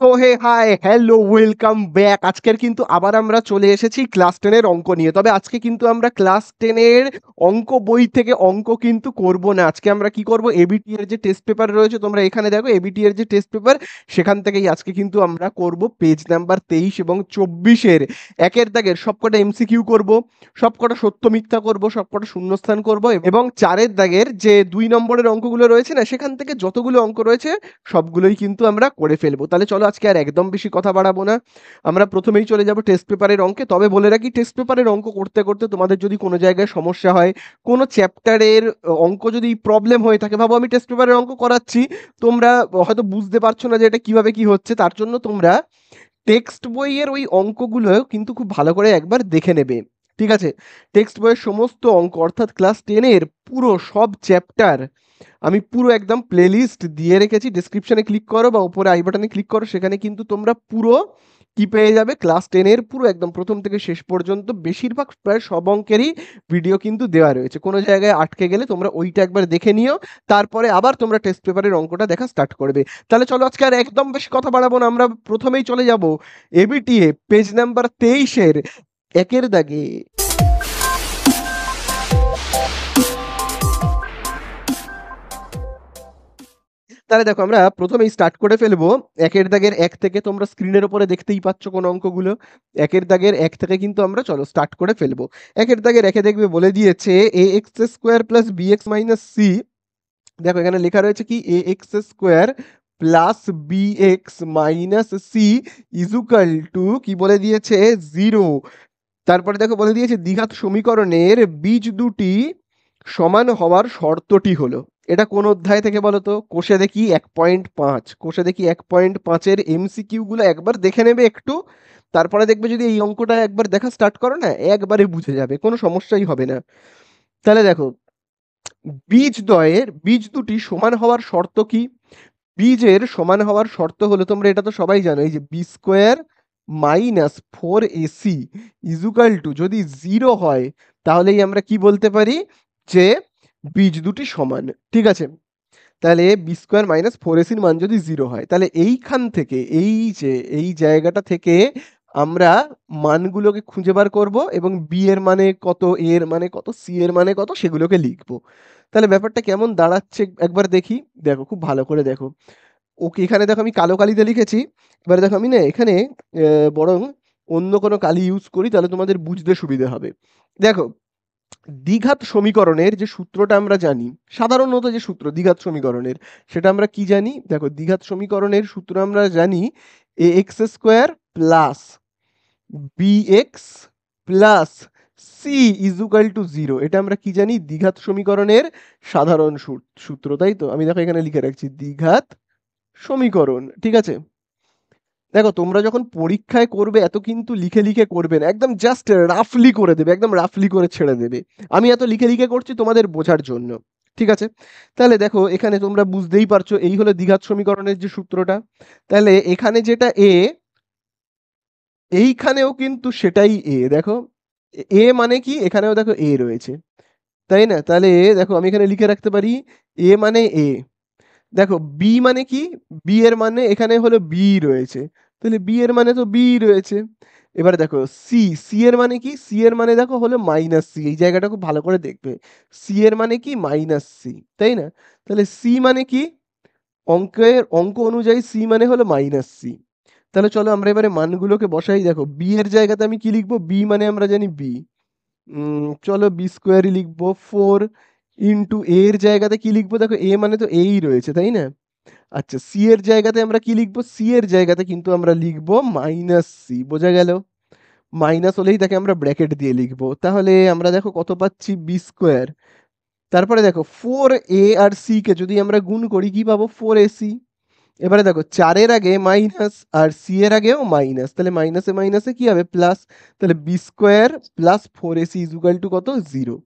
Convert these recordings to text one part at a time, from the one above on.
তো হে hi hello welcome back. আজকের কিন্তু আবার আমরা চলে এসেছি ক্লাস 10 এর অঙ্ক নিয়ে। তবে আজকে কিন্তু আমরা ক্লাস 10 এর অঙ্ক বই থেকে অঙ্ক কিন্তু করব না। আজকে আমরা কি করব, এবিটি এর যে টেস্ট পেপার রয়েছে, তোমরা এখানে দেখো এবিটি এর যে টেস্ট পেপার, সেখান থেকেই আজকে কিন্তু আমরা করব পেজ নাম্বার 23 এবং 24 এর একের দাগের সবকটা এমসিকিউ করব, সবকটা সত্য মিথ্যা করব, সবকটা শূন্যস্থান করব এবং চারের দাগের যে 2 নম্বরের অঙ্কগুলো রয়েছে না, সেখান থেকে যতগুলো অঙ্ক রয়েছে সবগুলোই কিন্তু আমরা করে ফেলবো। তাহলে চলো আজকে আর একদম বেশি কথা বাড়াবো না, আমরা প্রথমেই চলে যাব টেস্ট পেপারের অঙ্কে। তবে বলে রাখি, টেস্ট পেপারের অঙ্ক করতে করতে তোমাদের যদি কোনো জায়গায় সমস্যা হয়, কোনো চ্যাপ্টারের অঙ্ক যদি প্রবলেম হয়ে থাকে, ভাবো আমি টেস্ট পেপারের অঙ্ক করাচ্ছি, তোমরা হয়তো বুঝতে পারছো না যে এটা কিভাবে কি হচ্ছে, তার জন্য তোমরা টেক্সট বইয়ের ওই অঙ্কগুলো কিন্তু খুব ভালো করে একবার দেখে নেবে। ঠিক আছে? টেক্সট বইয়ের সমস্ত অঙ্ক অর্থাৎ ক্লাস 10 এর পুরো সব চ্যাপ্টার আমি পুরো একদম প্লেলিস্ট দিয়ে রেখেছি। ডেসক্রিপশনে ক্লিক করো বা উপরে আই বাটনে ক্লিক করো, সেখানে কিন্তু তোমরা পুরো কি পেয়ে যাবে, ক্লাস 10 এর পুরো একদম প্রথম থেকে শেষ পর্যন্ত বেশিরভাগ প্রায় সব অঙ্কেরই ভিডিও কিন্তু দেওয়া রয়েছে। কোনো জায়গায় আটকে গেলে তোমরা ওইটা একবার দেখে নিও, তারপরে আবার তোমরা টেস্ট পেপারের অঙ্কটা দেখা স্টার্ট করবে। তাহলে চলো আজকে আর একদম বেশি কথা বাড়াবো না, আমরা প্রথমেই চলে যাব এবিটিএ পেজ নাম্বার 23 এর একের দাগে। তাহলে দেখো আমরা প্রথমেই স্টার্ট করে ফেলবো একের দাগের এক থেকে। তোমরা স্ক্রিনের উপরে দেখতেই পাচ্ছ কোন অঙ্কগুলো। একের দাগের এক থেকে কিন্তু আমরা চলো স্টার্ট করে ফেলবো। একের দাগের একে দেখবে বলে দিয়েছে a x square plus b x minus c. দেখো এখানে লেখা রয়েছে কি, a x square plus b x minus c equal to কি বলে দিয়েছে, 0। তারপরে দেখো বলে দিয়েছে দ্বিঘাত সমীকরণের বীজ দুটি সমান হওয়ার শর্তটি হলো। এটা কোন অধ্যায় থেকে বলো তো? কোষে দেখি 1.5। কোষে দেখি 1.5 এর এমসিকিউ গুলো একবার দেখে নেবে একটু, তারপরে দেখবে যদি এই অঙ্কটা একবার দেখা স্টার্ট করো না, একবারে বুঝে যাবে, কোনো সমস্যাই হবে না। তাহলে দেখো, বীজ দুটি সমান হওয়ার শর্ত কি? বীজের সমান হওয়ার শর্ত হলো, তোমরা এটা তো সবাই জানো, এই যে b square minus 4ac equal to যদি 0 হয়, তাহলেই আমরা কি বলতে পারি, যে বীজ দুটি সমান। ঠিক আছে? তাহলে বি স্কোয়ার মাইনাস 4ac মান যদি 0 হয়, তাহলে এইখান থেকে এই যে এই জায়গাটা থেকে আমরা মানগুলোকে খুঁজে বার করব এবং বি এর মানে কত, এ এর মানে কত, সি এর মানে কত, সেগুলোকে লিখবো। তাহলে ব্যাপারটা কেমন দাঁড়াচ্ছে একবার দেখি। দেখো খুব ভালো করে দেখো, ওকে এখানে দেখো আমি কালো কালিতে লিখেছি। এবারে দেখো আমি না এখানে বরং অন্য কোনো কালি ইউজ করি, তাহলে তোমাদের বুঝতে সুবিধা হবে। দেখো, দ্বিঘাত সমীকরণের যে সূত্রটা আমরা জানি, সাধারণত যে সূত্র দ্বিঘাত সমীকরণের, সেটা আমরা কি জানি? দেখো, দ্বিঘাত সমীকরণের সূত্র আমরা জানি a x square plus b x plus c equal to 0। এটা আমরা কি জানি? দ্বিঘাত সমীকরণের সাধারণ সূত্র, তাই তো? আমি দেখো এখানে লিখে রাখছি দ্বিঘাত সমীকরণ। ঠিক আছে? দেখো তোমরা যখন পরীক্ষায় করবে, এত কিন্তু লিখে লিখে করবে না, একদম জাস্ট রাফলি করে দেবে, একদম রাফলি করে ছেড়ে দেবে। আমি এত লিখে লিখে করছি তোমাদের বোঝার জন্য। ঠিক আছে? তাহলে দেখো এখানে তোমরা বুঝতেই পারছো, এই হলো দ্বিঘাত সমীকরণের যে সূত্রটা। তাহলে এখানে যেটা এ, এইখানেও কিন্তু সেটাই এ। দেখো এ মানে কি, এখানেও দেখো এ রয়েছে, তাই না? তাহলে দেখো আমি এখানে লিখে রাখতে পারি এ মানে এ। দেখো বি মানে কি, বি এর মানে এখানে হলো বি রয়েছে, তাহলে বি এর মানে তো বি রয়েছে। এবারে দেখো সি, সি এর মানে কি, সি এর মানে দেখো হলো মাইনাস সি। এই জায়গাটা খুব ভালো করে দেখবে, সি এর মানে কি মাইনাস সি, তাই না? তাহলে সি মানে কি, অঙ্ক অনুযায়ী সি মানে হলো মাইনাস সি। তাহলে চলো আমরা এবারে মানগুলোকে বসাই। দেখো বি এর জায়গাতে আমি কি লিখবো, বি মানে আমরা জানি বি, চলো বি স্কোয়ারই লিখবো 4 ইন্টু এর জায়গাতে কি লিখবো, দেখো এ মানে তো এই রয়েছে, তাই না? আচ্ছা সি এর জায়গাতে আমরা কি লিখবো, সি এর জায়গাতে কিন্তু আমরা লিখবো মাইনাস সি। বোঝা গেল? মাইনাস হলেই তাকে আমরা ব্র্যাকেট দিয়ে লিখবো। তাহলে আমরা দেখো কত পাচ্ছি, বি স্কোয়ার, তারপরে দেখো 4a আর c কে যদি আমরা গুণ করি কি পাবো, 4ac। এবারে দেখো 4 এর আগে মাইনাস আর সি এর আগেও মাইনাস, তাহলে মাইনাসে মাইনাসে কি হবে, প্লাস। তাহলে b square plus 4ac equal to কত, 0।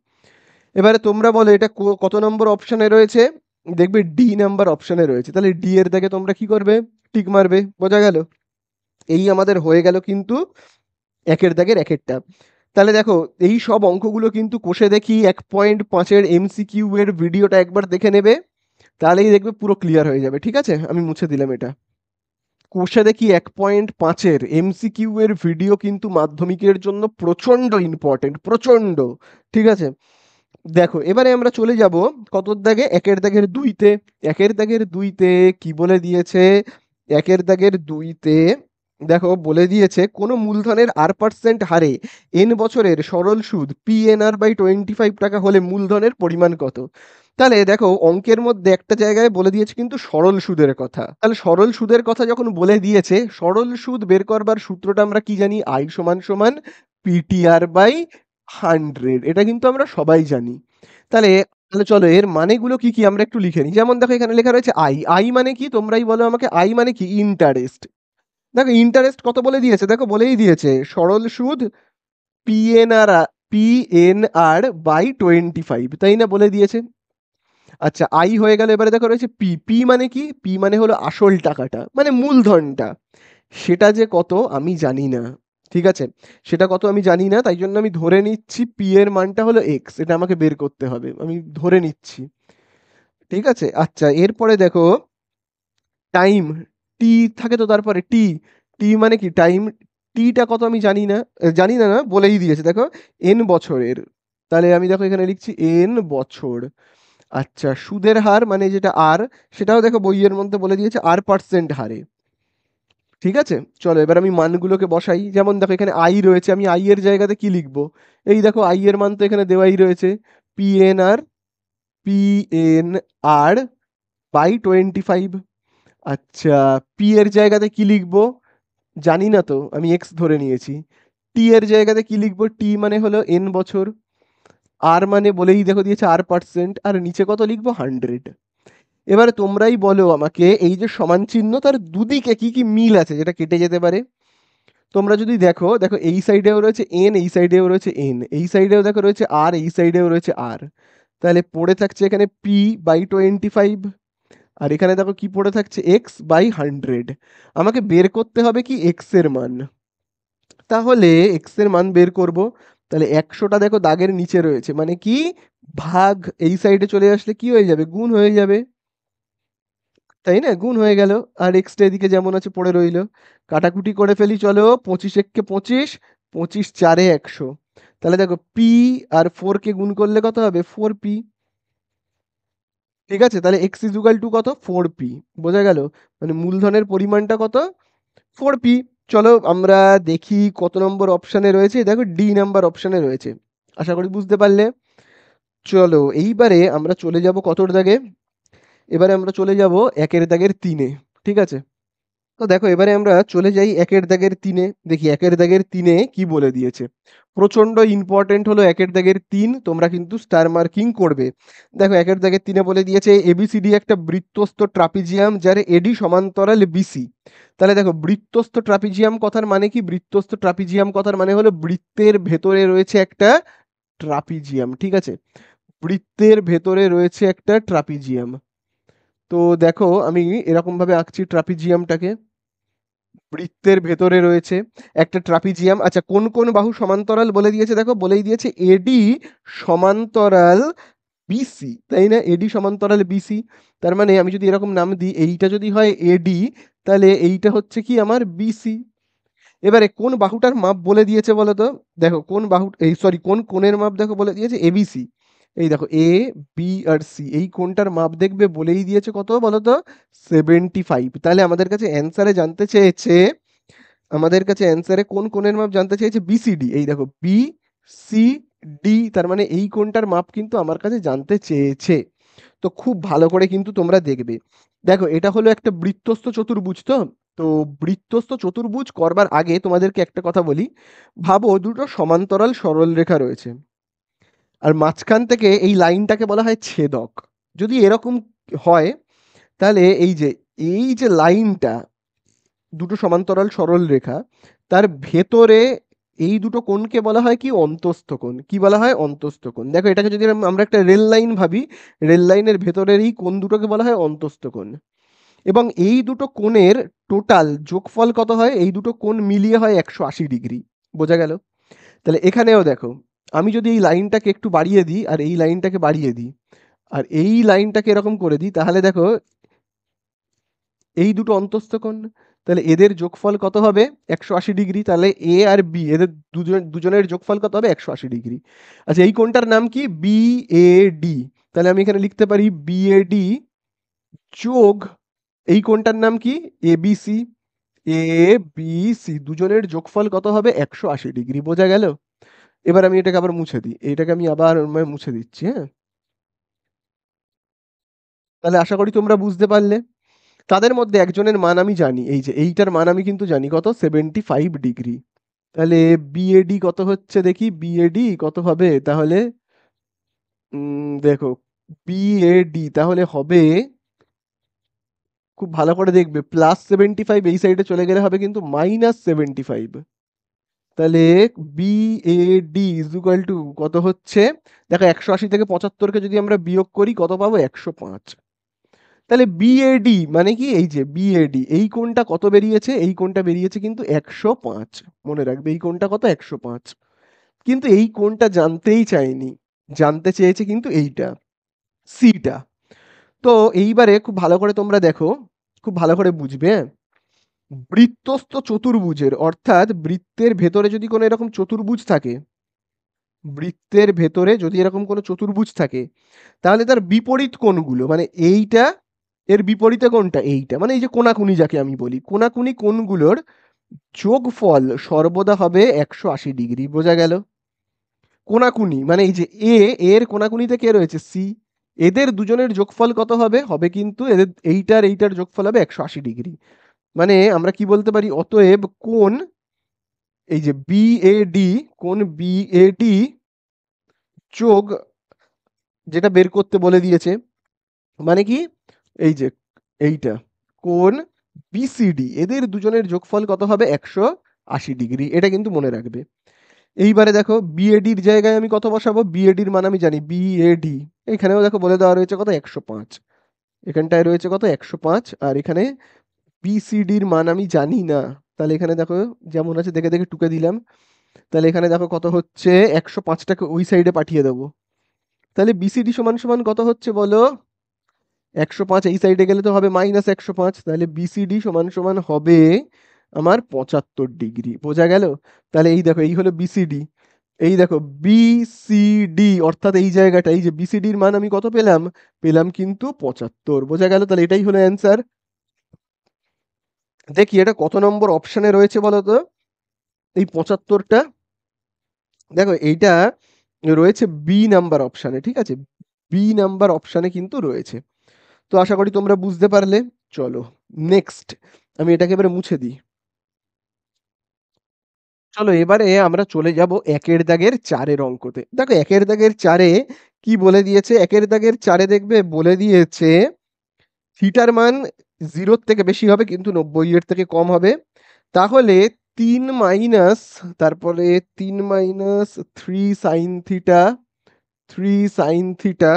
এবারে তোমরা বলো এটা কত নম্বর অপশনে রয়েছে? দেখবে ডি নাম্বার অপশনে রয়েছে। তাহলে ডি এর দাগে তোমরা কি করবে, টিক মারবে। বোঝা গেল? এই আমাদের হয়ে গেল কিন্তু একের দাগের একেরটা। তাহলে দেখো এই সব অঙ্কগুলো কিন্তু কোষে দেখি 1.5 এর এমসিকিউ এর ভিডিওটা একবার দেখে নেবে, তাহলেই দেখবে পুরো ক্লিয়ার হয়ে যাবে। ঠিক আছে? আমি মুছে দিলাম এটা। কোষে দেখি 1.5-এর এমসিকিউ এর ভিডিও কিন্তু মাধ্যমিকের জন্য প্রচন্ড ইম্পর্টেন্ট, প্রচন্ড। ঠিক আছে, দেখো এবারে আমরা চলে যাব কতর দাগে, একের দাগের দুইতে। একের দাগের দুইতে কি বলে দিয়েছে? একের দাগের দুইতে দেখো বলে দিয়েছে কোনো মূলধনের R% হারে n বছরের সরল সুদ PNR/25 টাকা হলে মূলধনের পরিমাণ কত? তাহলে দেখো অঙ্কের মধ্যে একটা জায়গায় বলে দিয়েছে কিন্তু সরল সুদের কথা। তাহলে সরল সুদের কথা যখন বলে দিয়েছে, সরল সুদ বের করবার সূত্রটা আমরা কি জানি? I সমান সমান PTR/100। এটা কিন্তু আমরা সবাই জানি। তাহলে তাহলে চলো এর মানেগুলো কি কি আমরা একটু লিখে নিই। যেমন দেখো এখানে লেখা রয়েছে আই মানে কি? তোমরাই বলো আমাকে। আই মানে কি? ইন্টারেস্ট। দেখো ইন্টারেস্ট কত বলে দিয়েছে? দেখো বলেই দিয়েছে সরল সুদ PNR/25, তাই না? বলে দিয়েছে। আচ্ছা আই হয়ে গেল। এবারে দেখো রয়েছে পি। পি মানে কি? পি মানে হলো আসল টাকাটা, মানে মূলধনটা। সেটা যে কত আমি জানি না। ঠিক আছে, সেটা কত আমি জানি না, তাই জন্য আমি ধরে নিচ্ছি পি এর মানটা হলো এক্স। এটা আমাকে বের করতে হবে, আমি ধরে নিচ্ছি। ঠিক আছে, আচ্ছা এরপরে দেখো টাইম, টি থাকে তো তারপরে টি। টি মানে কি? টাইম। টিটা কত আমি জানি না, জানি না না বলেই দিয়েছে দেখো এন বছরের। তাহলে আমি দেখো এখানে লিখছি এন বছর। আচ্ছা সুদের হার মানে যেটা আর, সেটাও দেখো বইয়ের মধ্যে বলে দিয়েছে R% হারে। ঠিক আছে, চলো এবার আমি মানগুলোকে বসাই। যেমন দেখো এখানে আই রয়েছে, আমি আই এর জায়গাতে কি লিখবো? এই দেখো আই এর মান তো এখানে দেওয়াই রয়েছে, পিএনআর, PNR/25। আচ্ছা পি এর জায়গাতে কি লিখবো? জানি না তো, আমি এক্স ধরে নিয়েছি। টি এর জায়গাতে কি লিখবো? টি মানে হলো এন বছর। আর মানে বলেই দেখো দিয়েছে R%, আর নিচে কত লিখবো? 100। এবারে তোমরাই বলো আমাকে, এই যে সমান চিহ্ন তার দুদিকে কি কি মিল আছে যেটা কেটে যেতে পারে? তোমরা যদি দেখো, দেখো এই সাইডেও রয়েছে এন, এই সাইডেও রয়েছে এন, এই সাইডেও দেখো রয়েছে আর, এই সাইডেও রয়েছে আর। তাহলে পড়ে থাকছে এখানে P/25। আর এখানে দেখো কি পড়ে থাকছে? X/100। আমাকে বের করতে হবে কি? এক্স এর মান। তাহলে এক্স এর মান বের করব। তাহলে 100টা দেখো দাগের নিচে রয়েছে, মানে কি? ভাগ এই সাইডে চলে আসলে কি হয়ে যাবে? গুণ হয়ে যাবে, তাই না? গুণ হয়ে গেল। আর এক্সটা এদিকে যেমন আছে পড়ে রইলো। কাটাকুটি করে ফেলি চলো। 25 একে 25, 25 4-এ 100। তাহলে দেখো পি আর 4 কে গুণ করলে কত হবে? 4P। ঠিক আছে, তাহলে এক্স ইজুকাল টু কত? 4P। বোঝা গেল? মানে মূলধনের পরিমাণটা কত? 4P। চলো আমরা দেখি কত নম্বর অপশানে রয়েছে। দেখো ডি নাম্বার অপশানে রয়েছে। আশা করি বুঝতে পারলে। চলো এইবারে আমরা চলে যাব কতর দাগে? এবারে আমরা চলে যাব একের দাগের 3-এ। ঠিক আছে, তো দেখো এবারে আমরা চলে যাই একের দাগের 3-এ। দেখি একের দাগের 3-এ কি বলে দিয়েছে। প্রচন্ড ইম্পর্টেন্ট হলো একের দাগের 3, তোমরা কিন্তু স্টার মার্কিং করবে। দেখো একের দাগের 3-এ বলে দিয়েছে এবিসিডি একটা বৃত্তস্থ ট্রাপিজিয়াম যার এডি সমান্তরাল বিসি। তাহলে দেখো বৃত্তস্থ ট্রাপিজিয়াম কথার মানে কি? বৃত্তস্থ ট্রাপিজিয়াম কথার মানে হলো বৃত্তের ভেতরে রয়েছে একটা ট্রাপিজিয়াম। ঠিক আছে, বৃত্তের ভেতরে রয়েছে একটা ট্রাপিজিয়াম। তো দেখো আমি এরকম ভাবে আঁকছি ট্রাপিজিয়ামটাকে। বৃত্তের ভেতরে রয়েছে একটা ট্রাপিজিয়াম। আচ্ছা কোন কোন বাহু সমান্তরাল বলে দিয়েছে? দেখো বলেই দিয়েছে এডি সমান্তরাল বিসি, তাই না? এডি সমান্তরাল বিসি। তার মানে আমি যদি এরকম নাম দিই, এইটা যদি হয় এডি, তাহলে এইটা হচ্ছে কি আমার বিসি। এবারে কোন বাহুটার মাপ বলে দিয়েছে বলো তো? দেখো কোন বাহু, এই সরি কোন কোণের মাপ দেখো বলে দিয়েছে? এবিসি। এই দেখো এ, বি আর সি, এই কোণটার মাপ দেখবে বলেই দিয়েছে কত বলো তো? 75। তাহলে আমাদের কাছে অ্যান্সারে জানতে চেয়েছে, আমাদের কাছে অ্যান্সারে কোন কোণের মাপ জানতে চেয়েছে? বিসিডি। এই দেখো বি সি ডি, তার মানে এই কোণটার মাপ কিন্তু আমার কাছে জানতে চেয়েছে। তো খুব ভালো করে কিন্তু তোমরা দেখবে। দেখো এটা হলো একটা বৃত্তস্থ চতুর্ভুজ। তো তো বৃত্তস্থ চতুর্ভুজ করবার আগে তোমাদেরকে একটা কথা বলি। ভাবো দুটো সমান্তরাল সরল রেখা রয়েছে, আর মাঝখান থেকে এই লাইনটাকে বলা হয় ছেদক। যদি এরকম হয়, তাহলে এই যে লাইনটা, দুটো সমান্তরাল সরল রেখা, তার ভেতরে এই দুটো কোণকে বলা হয় কি? অন্তস্থ কোণ। কি বলা হয়? অন্তস্থ কোণ। দেখো এটাকে যদি আমরা একটা রেল লাইন ভাবি, রেল লাইনের ভেতরের এই কোণ দুটোকে বলা হয় অন্তস্থ কোণ। এবং এই দুটো কোণের টোটাল যোগফল কত হয়? এই দুটো কোণ মিলিয়ে হয় 180 ডিগ্রি। বোঝা গেল? তাহলে এখানেও দেখো, আমি যদি এই লাইনটাকে একটু বাড়িয়ে দিই আর এই লাইনটাকে বাড়িয়ে দিই আর এই লাইনটাকে এরকম করে দিই, তাহলে দেখো এই দুটো অন্তস্থ কোণ। তাহলে এদের যোগফল কত হবে 180 ডিগ্রি। তাহলে এ আর বি এদের দুজনের যোগফল কত হবে 180 ডিগ্রি। আচ্ছা এই কোণটার নাম কি বিএডি। তাহলে আমি এখানে লিখতে পারি বিএডি যোগ এই কোণটার নাম কি এবিসি। এবিসি দুজনের যোগফল কত হবে 180 ডিগ্রি। বোঝা গেল? এবার আমি এটাকে আবার মুছে দিই, এটাকে আমি আবার মুছে দিচ্ছি। হ্যাঁ, তাহলে আশা করি তোমরা বুঝতে পারলে। তাদের মধ্যে একজনের মান আমি জানি, এই যে এইটার মান আমি কিন্তু জানি কত 75 ডিগ্রি। তাহলে বিএডি কত হচ্ছে দেখি, বিএডি কত হবে তাহলে। দেখো বিএডি তাহলে হবে, খুব ভালো করে দেখবে, +75 এই সাইডে চলে গেলে হবে কিন্তু -75। তাহলে বিএডি ইজ ইকুয়াল টু কত হচ্ছে, দেখো 180 থেকে 75কে যদি আমরা বিয়োগ করি কত পাবো 105। তাহলে বিএডি মানে কি, এই যে বিএডি এই কোণটা কত বেরিয়েছে, এই কোণটা বেরিয়েছে কিন্তু 105। মনে রাখবে এই কোণটা কত 105। কিন্তু এই কোণটা জানতেই চাইনি, জানতে চেয়েছে কিন্তু এইটা সিটা। তো এইবারে খুব ভালো করে তোমরা দেখো, খুব ভালো করে বুঝবে। হ্যাঁ? বৃত্তস্থ চতুর্ভুজের অর্থাৎ বৃত্তের ভেতরে যদি কোনো এরকম চতুর্ভুজ থাকে, বৃত্তের ভেতরে যদি এরকম কোনো চতুর্ভুজ থাকে, তাহলে তার বিপরীত কোণগুলো মানে এইটা এর বিপরীতে কোণটা এইটা, মানে এই যে কোণাকুনি যাকে আমি বলি, কোণাকুনি কোণগুলোর যোগফল সর্বদা হবে 180 ডিগ্রি। বোঝা গেল? কোণাকুনি মানে এই যে এর কোণাকুনিতে কে রয়েছে সি, এদের দুজনের যোগফল কত হবে, হবে কিন্তু এদের এইটার যোগফল হবে 180 ডিগ্রি। মানে আমরা কি বলতে পারি, অতএব কোণ এই যে বিএডি, কোণ বিএডি যোগ যেটা বের করতে বলে দিয়েছে, মানে কি এই যে এইটা কোণ বিসিডি, এদের দুজনের যোগফল কত হবে 180 ডিগ্রি। এটা কিন্তু মনে রাখবে। এইবারে দেখো বিএডির জায়গায় আমি কত বসাবো, বিএডির মান আমি জানি বিএডি, এখানেও দেখো বলে দেওয়া রয়েছে কত 105, এখানটায় রয়েছে কত 105, আর এখানে বিসিডির মান আমি জানি না। তাহলে এখানে দেখো যেমন আছে দেখে দেখে টুকে দিলাম। তাহলে এখানে দেখো কত হচ্ছে, 105টাকে ওই সাইডে পাঠিয়ে দেবো। তাহলে বিসিডি সমান সমান কত হচ্ছে বলো, 105 এই সাইডে গেলে তো হবে -105। তাহলে বিসিডি সমান সমান হবে আমার 75 ডিগ্রি। বোঝা গেল? তাহলে এই দেখো এই হলো বিসিডি, এই দেখো বিসিডি অর্থাৎ এই জায়গাটা, এই যে বিসিডির মান আমি কত পেলাম, পেলাম কিন্তু 75। বোঝা গেল? তাহলে এটাই হলো অ্যান্সার। দেখি এটা কত নম্বর অপশানে রয়েছে বলো তো, এই 75টা। দেখো এইটা রয়েছে বি নাম্বার অপশানে, ঠিক আছে, বি নাম্বার অপশানে কিন্তু রয়েছে। তো আশা করি তোমরা বুঝতে পারলে। চলো নেক্সট, আমি এটাকে এবারে মুছে দিই। চলো এবারে আমরা চলে যাব একের দাগের 4-এর অঙ্কতে। দেখো একের দাগের 4-এ কি বলে দিয়েছে, একের দাগের 4-এ দেখবে বলে দিয়েছে থিটার মান 0-র থেকে বেশি হবে কিন্তু 90 এর থেকে কম হবে। তাহলে 3 মাইনাস, তারপরে 3 minus 3 sine theta, 3 sine theta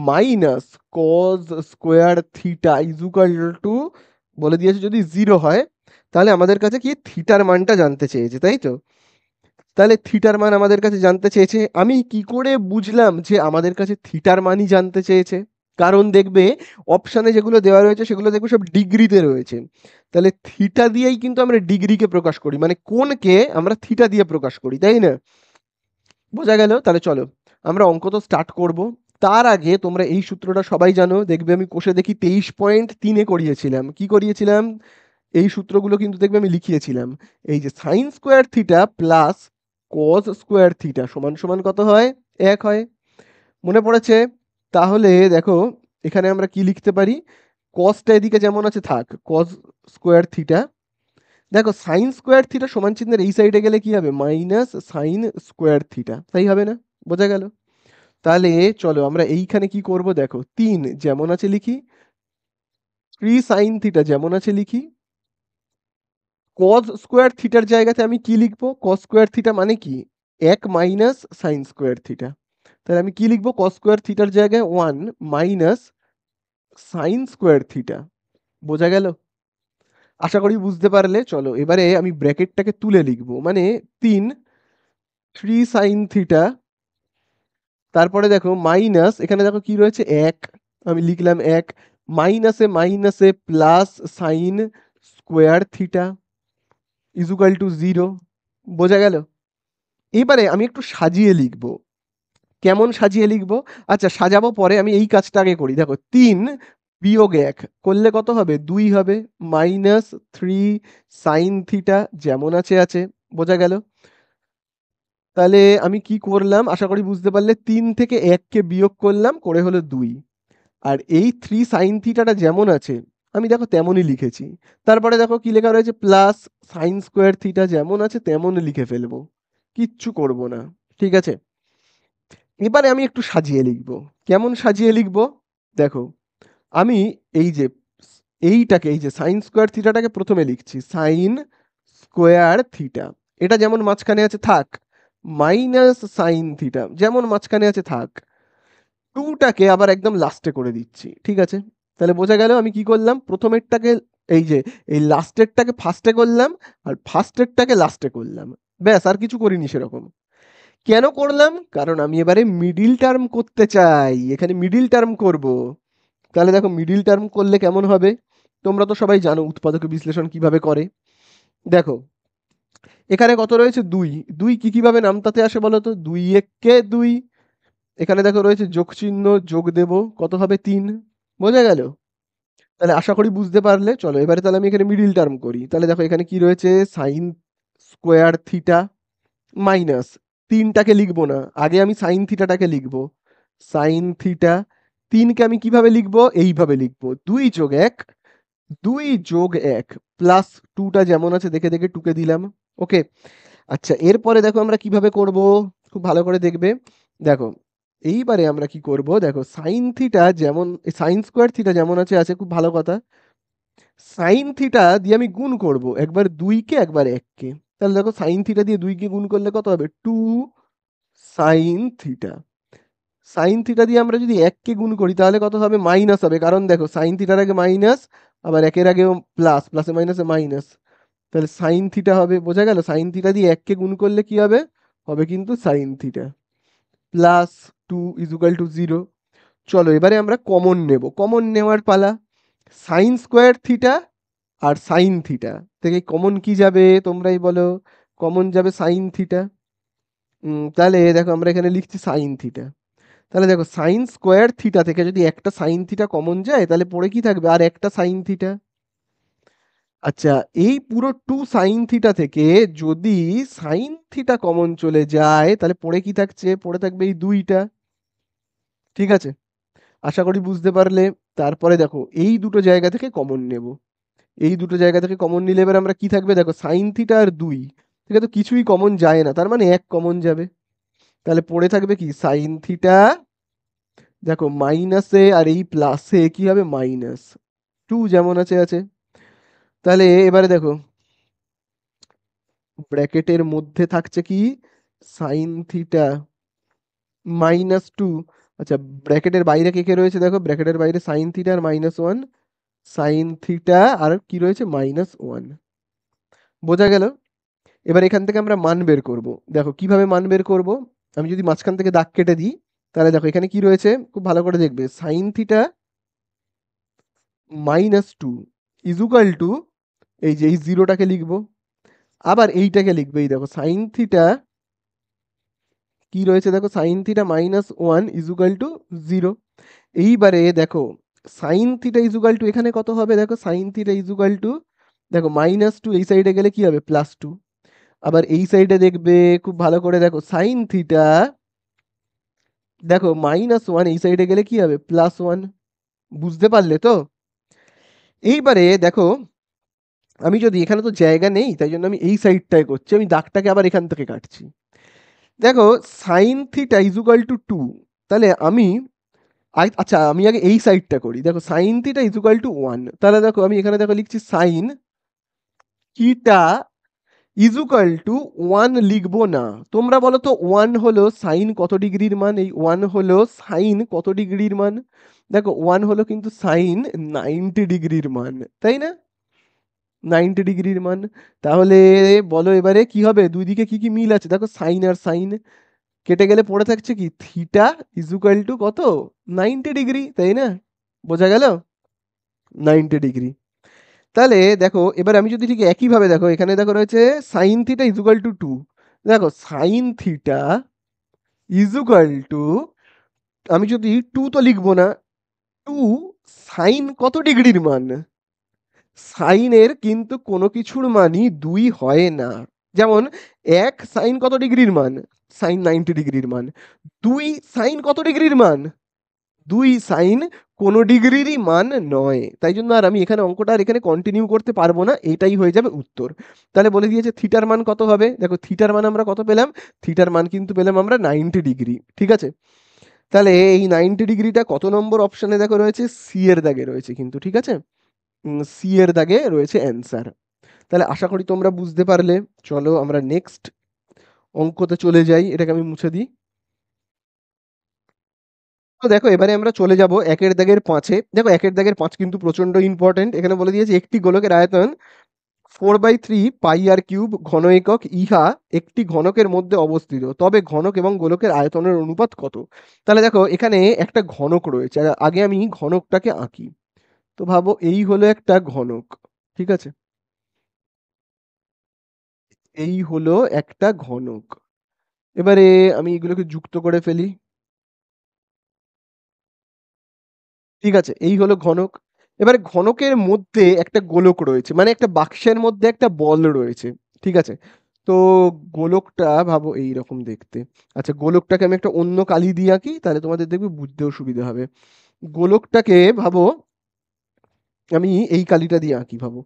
minus cos square theta equal to, বলে দিয়েছে যদি 0 হয় তাহলে আমাদের কাছে কি থিটার মানটা জানতে চেয়েছে, তাই তো? তাহলে থিটার মান আমাদের কাছে জানতে চেয়েছে, আমি কি করে বুঝলাম যে আমাদের কাছে থিটার মানই জানতে চেয়েছে? কারণ দেখবে অপশানে যেগুলো দেওয়া রয়েছে সেগুলো দেখবে সব ডিগ্রিতে রয়েছে। তাহলে থিটা দিয়েই কিন্তু আমরা ডিগ্রিকে প্রকাশ করি, মানে কোণকে আমরা থিটা দিয়ে প্রকাশ করি, তাই না? বোঝা গেল? তাহলে চলো আমরা অঙ্ক তো স্টার্ট করব। তার আগে তোমরা এই সূত্রটা সবাই জানো, দেখবে আমি কোষে দেখি 23.3-এ করিয়েছিলাম। কি করিয়েছিলাম? এই সূত্রগুলো কিন্তু দেখবে আমি লিখিয়েছিলাম। এই যে sine square theta plus cos square theta সমান সমান কত হয়, 1 হয়। মনে পড়েছে? তাহলে দেখো এখানে আমরা কি লিখতে পারি, কসটা এদিকে যেমন আছে থাক, কজ স্কোয়ার থিটা, দেখো সাইন স্কোয়ার থিটা সমান চিহ্নের এই সাইডে গেলে কি হবে, মাইনাস সাইন স্কোয়ার থিটা, তাই হবে না? বোঝা গেল? তাহলে চলো আমরা এইখানে কি করব, দেখো 3 যেমন আছে লিখি, 3 সাইন থিটা যেমন আছে লিখি, কজ স্কোয়ার থিটার জায়গাতে আমি কি লিখবো, কজ স্কোয়ার থিটা মানে কি 1 মাইনাস সাইন স্কোয়ার থিটা। তাহলে আমি কি লিখবো, কজ স্কোয়ার থিটার জায়গায় 1 মাইনাস সাইন স্কোয়ার থিটা। বোঝা গেল? আশা করি বুঝতে পারলে। চলো এবারে আমি ব্র্যাকেটটাকে তুলে লিখবো, মানে 3 3 সাইন থিটা, তারপরে দেখো মাইনাস, এখানে দেখো কি রয়েছে 1, আমি লিখলাম 1, মাইনাসে মাইনাসে plus sine square theta equal to 0। বোঝা গেল? এবারে আমি একটু সাজিয়ে লিখব। কেমন সাজিয়ে লিখব? আচ্ছা, সাজাবো পরে, আমি এই কাজটা আগে করি। দেখো ৩ বিয়োগ ১ করলে কত হবে? ২ হবে। মাইনাস 3 সাইন থিটা যেমন আছে আছে। বোঝা গেল? তাহলে আমি কি করলাম আশা করি বুঝতে পারলে। ৩ থেকে ১ কে বিয়োগ করলাম, করে হলো ২। আর এই 3 সাইন থিটাটা যেমন আছে আমি দেখো তেমনই লিখেছি। তারপরে দেখো কি লেখা রয়েছে? প্লাস সাইন স্কোয়ার থিটা যেমন আছে তেমন লিখে ফেলবো, কিচ্ছু করব না। ঠিক আছে, এবারে আমি একটু সাজিয়ে লিখব। কেমন সাজিয়ে লিখব? দেখো আমি এই যে এইটাকে, এই যে সাইন স্কোয়ার থিটাটাকে প্রথমে লিখছি সাইন স্কোয়ার থিটা, এটা যেমন মাঝখানে আছে থাক। মাইনাস সাইন থিটা যেমন মাঝখানে আছে থাক। 2 টাকে আবার একদম লাস্টে করে দিচ্ছি। ঠিক আছে, তাহলে বোঝা গেল আমি কি করলাম? প্রথমেরটাকে, এই যে এই লাস্টেরটাকে ফার্স্টে করলাম, আর ফার্স্টেরটাকে লাস্টে করলাম। ব্যাস, আর কিছু করিনি সেরকম। কেন করলাম? কারণ আমি এবারে মিডিল টার্ম করতে চাই, এখানে মিডিল টার্ম করব। তাহলে দেখো মিডিল টার্ম করলে কেমন হবে? তোমরা তো সবাই জানো উৎপাদক বিশ্লেষণ কিভাবে করে। দেখো এখানে কত রয়েছে? ২। ২ কিভাবে নামতাতে আসে বলো তো? ২ একে ২। এখানে দেখো রয়েছে যোগ চিহ্ন, যোগ দেব, কত হবে? ৩। বোঝা গেল? তাহলে আশা করি বুঝতে পারলে। চলো এবারে তাহলে আমি এখানে মিডিল টার্ম করি। তাহলে দেখো এখানে কি রয়েছে? সাইন স্কোয়ার থিটা মাইনাস ৩টাকে লিখবো না, আগে আমি সাইন থিটাটাকে লিখবো। সাইন থিটা ৩কে আমি কিভাবে লিখবো? এইভাবে লিখবো, ২ যোগ ১, ২ যোগ ১ প্লাস 2টা যেমন আছে দেখে দেখে টুকে দিলাম। ওকে, আচ্ছা এরপরে দেখো আমরা কিভাবে করব, খুব ভালো করে দেখবে। দেখো এইবারে আমরা কি করব? দেখো সাইন থিটা যেমন, সাইন স্কোয়ার থিটা যেমন আছে আছে, খুব ভালো কথা। সাইন থিটা দিয়ে আমি গুণ করব, একবার ২ কে একবার ১ কে। তাহলে দেখো সাইন থিটা দিয়ে ২ কে গুণ করলে কত হবে? 2 সাইন থিটা। সাইন থিটা দিয়ে আমরা যদি ১ কে গুণ করি তাহলে কত হবে? মাইনাস হবে, কারণ দেখো সাইন থিটার আগে মাইনাস, আবার ১ এর আগেও প্লাস, প্লাসে মাইনাসে মাইনাস। তাহলে সাইন থিটা হবে। বোঝা গেল? সাইন থিটা দিয়ে ১ কে গুণ করলে কি হবে? হবে কিন্তু sine theta. Plus 2 equal to 0। চলো এবারে আমরা কমন নেব, কমন নেওয়ার পালা। সাইন স্কোয়ার থিটা আর সাইন থিটা থেকে কমন কি যাবে তোমরাই বলো? কমন যাবে সাইন থিটা। তাহলে দেখো আমরা এখানে লিখছি সাইন থিটা। তাহলে দেখো সাইন স্কোয়ার থিটা থেকে যদি একটা সাইন থিটা কমন যায় তাহলে পড়ে কি থাকবে? আর একটা সাইন থিটা। আচ্ছা, এই পুরো 2 সাইন থিটা থেকে যদি সাইন থিটা কমন চলে যায় তাহলে পড়ে কি থাকছে? পড়ে থাকবে এই 2টা। ঠিক আছে, আশা করি বুঝতে পারলে। তারপরে দেখো এই দুটো জায়গা থেকে কমন নেব। এই দুটো জায়গা থেকে কমন নিলে এবার আমরা কি থাকবে? দেখো সাইন থিটা আর 2 থেকে তো কিছুই কমন যায় না, তার মানে 1 কমন যাবে। তাহলে পড়ে থাকবে কি? সাইন থিটা, দেখো মাইনাসে আর এই প্লাসে কি হবে? মাইনাস 2 যেমন আছে আছে। তাহলে এবারে দেখো ব্র্যাকেটের মধ্যে থাকছে কি? Sign theta minus 2। আচ্ছা, ব্র্যাকেটের বাইরে কে কে রয়েছে? দেখো ব্র্যাকেটের বাইরে সাইন থিটা আর -1, সাইন থিটা আর কি রয়েছে? -1। বোঝা গেল? এবার এখান থেকে আমরা মান বের করব। দেখো কিভাবে মান বের করব? আমি যদি মাঝখান থেকে দাগ কেটে দিই তাহলে দেখো এখানে কি রয়েছে, খুব ভালো করে দেখবে। সাইন থিটা -2 ইজুকাল টু, এই যে এই জিরোটাকে লিখবো, আবার এইটাকে লিখবে। এই দেখো সাইন থিটা কি রয়েছে? দেখো সাইন থিটা -1 ইজুকাল টু 0। এইবারে দেখো সাইন থিটা ইজুকাল টু এখানে কত হবে? দেখো সাইন থিটা ইজুকাল টু, দেখো -2 এই সাইডে গেলে কি হবে? +2। আবার এই সাইডে দেখবে খুব ভালো করে, দেখো সাইন থিটা, দেখো -1 এই সাইডে গেলে কি হবে? +1। বুঝতে পারলে তো? এইবারে দেখো আমি যদি, এখানে তো জায়গা নেই তাই জন্য আমি এই সাইডটায় করছি, আমি দাগটাকে আবার এখান থেকে কাটছি। দেখো সাইন থিটা ইজুকাল টু 2, তাহলে আমি আচ্ছা আমি আগে এই সাইডটা করি। দেখো সাইন থিটা ইজুকাল টু 1, তাহলে দেখো আমি এখানে দেখো লিখছি সাইন থিটা ইজুকাল টু 1 লিখবো না। তোমরা বলো তো 1 হলো সাইন কত ডিগ্রির মান? এই 1 হলো সাইন কত ডিগ্রির মান? দেখো 1 হলো কিন্তু সাইন 90 ডিগ্রির মান, তাই না? 90 ডিগ্রির মান। তাহলে বলো এবারে কি হবে? দুই দিকে কি কি মিল আছে? দেখো সাইন আর সাইন কেটে গেলে পড়ে থাকছে কি? থিটা ইজুকাল টু কত? 90 ডিগ্রি, তাই না? বোঝা গেল? 90 ডিগ্রি। তাহলে দেখো এবার আমি যদি ঠিক একইভাবে দেখো এখানে দেখো রয়েছে সাইন থিটা ইজুকাল টু 2। দেখো সাইন থিটা ইজুকাল টু, আমি যদি 2 তো লিখবো না, 2 সাইন কত ডিগ্রির মান? সাইনের কিন্তু কোনো কিছুর মানই 2 হয় না। যেমন 1 সাইন কত ডিগ্রির মান? সাইন 90 ডিগ্রির মান। 2 সাইন কত ডিগ্রির মান? 2 সাইন কোনো ডিগ্রিরই মান নয়। তাই জন্য আর আমি এখানে অঙ্কটা আর এখানে কন্টিনিউ করতে পারবো না, এটাই হয়ে যাবে উত্তর। তাহলে বলে দিয়েছে থিটার মান কত হবে? দেখো থিটার মান আমরা কত পেলাম? থিটার মান কিন্তু পেলাম আমরা 90 ডিগ্রি। ঠিক আছে? তাহলে এই 90 ডিগ্রিটা কত নম্বর অপশনে দেখো রয়েছে? সি এর দাগে রয়েছে কিন্তু। ঠিক আছে? সি এর দাগে রয়েছে অ্যান্সার। তাহলে আশা করি তোমরা বুঝতে পারলে। চলো আমরা নেক্সট অঙ্কতে চলে যাই, এটাকে আমি মুছে দিই। তো দেখো এবারে আমরা চলে যাব একের দাগের পাঁচে। দেখো একের দাগের পাঁচ কিন্তু প্রচন্ড ইম্পর্টেন্ট। এখানে বলে দিয়েছে একটি গোলকের আয়তন 4/3 পাই আর কিউব ঘন একক, ইহা একটি ঘনকের মধ্যে অবস্থিত, তবে ঘনক এবং গোলকের আয়তনের অনুপাত কত? তাহলে দেখো এখানে একটা ঘনক রয়েছে, আগে আমি ঘনকটাকে আঁকি। তো ভাবো এই হলো একটা ঘনক। ঠিক আছে? এই হলো একটা ঘনক। এবারে আমি এগুলোকে যুক্ত করে ফেলি। ঠিক আছে, এই হলো ঘনক। এবারে ঘনকের মধ্যে একটা গোলক রয়েছে, মানে একটা বাক্সের মধ্যে একটা বল রয়েছে। ঠিক আছে? তো গোলকটা ভাবো এই রকম দেখতে। আচ্ছা গোলকটাকে আমি একটা অন্য কালি দিয়ে আঁকি, তাহলে তোমাদের দেখবে বুঝতেও সুবিধা হবে। গোলকটাকে ভাবো আমি এই কালিটা দিয়ে আঁকি, ভাবো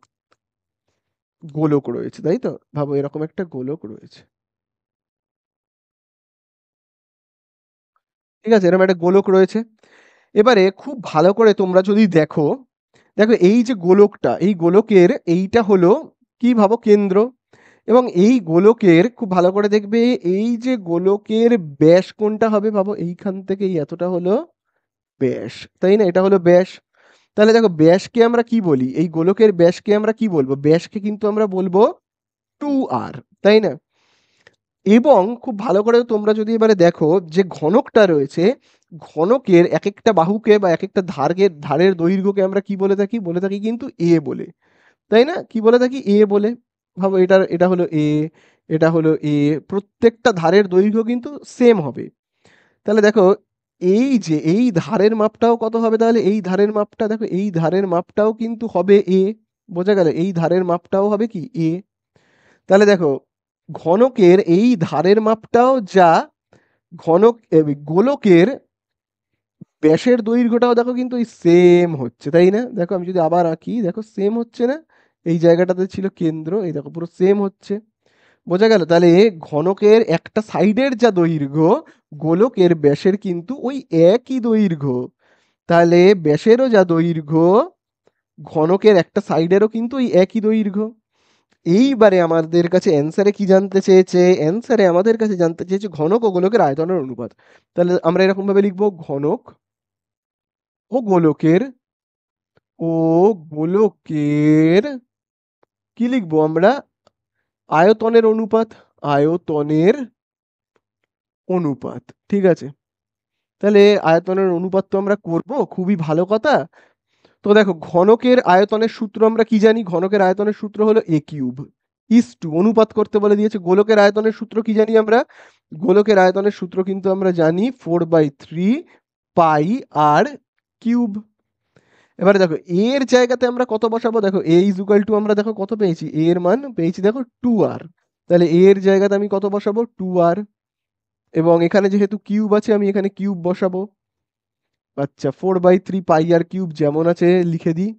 গোলক রয়েছে, তাই তো? ভাবো এরকম একটা গোলক রয়েছে। ঠিক আছে, এরকম একটা গোলক রয়েছে। এবারে খুব ভালো করে তোমরা যদি দেখো, দেখো এই যে গোলকটা, এই গোলকের এইটা হলো কি ভাবো? কেন্দ্র। এবং এই গোলকের খুব ভালো করে দেখবে, এই যে গোলকের ব্যাস কোনটা হবে? ভাবো এইখান থেকে এই এতটা হলো ব্যাস, তাই না? এটা হলো ব্যাস। তাহলে দেখো ব্যাসকে আমরা কি বলি? এই গোলকের ব্যাসকে আমরা কি বলবো? ব্যাসকে কিন্তু আমরা বলবো 2r, তাই না? এবং খুব ভালো করে তোমরা যদি এবারে দেখো যে ঘনকটা রয়েছে, ঘনকের এক একটা বাহুকে বা এক একটা ধারের দৈর্ঘ্যকে আমরা কি বলে থাকি? বলে থাকি কিন্তু এ বলে, তাই না? কি বলে থাকি? এ বলে। ভাবো এটা হলো এ, এটা হলো এ, প্রত্যেকটা ধারের দৈর্ঘ্য কিন্তু সেম হবে। তাহলে দেখো এই যে এই ধারের মাপটাও কত হবে? তাহলে এই ধারের মাপটা দেখো, এই ধারের মাপটাও কিন্তু হবে এ। বোঝা গেল? এই ধারের মাপটাও হবে কি এ। তাহলে দেখো ঘনকের এই ধারের মাপটাও যা, গোলকের ব্যাসের দৈর্ঘ্যটাও দেখো কিন্তু এই সেম হচ্ছে, তাই না? দেখো আমি যদি আবার আঁকি, দেখো সেম হচ্ছে না? এই জায়গাটাতে ছিল কেন্দ্র, এই দেখো পুরো সেম হচ্ছে। বোঝা গেল? তাহলে ঘনকের একটা সাইডের যা দৈর্ঘ্য, গোলকের ব্যাসের কিন্তু ওই একই দৈর্ঘ্য। তাহলে ব্যাসেরও যা দৈর্ঘ্য, ঘনকের একটা সাইডেরও কিন্তু ওই একই দৈর্ঘ্য। এইবারে আমাদের কাছে অ্যান্সারে কি জানতে চেয়েছে? অ্যান্সারে আমাদের কাছে জানতে চেয়েছে ঘনক ও গোলকের আয়তনের অনুপাত। তাহলে আমরা এরকম ভাবে লিখবো, ঘনক ও গোলকের, ও গোলকের কি লিখবো আমরা? আয়তনের অনুপাত। আয়তনের অনুপাত। ঠিক আছে? তাহলে আয়তনের অনুপাত তো আমরা করব, খুবই ভালো কথা। তো দেখো ঘনকের আয়তনের সূত্র আমরা কি জানি? ঘনকের আয়তনের সূত্র হলো এ কিউব ইস টু, অনুপাত করতে বলে দিয়েছে। গোলকের আয়তনের সূত্র কি জানি আমরা? গোলকের আয়তনের সূত্র কিন্তু আমরা জানি 4/3 পাই আর কিউব। এবারে দেখো এর জায়গাতে আমরা কত বসাবো? দেখো এ ইজ ইকুয়াল টু, আমরা দেখো কত পেয়েছি? এ এর মান পেয়েছি দেখো 2r। তাহলে এ এর জায়গাতে আমি কত বসাবো? 2r। এবং এখানে যেহেতু কিউব আছে, আমি এখানে কিউব বসাবো। আচ্ছা 4/3 পাই আর কিউব যেমন আছে লিখে দিই।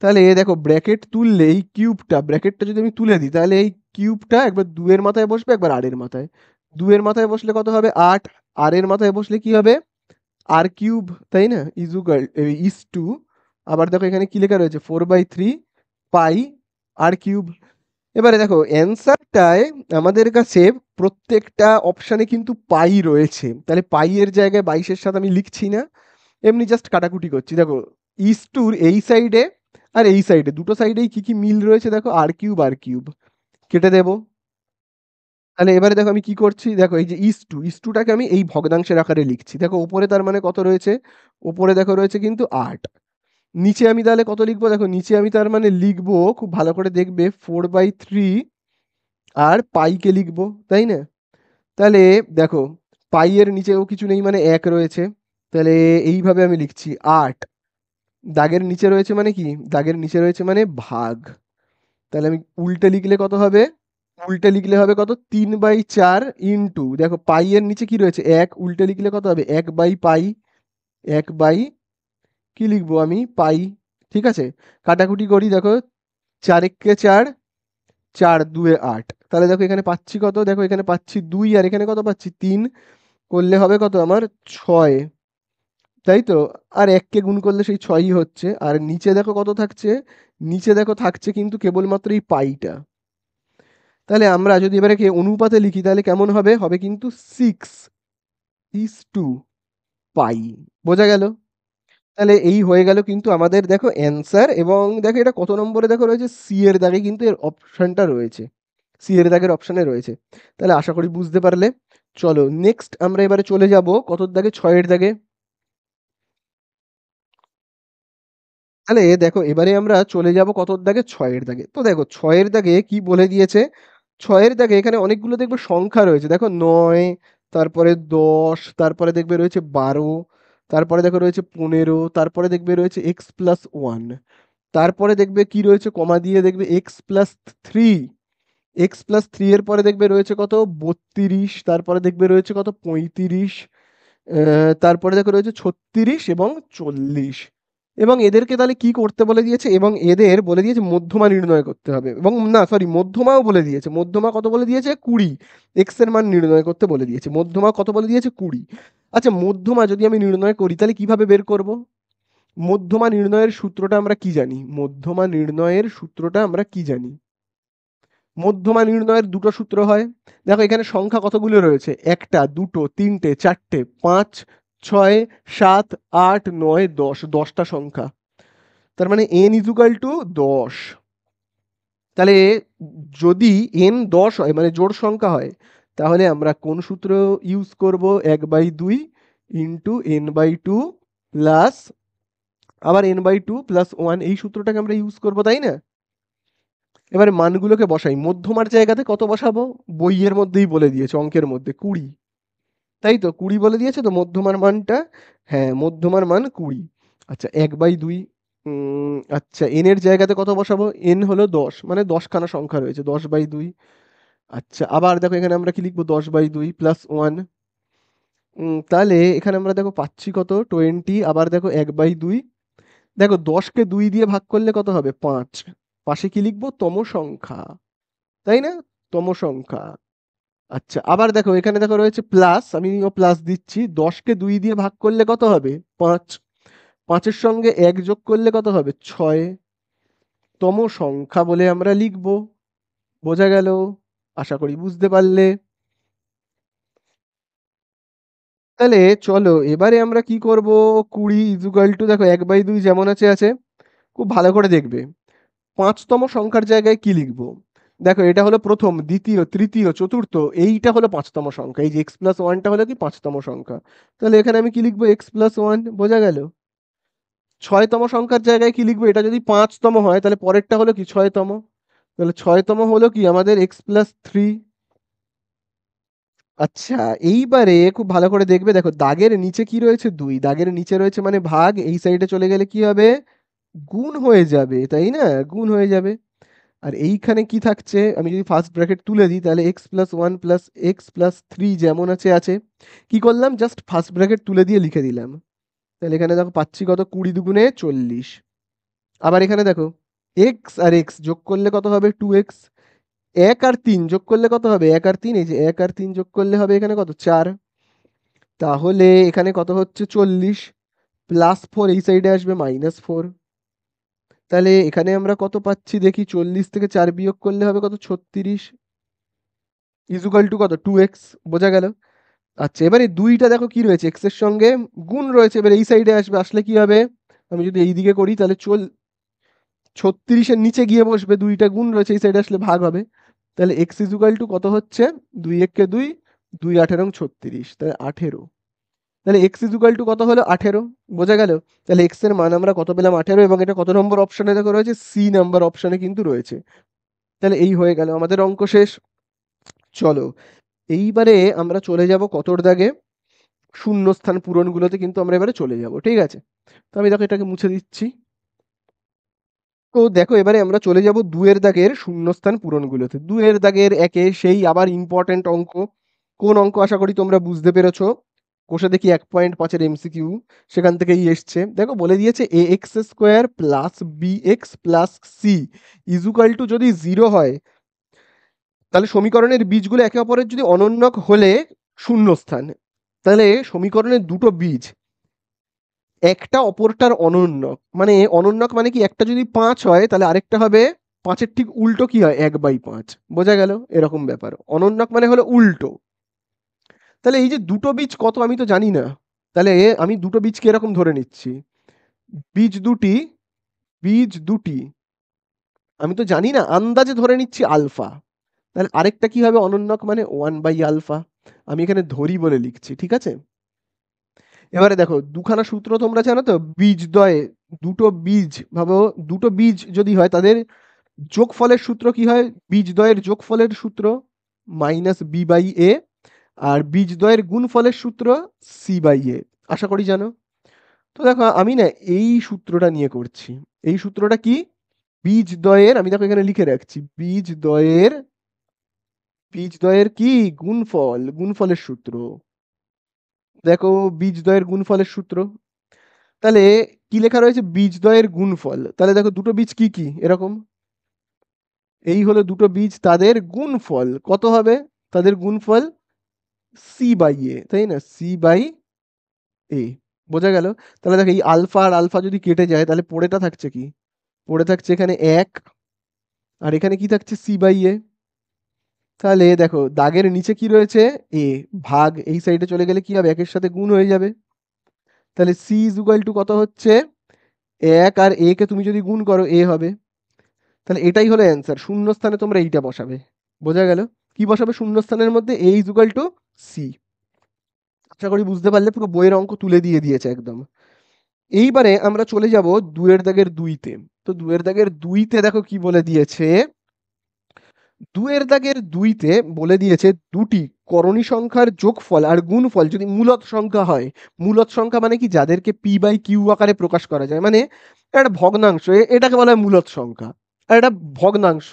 তাহলে দেখো ব্র্যাকেট তুললে এই কিউবটা, ব্র্যাকেটটা যদি আমি তুলে দিই, তাহলে এই কিউবটা একবার 2 এর মাথায় বসবে, একবার আর এর মাথায়। 2 এর মাথায় বসলে কত হবে? 8। আর এর মাথায় বসলে কি হবে? আর কিউব, তাই না? ইজ টু, আবার দেখো এখানে কি লেখা রয়েছে? 4/3 পাই আর কিউব। এবারে দেখো অ্যান্সারটায় আমাদের কাছে প্রত্যেকটা অপশানে কিন্তু পাই রয়েছে। তাহলে পাই এর জায়গায় 22-এর সাথে আমি লিখছি না, এমনি জাস্ট কাটাকুটি করছি। দেখো ইস টুর এই সাইডে আর এই সাইডে দুটো সাইডেই কি কি মিল রয়েছে? দেখো আর কিউব কেটে দেবো। তাহলে এবারে দেখো আমি কি করছি, দেখো এই যে ইস টুটাকে আমি এই ভগ্নাংশের আকারে লিখছি। দেখো ওপরে তার মানে কত রয়েছে? ওপরে দেখো রয়েছে কিন্তু 8। নিচে আমি তাহলে কত লিখবো? দেখো নিচে আমি তার মানে লিখবো, খুব ভালো করে দেখবে, 4/3 আর পাইকে লিখবো, তাই না? তাহলে দেখো পাই এর নিচেও কিছু নেই মানে 1 রয়েছে। তাহলে এইভাবে আমি লিখছি 8। দাগের নিচে রয়েছে মানে কি? দাগের নিচে রয়েছে মানে ভাগ। তাহলে আমি উল্টে লিখলে কত হবে? উল্টে লিখলে হবে কত? 3/4 ইন্টু, দেখো পাই এর নিচে কি রয়েছে? 1, উল্টে লিখলে কত হবে? 1/পাই। 1 বাই কি লিখবো আমি? পাই। ঠিক আছে? কাটাকুটি করি, দেখো 4 একে 4, 4 দুয়ে 8। তাহলে দেখো এখানে পাচ্ছি কত? দেখো এখানে পাচ্ছি 2 আর এখানে কত পাচ্ছি? 3। করলে হবে কত আমার? 6, তাই তো? আর 1 কে গুণ করলে সেই 6ই হচ্ছে। আর নিচে দেখো কত থাকছে? নিচে দেখো থাকছে কিন্তু কেবলমাত্র এই পাইটা। তাহলে আমরা যদি এবারে অনুপাতে লিখি তাহলে কেমন হবে? হবে কিন্তু 6:পাই। বোঝা গেল? তাহলে এই হয়ে গেল কিন্তু আমাদের দেখো অ্যান্সার। এবং দেখো এটা কত নম্বরে দেখো রয়েছে? সি এর দাগে কিন্তু এর অপশনটা রয়েছে। সি এর দাগের অপশনে রয়েছে। তাহলে আশা করি বুঝতে পারলে। চলো নেক্সট আমরা এবারে চলে যাব কতর দাগে? 6 এর দাগে। তাহলে দেখো এবারে আমরা চলে যাব কতর দাগে? 6 এর দাগে। তো দেখো 6 এর দাগে কি বলে দিয়েছে? 6 এর দাগে এখানে অনেকগুলো দেখবে সংখ্যা রয়েছে। দেখো 9, তারপরে 10, তারপরে দেখবে রয়েছে 12, তারপরে দেখো রয়েছে 15, তারপরে দেখবে রয়েছে x+1, তারপরে দেখবে কি রয়েছে? কমা দিয়ে দেখবে x+3, x+3 এর পরে দেখবে রয়েছে কত? 32, তারপরে দেখবে রয়েছে কত? 35, তারপরে দেখো রয়েছে 36 এবং 40। এবং এদেরকে তাহলে কি করতে বলে দিয়েছে? এবং এদের বলে দিয়েছে মধ্যমা নির্ণয় করতে হবে। এবং না সরি, মধ্যমাও বলে দিয়েছে। মধ্যমা কত বলে দিয়েছে? 20। এক্স এর মান নির্ণয় করতে বলে দিয়েছে। মধ্যমা কত বলে দিয়েছে? 20। আচ্ছা মধ্যমা যদি আমি নির্ণয় করি তাহলে কিভাবে বের করব? মধ্যমা নির্ণয়ের সূত্রটা আমরা কি জানি? মধ্যমা নির্ণয়ের সূত্রটা আমরা কি জানি? মধ্যমা নির্ণয়ের দুটো সূত্র হয়। দেখো এখানে সংখ্যা কতগুলো রয়েছে? একটা, দুটো, তিনটে, চারটে, 5, 6, 7, 8, 9, 10, 10টা সংখ্যা। তার মানে n ইজুকাল টু 10। তাহলে যদি n 10 হয় মানে জোড় সংখ্যা হয়, তাহলে আমরা কোন সূত্র ইউজ করব? 1/2 ইন্টু n/2 প্লাস আবার n/2 প্লাস 1, এই সূত্রটাকে আমরা ইউজ করব, তাই না? এবারে মানগুলোকে বসাই। মধ্যমার জায়গাতে কত বসাবো? বইয়ের মধ্যেই বলে দিয়েছে, অঙ্কের মধ্যে 20। তাই তো 20 বলে দিয়েছে তো মধ্যমার মানটা। হ্যাঁ মধ্যমার মান 20। আচ্ছা 1/2। আচ্ছা n এর জায়গাতে কত বসাবো? n হলো 10, মানে 10 খানা সংখ্যা রয়েছে, 10/2। আচ্ছা আবার দেখো এখানে আমরা কি লিখবো? 10/2 প্লাস 1। তাহলে এখানে আমরা দেখো পাচ্ছি কত? 20। আবার দেখো 1/2। দেখো 10কে 2 দিয়ে ভাগ করলে কত হবে? 5। পাশে কি লিখবো? তম সংখ্যা, তাই না? তম সংখ্যা। আচ্ছা আবার দেখো এখানে দেখো রয়েছে প্লাস, আমিও প্লাস দিচ্ছি। 10কে 2 দিয়ে ভাগ করলে কত হবে? 5। 5-এর সঙ্গে 1 যোগ করলে কত হবে? 6 তম সংখ্যা বলে আমরা লিখব। বোঝা গেল? আশা করি বুঝতে পারলে। তাহলে চলো এবারে আমরা কি করব? 20 ইজুকাল টু, দেখো 1/2 যেমন আছে আছে। খুব ভালো করে দেখবে 5তম সংখ্যার জায়গায় কি লিখবো? দেখো এটা হলো প্রথম, দ্বিতীয়, তৃতীয়, চতুর্থ, এইটা হলো 5তম সংখ্যা। এই যে x+1টা হলো কি? 5তম সংখ্যা। তাহলে এখানে আমি কি লিখবো? x+1। বোঝা গেল? 6তম সংখ্যার জায়গায় কি লিখবো? এটা যদি 5তম হয় তাহলে পরেরটা হলো কি? 6তম। তাহলে 6তম হলো কি আমাদের? x+3। আচ্ছা এইবারে খুব ভালো করে দেখবে, দেখো দাগের নিচে কি রয়েছে? 2। দাগের নিচে রয়েছে মানে ভাগ, এই সাইডে চলে গেলে কি হবে? গুণ হয়ে যাবে, তাই না? গুণ হয়ে যাবে। আর এইখানে কি থাকছে? আমি যদি ফার্স্ট ব্র্যাকেট তুলে দিই তাহলে x+1 প্লাস x+3 যেমন আছে আছে। কি করলাম? জাস্ট ফার্স্ট ব্র্যাকেট তুলে দিয়ে লিখে দিলাম। তাহলে এখানে দেখো পাচ্ছি কত? 20 দুগুণে 40। আবার এখানে দেখো x আর x যোগ করলে কত হবে? 2x। 1 আর 3 যোগ করলে কত হবে? 1 আর 3, এই যে 1 আর 3 যোগ করলে হবে এখানে কত? 4। তাহলে এখানে কত হচ্ছে? 40 প্লাস 4, এই সাইডে আসবে -4। তাহলে এখানে আমরা কত পাচ্ছি দেখি? 40 থেকে 4 বিয়োগ করলে হবে কত? 36 ইজুকাল টু কত? 2x। বোঝা গেল? আচ্ছা এবারে 2টা দেখো কি রয়েছে? x এর সঙ্গে গুণ রয়েছে। এবার এই সাইডে আসবে, আসলে কি হবে? আমি যদি এই দিকে করি তাহলে 36 এর নিচে গিয়ে বসবে। 2টা গুণ রয়েছে, এই সাইডে আসলে ভাগ হবে। তাহলে x ইজুকাল টু কত হচ্ছে? 2 একে 2, 2 8 এবং 36, তাহলে 18। তাহলে এক্স ইজুকাল টু কত হলো 18, বোঝা গেল? তাহলে এক্স এর মান আমরা কত পেলাম 18, এবং এটা কত নম্বর অপশনে দেখো রয়েছে, সি নাম্বার অপশনে কিন্তু রয়েছে। তাহলে এই হয়ে গেল আমাদের অঙ্ক শেষ। চলো এইবারে আমরা চলে যাব কতর দাগে, শূন্যস্থান পূরণগুলোতে কিন্তু আমরা এবারে চলে যাব, ঠিক আছে? তো আমি দেখো এটাকে মুছে দিচ্ছি। তো দেখো এবারে আমরা চলে যাব 2 এর দাগের শূন্যস্থান পূরণগুলোতে। 2 এর দাগের একে সেই আবার ইম্পর্টেন্ট অঙ্ক। কোন অঙ্ক আশা করি তোমরা বুঝতে পেরেছো। কোষে দেখি 1.5 এর এমসিকিউ সেখান থেকেই এসছে। দেখো বলে দিয়েছে a x square plus b x plus c equal to যদি 0 হয়, তাহলে সমীকরণের বীজগুলো একে অপরের যদি অনন্যক হলে শূন্যস্থান। তাহলে সমীকরণের দুটো বীজ একটা অপরটার অনন্যক, মানে অনন্যক মানে কি, একটা যদি 5 হয় তাহলে আরেকটা হবে 5-এর ঠিক উল্টো কি হয়, 1/5, বোঝা গেল? এরকম ব্যাপার, অনন্যক মানে হলো উল্টো। তাহলে এই যে দুটো বীজ কত আমি তো জানি না, তাহলে আমি দুটো বীজকে এরকম ধরে নিচ্ছি, বীজ দুটি, বীজ দুটি আমি তো জানি না, আন্দাজে ধরে নিচ্ছি আলফা। তাহলে আরেকটা কি হবে অনন্যক, মানে 1/আলফা। আমি এখানে ধরি বলে লিখছি, ঠিক আছে? এবারে দেখো দুখানা সূত্র তোমরা জানো তো, বীজদ্বয়ে দুটো বীজ ভাবো, দুটো বীজ যদি হয় তাদের যোগফলের সূত্র কি হয়, বীজদ্বয়ের যোগফলের সূত্র -b/a, আর বীজদ্বয়ের গুণফলের সূত্র c/a, আশা করি জানো। তো দেখো আমি না এই সূত্রটা নিয়ে করছি। এই সূত্রটা কি, বীজদ্বয়ের, আমি দেখো এখানে লিখে রাখছি, বীজদ্বয়ের কি গুণফল, গুণফলের সূত্র। দেখো বীজদ্বয়ের গুণফলের সূত্র, তাহলে কি লেখা রয়েছে, বীজদ্বয়ের গুণফল। তাহলে দেখো দুটো বীজ কি কি এরকম, এই হলো দুটো বীজ, তাদের গুণফল কত হবে, তাদের গুণফল c/a, তাই না, c/a, বোঝা গেল? তাহলে দেখো এই আলফা আর আলফা যদি কেটে যায় তাহলে পড়েটা থাকছে কি, পড়ে থাকছে এখানে 1, আর এখানে কি থাকছে c/a। তাহলে দেখো দাগের নিচে কি রয়েছে, a, ভাগ এই সাইডে চলে গেলে কি হবে, একের সাথে গুণ হয়ে যাবে। তাহলে c ইজ ইকুয়াল টু কত হচ্ছে, 1 আর a কে তুমি যদি গুণ করো a হবে। তাহলে এটাই হলো অ্যান্সার, শূন্য স্থানে তোমরা এইটা বসাবে, বোঝা গেল? কি বসাবে শূন্য স্থানের মধ্যে, a is equal two c। আশা করি বুঝতে পারলে, পুরো বইয়ের অঙ্ক তুলে দিয়ে দিয়েছে একদম। এইবারে আমরা চলে যাব 2 এর দাগের 2-তে। তো 2 এর দাগের 2-তে দেখো কি বলে দিয়েছে, 2 এর দাগের 2-তে বলে দিয়েছে দুটি করণী সংখ্যার যোগফল আর গুণফল যদি মূলদ সংখ্যা হয়। মূলদ সংখ্যা মানে কি, যাদেরকে p/q আকারে প্রকাশ করা যায়, মানে একটা ভগ্নাংশ, এটাকে বলা হয় মূলদ সংখ্যা। আর এটা ভগ্নাংশ,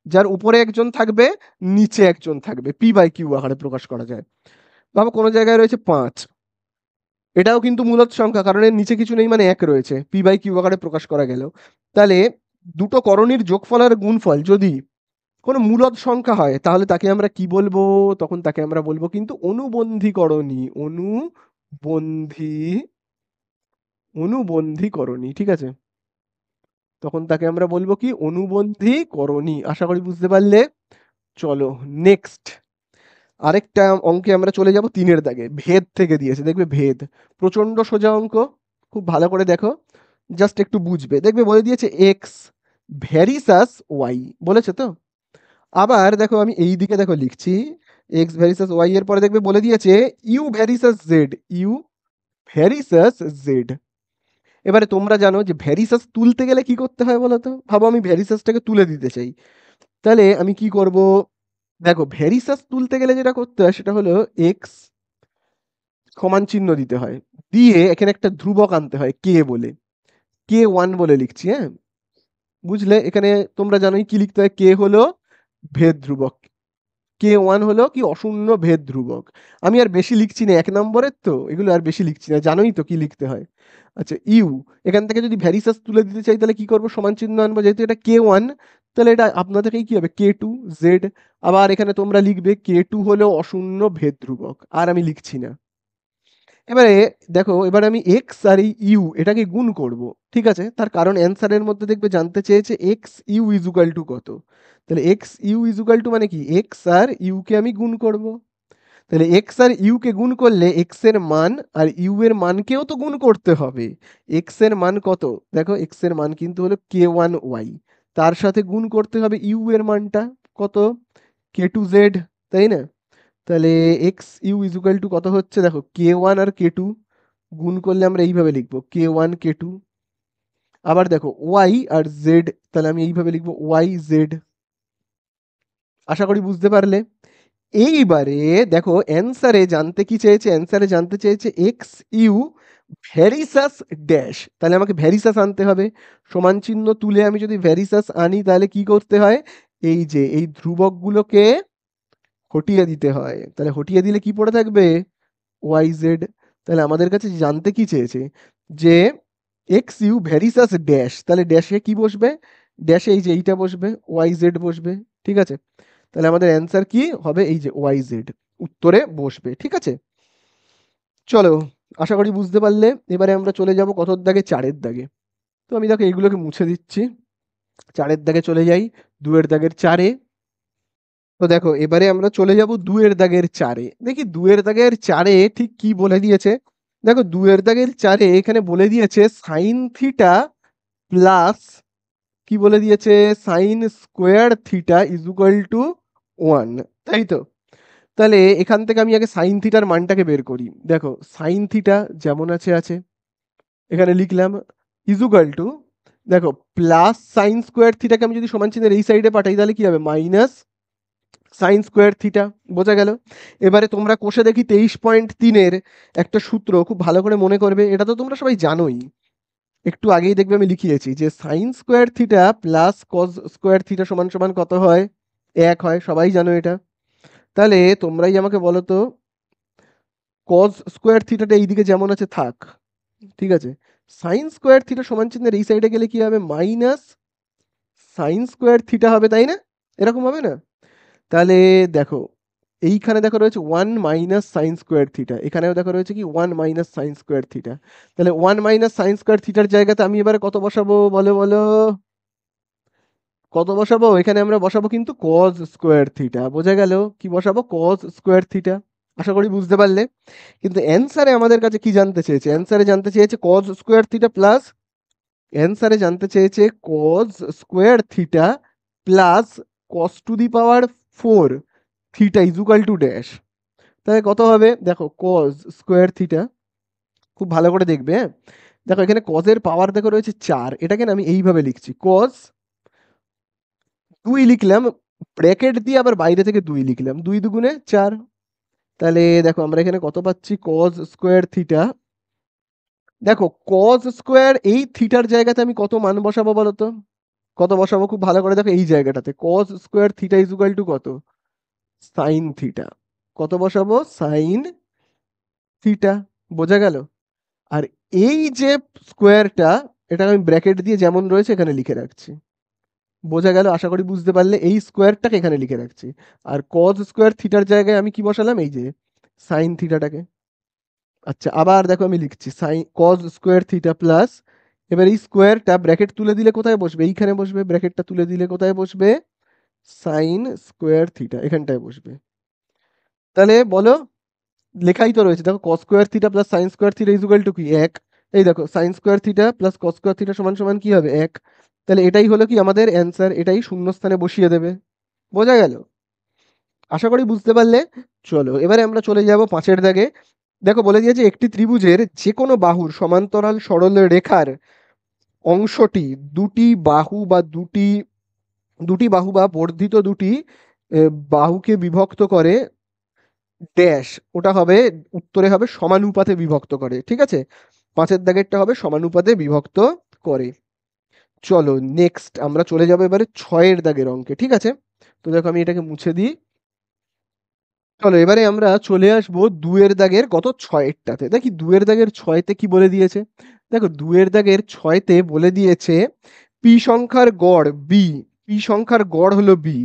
যার উপরে একজন থাকবে নিচে একজন থাকবে, p/q আকারে প্রকাশ করা যায়। ভাবো কোনো জায়গায় রয়েছে 5, এটাও কিন্তু মূলদ সংখ্যা, কারণ এর নিচে কিছু নেই মানে 1 রয়েছে, p/q আকারে প্রকাশ করা গেল। তাহলে দুটো করণীর যোগফল আর গুণফল যদি কোনো মূলদ সংখ্যা হয় তাহলে তাকে আমরা কি বলবো, তখন তাকে আমরা বলবো কিন্তু অনুবন্ধীকরণী, অনুবন্ধীকরণী, ঠিক আছে? তখন তাকে আমরা বলবো কি, অনুবন্ধীকরণী। আশা করি বুঝতে পারলে। চলো নেক্সট আরেকটা অঙ্কে আমরা চলে যাব, 3 এর দাগে, ভেদ থেকে দিয়েছে, দেখবে ভেদ প্রচন্ড সোজা অঙ্ক, খুব ভালো করে দেখো, জাস্ট একটু বুঝবে, দেখবে বলে দিয়েছে এক্স ভ্যারিসাস ওয়াই, বলেছে তো। আবার দেখো আমি এই দিকে দেখো লিখছি, এক্স ভ্যারিসাস ওয়াই এর পরে দেখবে বলে দিয়েছে u versus z, u versus z. এবারে তোমরা জানো যে ভ্যারিসাস তুলতে গেলে কি করতে হয় বলো তো, ভাবো আমি ভ্যারিসাসটাকে তুলে দিতে চাই, তাহলে আমি কি করব, দেখো ভ্যারিসাস তুলতে গেলে যেটা করতে হয় সেটা হলো এক্স সমান চিহ্ন দিতে হয়, দিয়ে এখানে একটা ধ্রুবক আনতে হয় কে বলে, k1 বলে লিখছি, হ্যাঁ? বুঝলে? এখানে তোমরা জানোই কি লিখতে হয়, কে হলো ভেদ ধ্রুবক, k1 হলো কি অশূন্য ভেদ ধ্রুবক। আমি আর বেশি লিখছি না, 1 নম্বরের তো এগুলো আর বেশি লিখছি না, জানোই তো কি লিখতে হয়। আচ্ছা ইউ, এখান থেকে যদি ভ্যারিসাস তুলে দিতে চাই তাহলে কি করব, সমান চিহ্ন আনবো, যেহেতু এটা k1 তাহলে এটা আপনাদেরকেই কি হবে, k2 z। আবার এখানে তোমরা লিখবে k2 হলো অশূন্য ভেদ ধ্রুবক, আর আমি লিখছি না। এবারে দেখো, এবার আমি এক্স আর এই ইউ এটাকে গুণ করব, ঠিক আছে? তার কারণ অ্যান্সারের মধ্যে দেখবে জানতে চেয়েছে x u is equal to কত। তাহলে x u is equal to মানে কি, এক্স আর ইউ কে আমি গুণ করব। তাহলে এক্স আর ইউ কে গুণ করলে এক্স এর মান আর ইউ এর মানকেও তো গুণ করতে হবে। এক্স এর মান কত, দেখো এক্স এর মান কিন্তু হলো k1y, তার সাথে গুণ করতে হবে ইউ এর মানটা কত, k2z, তাই না? তাহলে x u is equal to কত হচ্ছে দেখো k1 আর k2 গুণ করলে আমরা এইভাবে লিখবো k1 k2। আবার দেখো ওয়াই আর জেড, তাহলে আমি এইভাবে লিখবো ওয়াই জেড। আশা করি বুঝতে পারলে। এইবারে দেখো অ্যান্সারে জানতে কি চেয়েছে, অ্যান্সারে জানতে চেয়েছে এক্স ইউ ভ্যারিসাস ড্যাশ, তাহলে আমাকে ভ্যারিসাস আনতে হবে। সমান চিহ্ন তুলে আমি যদি ভ্যারিসাস আনি তাহলে কি করতে হয়, এই যে এই ধ্রুবকগুলোকে হটিয়ে দিতে হয়। তাহলে হটিয়ে দিলে কি পড়ে থাকবে, ওয়াই জেড। তাহলে আমাদের কাছে জানতে কি চেয়েছে যে এক্স ইউ ভ্যারিসাস ড্যাশ, তাহলে ড্যাশে কি বসবে, ড্যাশে এই যে এইটা বসবে, ওয়াই জেড বসবে। ঠিক আছে, তাহলে আমাদের অ্যান্সার কি হবে, এই যে ওয়াই জেড উত্তরে বসবে। ঠিক আছে, চলো আশা করি বুঝতে পারলে। এবারে আমরা চলে যাব কতর দাগে, চারের দাগে। তো আমি দেখো এইগুলোকে মুছে দিচ্ছি, চারের দাগে চলে যাই, দুয়ের দাগের চারে। তো দেখো এবারে আমরা চলে যাব দুয়ের দাগের চারে, দেখি দুয়ের দাগের চারে ঠিক কি বলে দিয়েছে। দেখো দুয়ের দাগের চারে এখানে বলে দিয়েছে সাইন থিটা প্লাস, কি বলে দিয়েছে, sine square theta is equal to 1, তাই তো। তাহলে এখান থেকে আমি আগে সাইন থিটার মানটাকে বের করি। দেখো সাইন থিটা যেমন আছে আছে, এখানে লিখলাম ইজুকাল টু, দেখো প্লাস সাইন স্কোয়ার থিটাকে আমি যদি সমান চিহ্নের এই সাইডে পাঠাই তাহলে কি হবে, মাইনাস সাইন স্কোয়ার থিটা। বোঝা গেল। এবারে তোমরা কোষে দেখি 23.3-এর একটা সূত্র খুব ভালো করে মনে করবে, এটা তো তোমরা সবাই জানোই, একটু আগেই দেখবে আমি লিখিয়েছি যে sine square theta plus cos square theta সমান সমান কত হয়, 1 হয়, সবাই জানো এটা। তাহলে তোমরাই আমাকে বলো তো, কজ স্কোয়ার থিটাটা এইদিকে যেমন আছে থাক, ঠিক আছে, সাইন স্কোয়ার থিটা সমান চিহ্নের এই সাইডে গেলে কি হবে, মাইনাস সাইন স্কোয়ার থিটা হবে, তাই না, এরকম হবে না। তাহলে দেখো এইখানে দেখো রয়েছে 1 মাইনাস সাইন স্কোয়ার থিটা, এখানেও দেখো রয়েছে কি 1 মাইনাস সাইন স্কোয়ার থিটা। তাহলে 1 মাইনাস সাইন স্কোয়ার থিটার জায়গাতে আমি এবারে কত বসাবো, বলো বলো, কত বসাবো, এখানে আমরা বসাবো কিন্তু কজ স্কোয়ার থিটা। বোঝা গেল, কি বসাবো, কজ স্কোয়ার থিটা। আশা করি বুঝতে পারলে। কিন্তু অ্যান্সারে আমাদের কাছে কি জানতে চেয়েছে, অ্যান্সারে জানতে চেয়েছে কজ স্কোয়ার থিটা প্লাস, অ্যান্সারে জানতে চেয়েছে cos square theta plus cos to the power 4 theta equal to dash. তাহলে কত হবে, দেখো কজ স্কোয়ার থিটা, খুব ভালো করে দেখবে, হ্যাঁ। দেখো এখানে কজের পাওয়ার দেখো রয়েছে 4, এটাকে না আমি এইভাবে লিখছি, কজ 2 লিখলাম, ব্র্যাকেট দিয়ে আবার বাইরে থেকে 2 লিখলাম, 2 দুগুণে 4। তাহলে দেখো আমরা এখানে কত পাচ্ছি, কজ স্কোয়ার থিটা, দেখো কজ স্কোয়ার এই থিটার জায়গাতে আমি কত মান বসাবো বলো তো, কত বসাবো, খুব ভালো করে দেখো এই জায়গাটাতে cause square theta is equal to কত, সাইন থিটা। কত বসাবো, সাইন থিটা। বোঝা গেল। আর এই যে স্কোয়ারটা, এটা আমি ব্র্যাকেট দিয়ে যেমন রয়েছে এখানে লিখে রাখছি। বোঝা গেল, আশা করি বুঝতে পারলে। এই স্কোয়ারটাকে এখানে লিখে রাখছি, আর কজ স্কোয়ার থিটার জায়গায় আমি কি বসালাম, এই যে সাইন থিটাটাকে। আচ্ছা আবার দেখো আমি লিখছি sign cause square theta plus, এবার এই স্কোয়ারটা ব্র্যাকেট তুলে দিলে কোথায় বসবে, এইখানে বসবে, ব্র্যাকেটটা তুলে দিলে কোথায় বসবে, সাইন স্কোয়ার থিটা এখানটায় বসবে। তাহলে বলো, লেখাই তো রয়েছে দেখো cos square theta plus sine square theta is equal two কি, 1। এই দেখো sign square theta plus cos square theta সমান সমান কি হবে, 1। তাহলে এটাই হলো কি আমাদের অ্যান্সার, এটাই শূন্যস্থানে বসিয়ে দেবে। বোঝা গেল, আশা করি বুঝতে পারলে। চলো এবারে আমরা চলে যাব 5-এর দাগে। দেখো বলে দিয়েছে একটি ত্রিভুজের যে কোনো বাহুর সমান্তরাল সরল রেখার অংশটি দুটি বাহু বা দুটি দুটি বাহু বা বর্ধিত দুটি বাহুকে বিভক্ত করে ড্যাশ, ওটা হবে উত্তরে হবে সমানুপাতে বিভক্ত করে। ঠিক আছে, 5-এর দাগেরটা হবে সমানুপাতে বিভক্ত করে। চলো নেক্সট আমরা চলে যাবো এবারে 6-এর দাগের অঙ্কে। ঠিক আছে, তো দেখো আমি এটাকে মুছে দিই। চলো এবারে আমরা চলে আসবো 2-এর দাগের কত, 6-এরটাতে। দেখি 2-এর দাগের 6-তে কি বলে দিয়েছে। দেখো 2-এর দাগের 6-তে বলে দিয়েছে পি সংখ্যার গড় বি, পি সংখ্যার গড় হলো বি।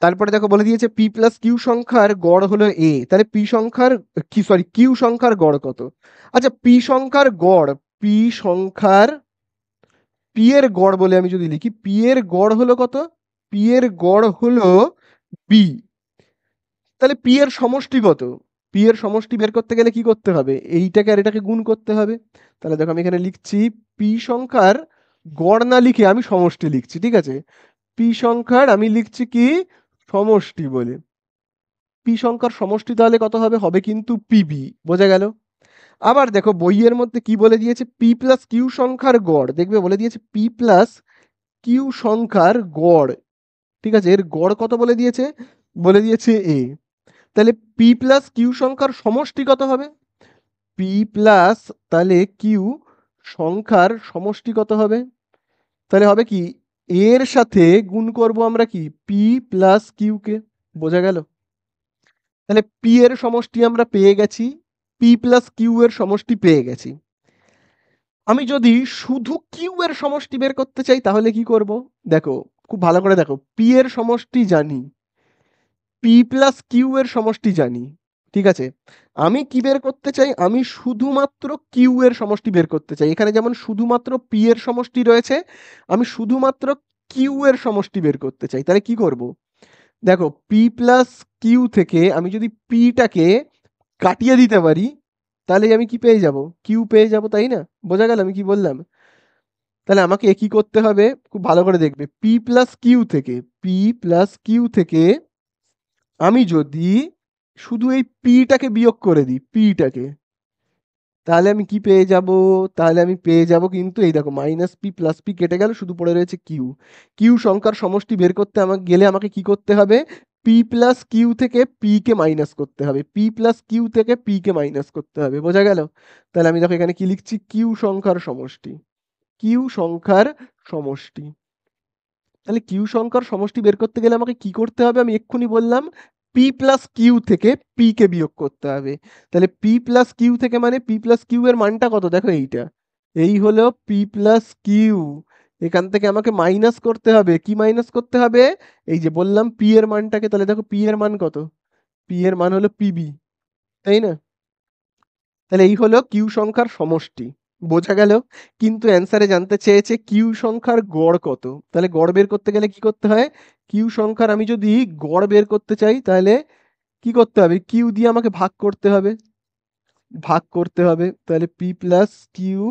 তারপরে দেখো বলে দিয়েছে পি প্লাস কিউ সংখ্যার গড় হলো এ, তাহলে পি সংখ্যার কি, সরি, কিউ সংখ্যার গড় কত। আচ্ছা পি সংখ্যার গড়, পি সংখ্যার, পি এর গড় বলে আমি যদি লিখি, পি এর গড় হলো কত, পি এর গড় হলো বি। তাহলে পি এর সমষ্টি কত, পি এর সমষ্টি বের করতে গেলে কি করতে হবে, এইটাকে আর এটাকে গুণ করতে হবে। তাহলে দেখো আমি এখানে লিখছি পি সংখ্যার গড় না লিখে আমি সমষ্টি লিখছি। ঠিক আছে, পি সংখ্যার আমি লিখছি কি, সমষ্টি বলে। পি পি সংখ্যার সমষ্টি তাহলে কত হবে, হবে কিন্তু পিবি, বোঝা গেল। আবার দেখো বইয়ের মধ্যে কি বলে দিয়েছে, পি প্লাস কিউ সংখ্যার গড়, দেখবে বলে দিয়েছে পি প্লাস কিউ সংখ্যার গড়, ঠিক আছে, এর গড় কত বলে দিয়েছে, বলে দিয়েছে এ। তাহলে পি প্লাস কিউ সংখ্যার সমষ্টি কত হবে, পি প্লাস তাহলে কিউ সংখ্যার সমষ্টি কত হবে, তাহলে হবে কি এর সাথে গুণ করব আমরা কি পি প্লাস কিউ কে, বোঝা গেল। তাহলে পি এর সমষ্টি আমরা পেয়ে গেছি, পি প্লাস কিউ এর সমষ্টি পেয়ে গেছি। আমি যদি শুধু কিউ এর সমষ্টি বের করতে চাই তাহলে কি করব, দেখো খুব ভালো করে দেখো, পি এর সমষ্টি জানি, পি প্লাস কিউ এর সমষ্টি জানি, ঠিক আছে। আমি কি বের করতে চাই, আমি শুধুমাত্র কিউ এর সমষ্টি বের করতে চাই। এখানে যেমন শুধুমাত্র পি এর সমষ্টি রয়েছে, আমি শুধুমাত্র কিউ এর সমষ্টি বের করতে চাই। তাহলে কি করব, দেখো পি প্লাস কিউ থেকে আমি যদি পিটাকে কাটিয়ে দিতে পারি তাহলে আমি কি পেয়ে যাব, কিউ পেয়ে যাব, তাই না, বোঝা গেল আমি কি বললাম। তাহলে আমাকে কি করতে হবে, খুব ভালো করে দেখবে, পি প্লাস কিউ থেকে, পি প্লাস কিউ থেকে আমি যদি শুধু এই পিটাকে বিয়োগ করে দিই, পিটাকে, তাহলে আমি কি পেয়ে যাব, তাহলে আমি পেয়ে যাব কিন্তু এই দেখো মাইনাস পি প্লাস পি কেটে গেল, শুধু পড়ে রয়েছে কিউ। কিউ সংখ্যার সমষ্টি বের করতে আমাকে গেলে আমাকে কি করতে হবে, পি প্লাস কিউ থেকে পি কে মাইনাস করতে হবে, পি প্লাস কিউ থেকে পি কে মাইনাস করতে হবে, বোঝা গেল। তাহলে আমি দেখো এখানে কি লিখছি, কিউ সংখ্যার সমষ্টি, কিউ সংখ্যার সমষ্টি। তাহলে কিউ সংখ্যার সমষ্টি বের করতে গেলে আমাকে কি করতে হবে, আমি এক্ষুনি বললাম পি প্লাস কিউ থেকে পি কে বিয়োগ করতে হবে। তাহলে পি প্লাস কিউ থেকে মানে পি প্লাস কিউ এর মানটা কত, দেখো এইটা, এই হলো পি প্লাস কিউ। এখান থেকে আমাকে মাইনাস করতে হবে, কি মাইনাস করতে হবে, এই যে বললাম পি এর মানটাকে, তাহলে দেখো পি এর মান কত, পি এর মান হলো পিবি, তাই না। তাহলে এই হলো কিউ সংখ্যার সমষ্টি, বোঝা গেল। কিন্তু অ্যান্সারে জানতে চেয়েছে কিউ সংখ্যার গড় কত, তাহলে গড় বের করতে গেলে কি করতে হয়, কিউ সংখ্যার আমি যদি গড় বের করতে চাই তাহলে কি করতে হবে, কিউ দিয়ে আমাকে ভাগ করতে হবে, ভাগ করতে হবে, তাহলে p plus q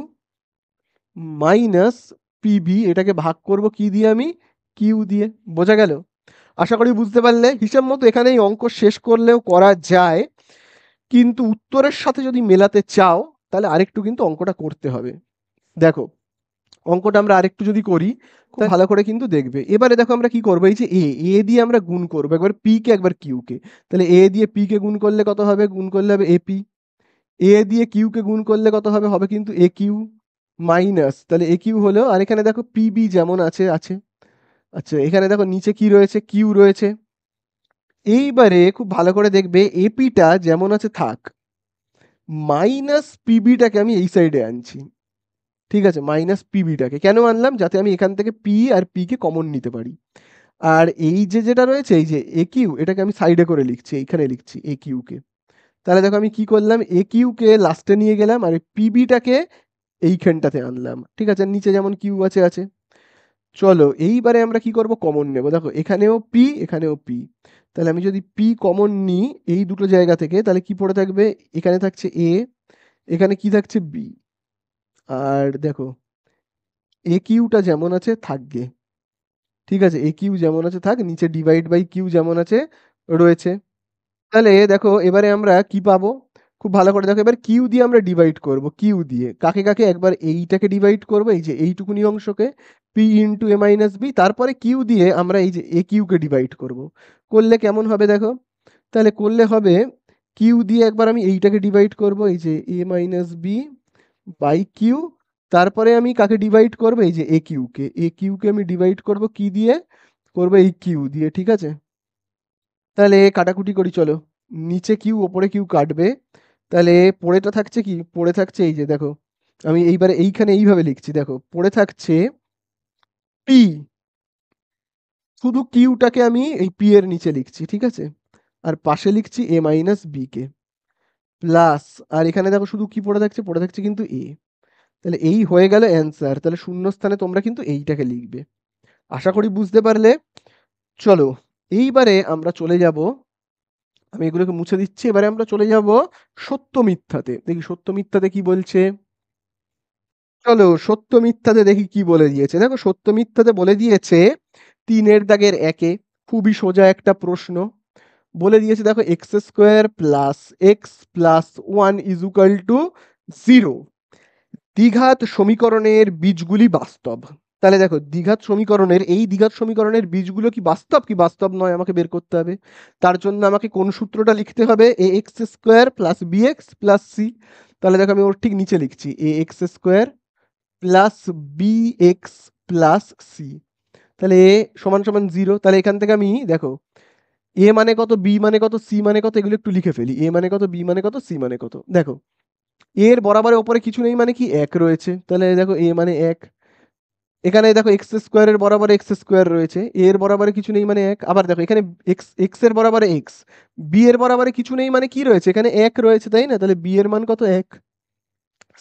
minus p b, এটাকে ভাগ করব কি দিয়ে, আমি কিউ দিয়ে, বোঝা গেল। আশা করি বুঝতে পারলে। হিসাব মতো এখানে এই অঙ্ক শেষ করলেও করা যায়, কিন্তু উত্তরের সাথে যদি মেলাতে চাও তাহলে আরেকটু কিন্তু অঙ্কটা করতে হবে। দেখো অঙ্কটা আমরা আরেকটু যদি করি, খুব ভালো করে কিন্তু দেখবে। এবারে দেখো আমরা কি করবো, এই যে এ দিয়ে আমরা গুণ করবো, একবার পি কে একবার কিউ কে। তাহলে এ দিয়ে পি কে গুণ করলে কত হবে, গুণ করলে হবে এপি। এ দিয়ে কিউ কে গুণ করলে কত হবে, হবে কিন্তু এ কিউ মাইনাস, তাহলে এ কিউ হলো, আর এখানে দেখো পিবি যেমন আছে আছে। আচ্ছা এখানে দেখো নিচে কি রয়েছে, কিউ রয়েছে। এইবারে খুব ভালো করে দেখবে এপিটা যেমন আছে থাক, মাইনাস পিবিটাকে আমি এই সাইডে আনছি, ঠিক আছে, মাইনাস পিবিটাকে কেন আনলাম, যাতে আমি এখান থেকে P R P K common নিতে পারি। আর এই যে যেটা রয়েছে এই যে এ কিউ, এটাকে আমি সাইডে করে লিখছি, এইখানে লিখছি এ কিউ কে। তাহলে দেখো আমি কি করলাম, এ কিউ কে লাস্টে নিয়ে গেলাম আর পিবিটাকে এইখানটাতে আনলাম, ঠিক আছে, নিচে যেমন কিউ আছে আছে। চলো এইবারে আমরা কি করব, কমন নেব, দেখো এখানেও পি এখানেও পি, তাহলে আমি যদি পি কমন নিই এই দুটো জায়গা থেকে, তাহলে কি পড়ে থাকবে, এখানে থাকছে এ, এখানে কি থাকছে বি, আর দেখো এ কিউটা যেমন আছে থাকবে, ঠিক আছে, এ কিউ যেমন আছে থাক, নিচে ডিভাইড বাই কিউ যেমন আছে রয়েছে। তাহলে দেখো এবারে আমরা কি পাবো, খুব ভালো করে দেখো, এবার কিউ দিয়ে আমরা ডিভাইড করব, কিউ দিয়ে কাকে কাকে, একবার এইটাকে ডিভাইড করব, এই যে এইটুকুনি অংশকে, পি ইন্টু এ মাইনাস বি, তারপরে কিউ দিয়ে আমরা এই যে এ কিউকে ডিভাইড করব। করলে কেমন হবে দেখো, তাহলে করলে হবে কিউ দিয়ে একবার আমি এইটাকে ডিভাইড করব, এই যে এ মাইনাস বি বাই কিউ, তারপরে আমি কাকে ডিভাইড করব, এই যে এ কিউকে আমি ডিভাইড করব কি দিয়ে, করব এই কিউ দিয়ে, ঠিক আছে। তাহলে কাটাকুটি করি চলো, নিচে কিউ ওপরে কিউ কাটবে, তাহলে পড়েটা থাকছে কি, পড়ে থাকছে এই যে দেখো, আমি এইবারে এইখানে এইভাবে লিখছি, দেখো পড়ে থাকছে পি, শুধু কিউটাকে আমি এই পি এর নিচে লিখছি, ঠিক আছে, আর পাশে লিখছি এ মাইনাস বি কে প্লাস, আর এখানে দেখো শুধু কি পড়ে থাকছে, পড়ে থাকছে কিন্তু এ। তাহলে এই হয়ে গেল অ্যান্সার, তাহলে শূন্য স্থানে তোমরা কিন্তু এইটাকে লিখবে। আশা করি বুঝতে পারলে। চলো এইবারে আমরা চলে যাব, আমি এগুলোকে মুছে দিচ্ছি, এবারে আমরা চলে যাব সত্য মিথ্যাতে, দেখি সত্য মিথ্যাতে কি বলছে। চলো সত্য মিথ্যাতে দেখি কি বলে দিয়েছে, দেখো সত্য মিথ্যাতে বলে দিয়েছে 3 এর দাগের 1-এ, খুবই সোজা একটা প্রশ্ন, বলে দিয়েছে দেখো x square plus x plus one is equal two 0। দ্বিঘাত সমীকরণের বীজগুলি বাস্তব। তাহলে দেখো দ্বিঘাত সমীকরণের এই দ্বিঘাত সমীকরণের বীজগুলো কি বাস্তব নয় আমাকে বের করতে হবে। তার জন্য আমাকে কোন সূত্রটা লিখতে হবে, a x square plus b x plus c. তাহলে দেখো আমি ওর ঠিক নিচে লিখছি a x square plus b x plus c. তাহলে এ সমান সমান 0। তাহলে এখান থেকে আমি দেখো এ মানে কত, বি মানে কত, সি মানে কত, এগুলো একটু লিখে ফেলি। এ মানে কত, বি মানে কত, সি মানে কত। দেখো এর বরাবরের ওপরে কিছু নেই মানে কি 1 রয়েছে, তাহলে দেখো এ মানে 1। এখানে দেখো এক্স স্কোয়ারের বরাবরে এক্স স্কোয়ার রয়েছে, এর বরাবরে কিছু নেই মানে 1। আবার দেখো এখানে এক্স এক্স এর বরাবরে এক্স, বি এর বরাবরে কিছু নেই মানে কি রয়েছে, এখানে 1 রয়েছে, তাই না? তাহলে বি এর মান কত 1।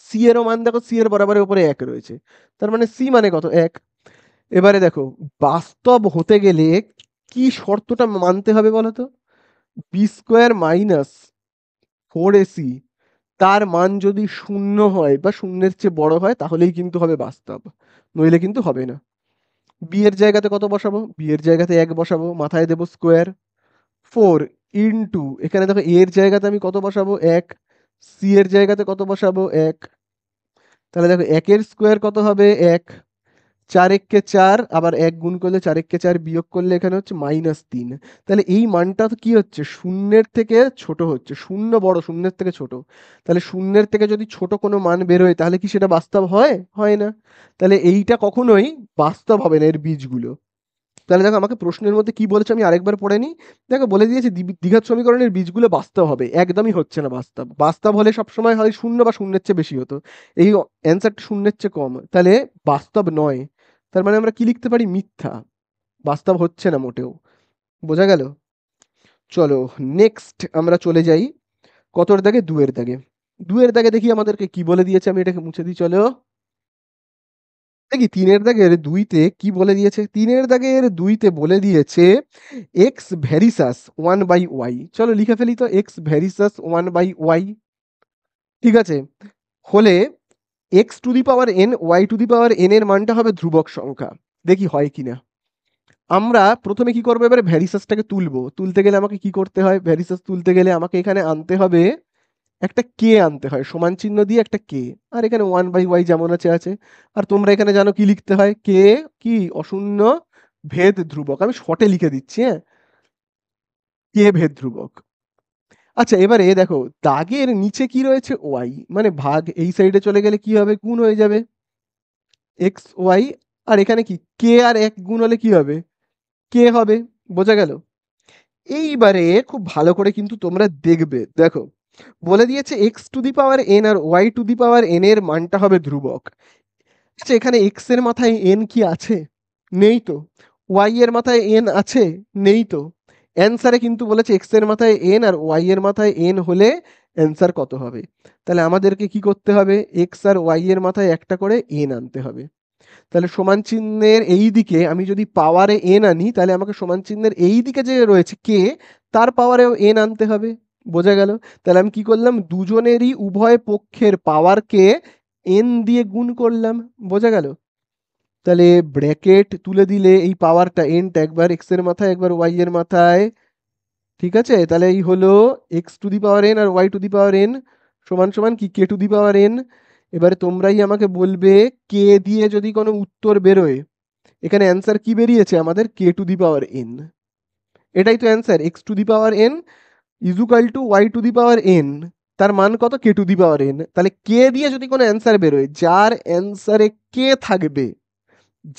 সি এরও মান দেখো সি এর বরাবরের উপরে 1 রয়েছে, তার মানে সি মানে কত 1। এবারে দেখো বাস্তব হতে গেলে কি শর্তটা মানতে হবে বলো তো, বি স্কোয়ার মাইনাস 4ac তার মান যদি 0 হয় বা শূন্যের চেয়ে বড় হয় তাহলেই কিন্তু হবে বাস্তব, নইলে কিন্তু হবে না। বি এর জায়গাতে কত বসাবো, বি এর জায়গাতে 1 বসাবো, মাথায় দেবো স্কোয়ার 4 ইন্টু এখানে দেখো এ এর জায়গাতে আমি কত বসাবো 1, সি এর জায়গাতে কত বসাবো 1। তাহলে দেখো 1 এর স্কোয়ার কত হবে 1, 4 একে 4, আবার 1 গুণ করলে 4 একে 4 বিয়োগ করলে এখানে হচ্ছে -3। তাহলে এই মানটা তো কি হচ্ছে, শূন্যের থেকে ছোট হচ্ছে, শূন্য বড় শূন্যের থেকে ছোট। তাহলে শূন্যের থেকে যদি ছোট কোনো মান বেরোয় তাহলে কি সেটা বাস্তব হয়, হয় না। তাহলে এইটা কখনোই বাস্তব হবে না এর বীজগুলো। তাহলে দেখো আমাকে প্রশ্নের মধ্যে কি বলেছে আমি আরেকবার পড়ে নিই। দেখো বলে দিয়েছে দ্বিঘাত সমীকরণের বীজগুলো বাস্তব হবে, একদমই হচ্ছে না বাস্তব। বাস্তব হলে সবসময় হয় শূন্য বা শূন্যের চেয়ে বেশি হতো, এই অ্যান্সারটা শূন্যের চেয়ে কম, তাহলে বাস্তব নয়। তার মানে আমরা কি লিখতে পারি, মিথ্যা, বাস্তব হচ্ছে না মোটেও। বোঝা গেল? চলো নেক্সট আমরা চলে যাই কতর দাগে, 2 এর দাগে। 2 এর দাগে দেখি আমাদেরকে কি বলে দিয়েছে, আমি এটাকে মুছে দিই চলো। দেখি 3 এর দাগের 2-তে কি বলে দিয়েছে। 3-এর দাগের 2-তে বলে দিয়েছে এক্স ভ্যারিসাস 1/y। চলো লিখে ফেলি তো, এক্স ভ্যারিসাস 1/y। ঠিক আছে, হলে x to the power n y to the power n এর মানটা হবে ধ্রুবক সংখ্যা। দেখি হয় কিনা। আমরা প্রথমে কি করবো, এবারে ভ্যারিসাসটাকে তুলবো। তুলতে গেলে আমাকে কি করতে হয়, ভ্যারিসাস তুলতে গেলে আমাকে এখানে আনতে হবে একটা কে, আনতে হয় সমান চিহ্ন দিয়ে একটা কে। আর এখানে 1/y যেমন আছে আছে। আর তোমরা এখানে জানো কি লিখতে হয়, কে কি অশূন্য ভেদ ধ্রুবক। আমি শর্টে লিখে দিচ্ছি, হ্যাঁ, কে ভেদ ধ্রুবক। আচ্ছা এবারে দেখো দাগের নিচে কি রয়েছে, ওয়াই, মানে ভাগ এই সাইডে চলে গেলে কি হবে, গুণ হয়ে যাবে এক্স ওয়াই। আর এখানে কি কে আর 1 গুণ হলে কি হবে, কে হবে। বোঝা গেল? এইবারে খুব ভালো করে কিন্তু তোমরা দেখবে, দেখো বলে দিয়েছে x to the power n আর y to the power n এর মানটা হবে ধ্রুবক। আচ্ছা এখানে এক্স এর মাথায় এন কি আছে, নেই তো। ওয়াই এর মাথায় এন আছে, নেই তো। অ্যান্সারে কিন্তু বলেছে এক্স এর মাথায় এন আর ওয়াই এর মাথায় এন হলে অ্যান্সার কত হবে। তাহলে আমাদেরকে কি করতে হবে, এক্স আর ওয়াই এর মাথায় একটা করে এন আনতে হবে। তাহলে সমান চিহ্নের এই দিকে আমি যদি পাওয়ারে এন আনি, তাহলে আমাকে সমান চিহ্নের এই দিকে যে রয়েছে কে, তার পাওয়ারেও এন আনতে হবে। বোঝা গেল? তাহলে আমি কি করলাম, দুজনেরই উভয় পক্ষের পাওয়ারকে এন দিয়ে গুণ করলাম। বোঝা গেল? তাহলে ব্র্যাকেট তুলে দিলে এই পাওয়ারটা এনটা একবার এক্স এর মাথায় একবার ওয়াই এর মাথায়, ঠিক আছে? তাহলে এই হলো x to the power n আর y to the power n সমান সমান কি কে টু দি পাওয়ার এন। এবারে তোমরাই আমাকে বলবে কে দিয়ে যদি কোনো উত্তর বেরোয়, এখানে অ্যান্সার কি বেরিয়েছে আমাদের, কে টু দি পাওয়ার এন। এটাই তো answer, x to the power n equal to y to the power n, তার মান কত, কে টু দি পাওয়ার এন। তাহলে কে দিয়ে যদি কোনো অ্যান্সার বেরোয়, যার অ্যান্সারে কে থাকবে,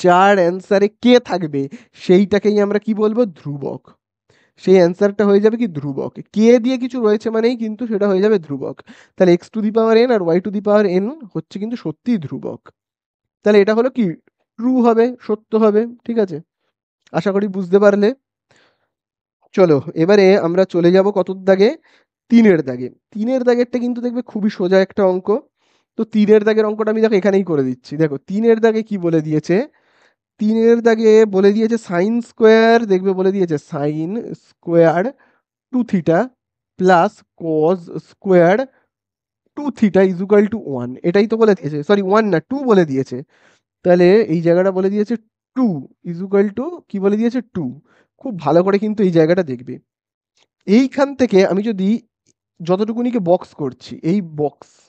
যার অ্যান্সারে কে থাকবে সেইটাকেই আমরা কি বলবো, ধ্রুবক। সেই অ্যান্সারটা হয়ে যাবে কি ধ্রুবক, কে দিয়ে কিছু রয়েছে মানেই কিন্তু সেটা হয়ে যাবে ধ্রুবক। তাহলে x to the power n আর y to the power n হচ্ছে কিন্তু সত্যিই ধ্রুবক। তাহলে এটা হলো কি, ট্রু হবে, সত্য হবে। ঠিক আছে, আশা করি বুঝতে পারলে। চলো এবারে আমরা চলে যাব কতর দাগে, 3-এর দাগে। 3-এর দাগেরটা কিন্তু দেখবে খুবই সোজা একটা অঙ্ক। তো 3-এর দাগের অঙ্কটা আমি দেখো এখানেই করে দিচ্ছি। দেখো 3-এর দাগে কি বলে দিয়েছে, 3-এর দাগে বলে দিয়েছে সাইন স্কোয়ার, দেখবে বলে দিয়েছে sine square 2θ plus cos square 2θ is equal to 1। এটাই তো বলে দিয়েছে, সরি 1 না 2 বলে দিয়েছে। তাহলে এই জায়গাটা বলে দিয়েছে 2 ইজ ইকুয়াল টু কি বলে দিয়েছে 2। খুব ভালো করে কিন্তু এই জায়গাটা দেখবে, এইখান থেকে আমি যদি যতটুকুনিকে বক্স করছি, এই বক্সটাকে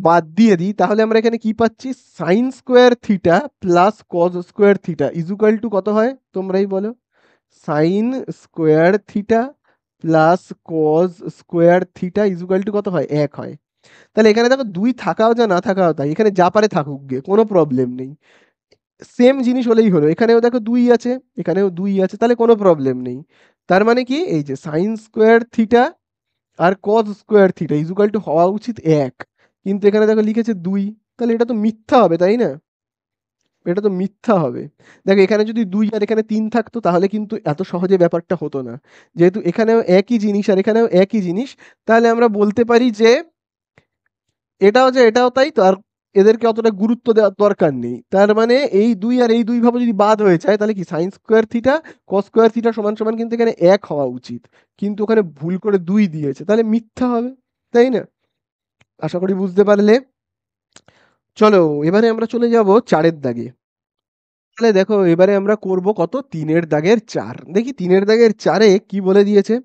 বাদ দিয়ে দিই, তাহলে আমরা এখানে কি পাচ্ছি? Sine square theta plus cos square theta equal to কত হয় তোমরাই বলো? Sine square theta plus cos square theta equal to কত হয়? 1 হয়। তাহলে এখানে দেখো 2 থাকাও যা না থাকাও তাই, এখানে যা পারে থাকুক গে, কোনো প্রবলেম নেই। সেম জিনিস হলেই হলো, এখানেও দেখো 2 আছে, এখানেও 2 আছে, তাহলে কোনো প্রবলেম নেই। তার মানে কি, এই যে সাইন স্কোয়ার থিটা আর cos square theta equal to হওয়া উচিত 1, কিন্তু এখানে দেখো লিখেছে 2, তাহলে এটা তো মিথ্যা হবে, তাই না? এটা তো মিথ্যা হবে। দেখো এখানে যদি 2 আর এখানে 3 থাকতো তাহলে কিন্তু এত সহজে ব্যাপারটা হতো না। যেহেতু এখানেও একই জিনিস আর এখানেও একই জিনিস, তাহলে আমরা বলতে পারি যে এটাও যে এটাও তাই তো, আর এদেরকে অতটা গুরুত্ব দেওয়ার দরকার নেই। তার মানে এই 2 আর এই 2 ভাবে যদি বাদ হয়ে যায়, তাহলে কি sign square theta cos square theta সমান সমান কিন্তু এখানে 1 হওয়া উচিত, কিন্তু ওখানে ভুল করে 2 দিয়েছে, তাহলে মিথ্যা হবে, তাই না? আশা করি বুঝতে পারলে। চলো এবারে আমরা চলে যাব 4-এর দাগে। তাহলে দেখো এবারে আমরা করব কত? 3-এর দাগের 4। দেখি 3-এর দাগের 4-এ কি বলে দিয়েছে।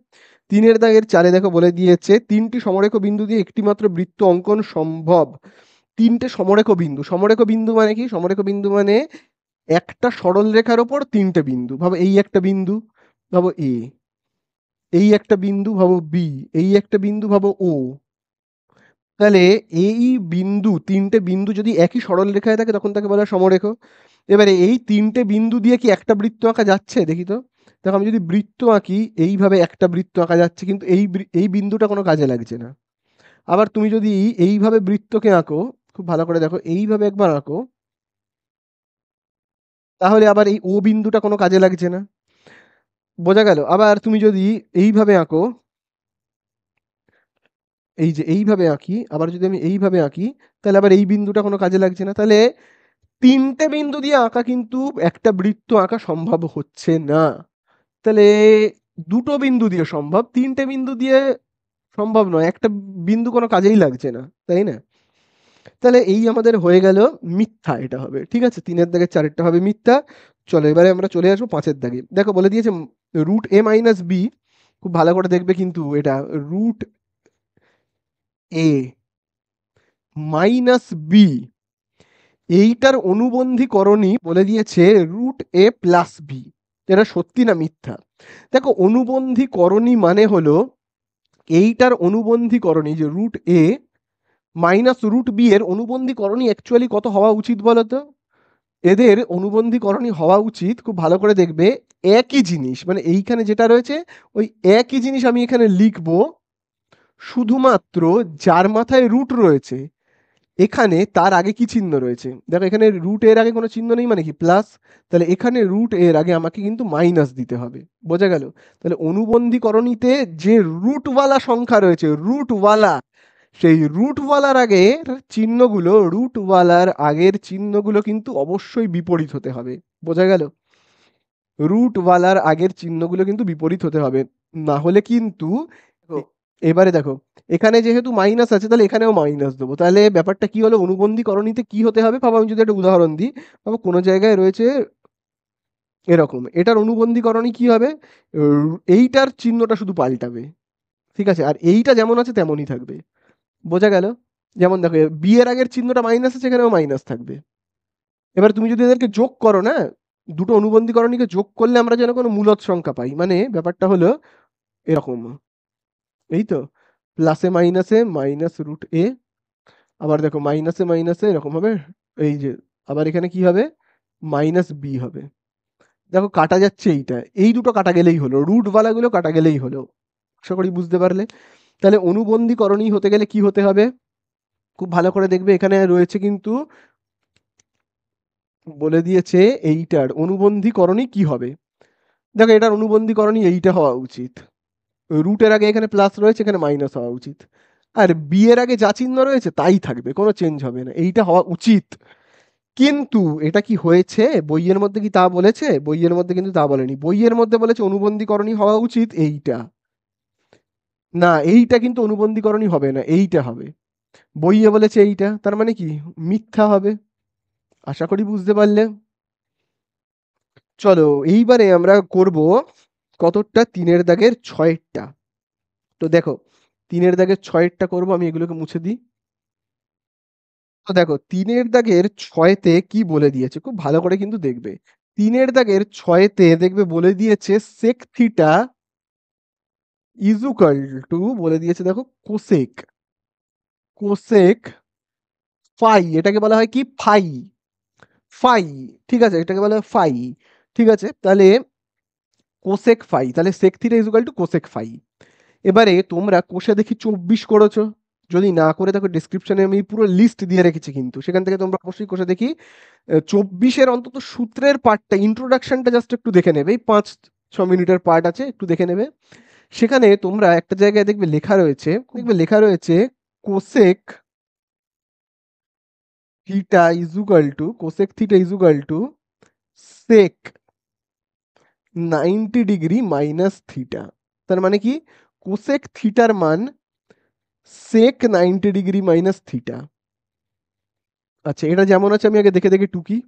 3-এর দাগের 4-এ দেখো বলে দিয়েছে 3টি সমরেখ বিন্দু দিয়ে একটি মাত্র বৃত্ত অঙ্কন সম্ভব। 3টে সমরেখ বিন্দু, সমরেখ বিন্দু মানে কি? সমরেখ বিন্দু মানে একটা সরল রেখার ওপর 3টে বিন্দু। ভাবো এই একটা বিন্দু, ভাবো এ, এই একটা বিন্দু ভাবো বি, এই একটা বিন্দু ভাবো ও। তাহলে এই বিন্দু, 3টে বিন্দু যদি একই সরল রেখায় থাকে তখন তাকে বলা হয় সমরেখ। এবারে এই 3টে বিন্দু দিয়ে কি একটা বৃত্ত আঁকা যাচ্ছে? দেখি তো। দেখো আমি যদি বৃত্ত আঁকি, এইভাবে একটা বৃত্ত আঁকা যাচ্ছে, কিন্তু এই বিন্দুটা কোনো কাজে লাগছে না। আবার তুমি যদি এইভাবে বৃত্তকে আঁকো, খুব ভালো করে দেখো, এইভাবে একবার আঁকো, তাহলে আবার এই ও বিন্দুটা কোনো কাজে লাগছে না। বোঝা গেল? আবার তুমি যদি এইভাবে আঁকো, এই যে এইভাবে আঁকি, আবার যদি আমি এইভাবে আঁকি, তাহলে আবার এই বিন্দুটা কোনো কাজে লাগছে না। তাহলে 3টে বিন্দু দিয়ে আঁকা কিন্তু একটা বৃত্ত আঁকা সম্ভব হচ্ছে না। তাহলে 2টো বিন্দু দিয়ে সম্ভব, 3টে বিন্দু দিয়ে সম্ভব নয়, একটা বিন্দু কোনো কাজেই লাগছে না, তাই না? তাহলে এই আমাদের হয়ে গেল মিথ্যা, এটা হবে ঠিক আছে। 3-এর দাগে 4-এরটা হবে মিথ্যা। চলো এবারে আমরা চলে আসবো 5-এর দাগে। দেখো বলে দিয়েছে রুট এ মাইনাস বি, খুব ভালো করে দেখবে কিন্তু এটা রুট এ মাইনাস বি, এইটার অনুবন্ধীকরণই বলে দিয়েছে রুট এ প্লাস বি। এটা সত্যি না মিথ্যা? দেখো অনুবন্ধীকরণী মানে হলো এইটার অনুবন্ধীকরণী, যে রুট এ মাইনাস রুট বি এর অনুবন্ধীকরণী অ্যাকচুয়ালি কত হওয়া উচিত বলো তো? এদের অনুবন্ধীকরণী হওয়া উচিত, খুব ভালো করে দেখবে, একই জিনিস, মানে এইখানে যেটা রয়েছে ওই একই জিনিস আমি এখানে লিখবো, শুধুমাত্র যার মাথায় রুট রয়েছে এখানে তার আগে কি চিহ্ন রয়েছে। দেখো এখানে রুট এর আগে কোনো চিহ্ন নেই, মানে কি প্লাস, তাহলে এখানে রুট এর আগে আমাকে কিন্তু মাইনাস দিতে হবে। বোঝা গেল? তাহলে অনুবন্ধীকরণীতে যে রুটওয়ালা সংখ্যা রয়েছে, রুটওয়ালা, সেই রুটওয়ালার আগের চিহ্নগুলো, রুটওয়ালার আগের চিহ্নগুলো কিন্তু অবশ্যই বিপরীত হতে হবে। বোঝা গেল? রুটওয়ালার আগের চিহ্নগুলো কিন্তু বিপরীত হতে হবে, না হলে কিন্তু দেখো, এবারে দেখো এখানে যেহেতু মাইনাস আছে তাহলে এখানেও মাইনাস দেবো, তাহলে ব্যাপারটা কি হলো? অনুবন্ধীকরণীতে কি হতে হবে ভাবো, আমি যদি একটা উদাহরণ দিই, ভাবো কোনো জায়গায় রয়েছে এরকম, এটার অনুবন্ধীকরণী কি হবে? এইটার চিহ্নটা শুধু পাল্টাবে, ঠিক আছে, আর এইটা যেমন আছে তেমনই থাকবে। বোঝা গেল? যেমন দেখো বি এর আগের চিহ্নটা মাইনাস আছে, এখানেও মাইনাস থাকবে। এবার তুমি যদি এদেরকে যোগ করো না, দুটো অনুবন্ধীকরণীকে যোগ করলে আমরা যেন কোনো মূলদ সংখ্যা পাই, মানে ব্যাপারটা হলো এরকম, এই তো, প্লাসে মাইনাসে মাইনাস রুট এ, আবার দেখো মাইনাসে মাইনাসে এরকম হবে, এই যে, আবার এখানে কি হবে? মাইনাস বি হবে। দেখো কাটা যাচ্ছে এইটা, এই দুটো কাটা গেলেই হলো, রুট ওয়ালাগুলো কাটা গেলেই হলো। আশা করি বুঝতে পারলে। তাহলে অনুবন্ধীকরণী হতে গেলে কি হতে হবে? খুব ভালো করে দেখবে, এখানে রয়েছে কিন্তু বলে দিয়েছে এইটার অনুবন্ধীকরণী কি হবে। দেখো এটার অনুবন্ধীকরণী এইটা হওয়া উচিত, রুটের আগে এখানে প্লাস রয়েছে, এখানে মাইনাস হওয়া উচিত, আর বি এর আগে যা চিহ্ন রয়েছে তাই থাকবে, কোনো চেঞ্জ হবে না, এইটা হওয়া উচিত। কিন্তু এটা কি হয়েছে বইয়ের মধ্যে? কি তা বলেছে? বইয়ের মধ্যে কিন্তু তা বলেনি। বইয়ের মধ্যে বলেছে অনুবন্ধীকরণী হওয়া উচিত এইটা, না এইটা কিন্তু অনুবন্ধীকরণী হবে না, এইটা হবে। বইয়ে বলেছে এইটা, তার মানে কি মিথ্যা হবে। আশা করি বুঝতে পারলে। চলো এইবারে আমরা করব কতটা? 3-এর দাগের 6-এরটা। তো দেখো 3-এর দাগের 6-এরটা করবো, আমি এগুলোকে মুছে দিই। তো দেখো 3-এর দাগের 6-তে কি বলে দিয়েছে, খুব ভালো করে কিন্তু দেখবে। 3-এর দাগের 6-তে দেখবে বলে দিয়েছে sec theta is equal two, বলে দিয়েছে দেখো কোসেক, কোসেক ফাই, এটাকে বলা হয় কি ফাই, ফাই, ঠিক আছে, এটাকে বলা হয় ফাই, ঠিক আছে। তাহলে কোসেক ফাই, তাহলে sec theta is equal to cosec phi. এবারে তোমরা কোষে দেখি 24 করেছো, যদি না করে দেখো ডিসক্রিপশনে আমি পুরো লিস্ট দিয়ে রেখেছি, কিন্তু সেখান থেকে তোমরা অবশ্যই কোষে দেখি 24-এর অন্তত সূত্রের পার্টটা, ইন্ট্রোডাকশনটা জাস্ট একটু দেখে নেবে, এই 5-6 মিনিটের পার্ট আছে, একটু দেখে নেবে। সেখানে তোমরা একটা জায়গায় দেখবে লেখা রয়েছে, cosec theta is equal to, cosec theta is equal to sec 90 degree minus theta. তার মানে কি, কোসেক থিটার মান সেক 90 ডিগ্রি মাইনাস থিটা। আচ্ছা, এটা যেমন আছে আমি আগে দেখে দেখে টুকি।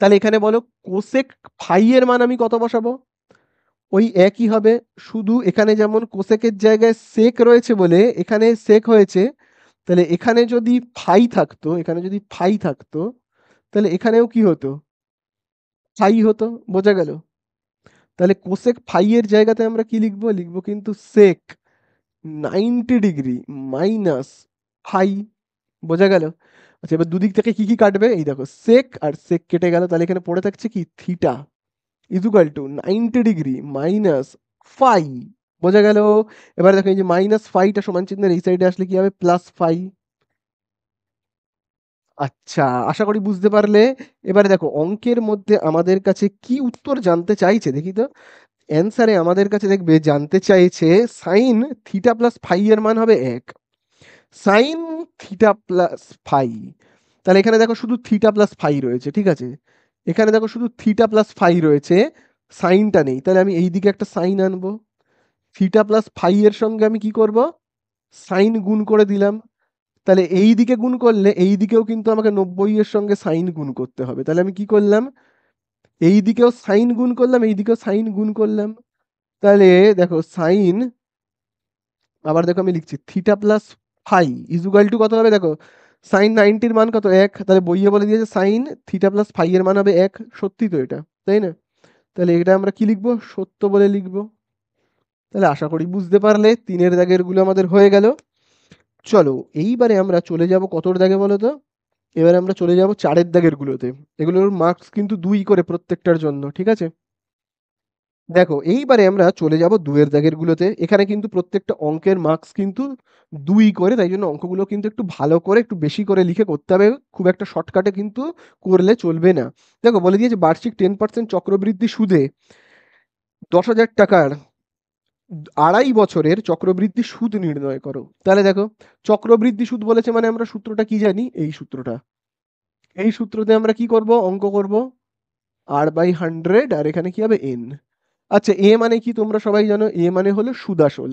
তাহলে এখানে বলো কোসেক ফাই এর মান আমি কত বসাবো? ওই একই হবে, শুধু এখানে যেমন কোসেকের জায়গায় সেক রয়েছে বলে এখানে সেক হয়েছে, তাহলে এখানে যদি ফাই থাকতো, এখানে যদি ফাই থাকতো, তাহলে এখানেও কি হতো? ফাই হতো। বোঝা গেল? তাহলে কোসেক ফাই এর জায়গাতে আমরা কি লিখবো? লিখবো কিন্তু সেক 90 ডিগ্রি মাইনাস ফাই। বোঝা গেল? আচ্ছা, এবার দুদিক থেকে কি কি কাটবে? এই দেখো সেক আর সেক কেটে গেল, তাহলে এখানে পড়ে থাকছে কি theta is equal to 90 degree minus phi. বোঝা গেল? এবার দেখো এই যে মাইনাস ফাইটা সমান চিহ্নের এই সাইডে আসলে কি হবে? Plus phi. আচ্ছা, আশা করি বুঝতে পারলে। এবারে দেখো অঙ্কের মধ্যে আমাদের কাছে কি উত্তর জানতে চাইছে দেখি তো। অ্যান্সারে আমাদের কাছে দেখবে জানতে চাইছে সাইন থিটা প্লাস ফাই এর মান হবে 1, সাইন থিটা প্লাস ফাই। তাহলে এখানে দেখো শুধু থিটা প্লাস ফাই রয়েছে, ঠিক আছে, এখানে দেখো শুধু থিটা প্লাস ফাই রয়েছে, সাইনটা নেই। তাহলে আমি এই দিকে একটা সাইন আনবো, থিটা প্লাস ফাই এর সঙ্গে আমি কি করব? সাইন গুণ করে দিলাম। তাহলে এই দিকে গুণ করলে এই দিকেও কিন্তু আমাকে 90 এর সঙ্গে সাইন গুণ করতে হবে। তাহলে আমি কি করলাম? এই দিকেও সাইন গুণ করলাম, এই দিকেও সাইন গুণ করলাম। তাহলে দেখো সাইন, আবার দেখো আমি লিখছি theta plus phi equal to কত হবে দেখো, সাইন 90-র মান কত? 1। তাহলে বইয়ে বলে দিয়েছে সাইন থিটা প্লাস ফাই এর মান হবে 1। সত্যি তো এটা, তাই না? তাহলে এটা আমরা কি লিখবো? সত্য বলে লিখবো। তাহলে আশা করি বুঝতে পারলে, 3-এর দাগের গুলো আমাদের হয়ে গেল। চলো এইবারে আমরা চলে যাব কতর দাগে বলো তো? এবারে আমরা চলে যাব 4-এর দাগের গুলোতে। এগুলোর মার্কস কিন্তু 2 করে প্রত্যেকটার জন্য, ঠিক আছে। দেখো এইবারে আমরা চলে যাব 2-এর দাগের গুলোতে। এখানে কিন্তু প্রত্যেকটা অঙ্কের মার্কস কিন্তু 2 করে, তাই জন্য অঙ্কগুলো কিন্তু একটু ভালো করে একটু বেশি করে লিখে করতে হবে, খুব একটা শর্টকাটে কিন্তু করলে চলবে না। দেখো বলে দিয়েছে বার্ষিক 10% চক্রবৃদ্ধি সুদে 10,000 টাকার 2.5 বছরের চক্রবৃদ্ধি সুদ নির্ণয় করো। তাহলে দেখো চক্রবৃদ্ধি সুদ বলেছে মানে আমরা সূত্রটা কি জানি? এই সূত্রটা, এই সূত্রতে আমরা কি করব? অঙ্ক করব R/100, আর এখানে কি হবে? n। আচ্ছা, এ মানে কি তোমরা সবাই জানো? এ মানে হলো সুদ আসল,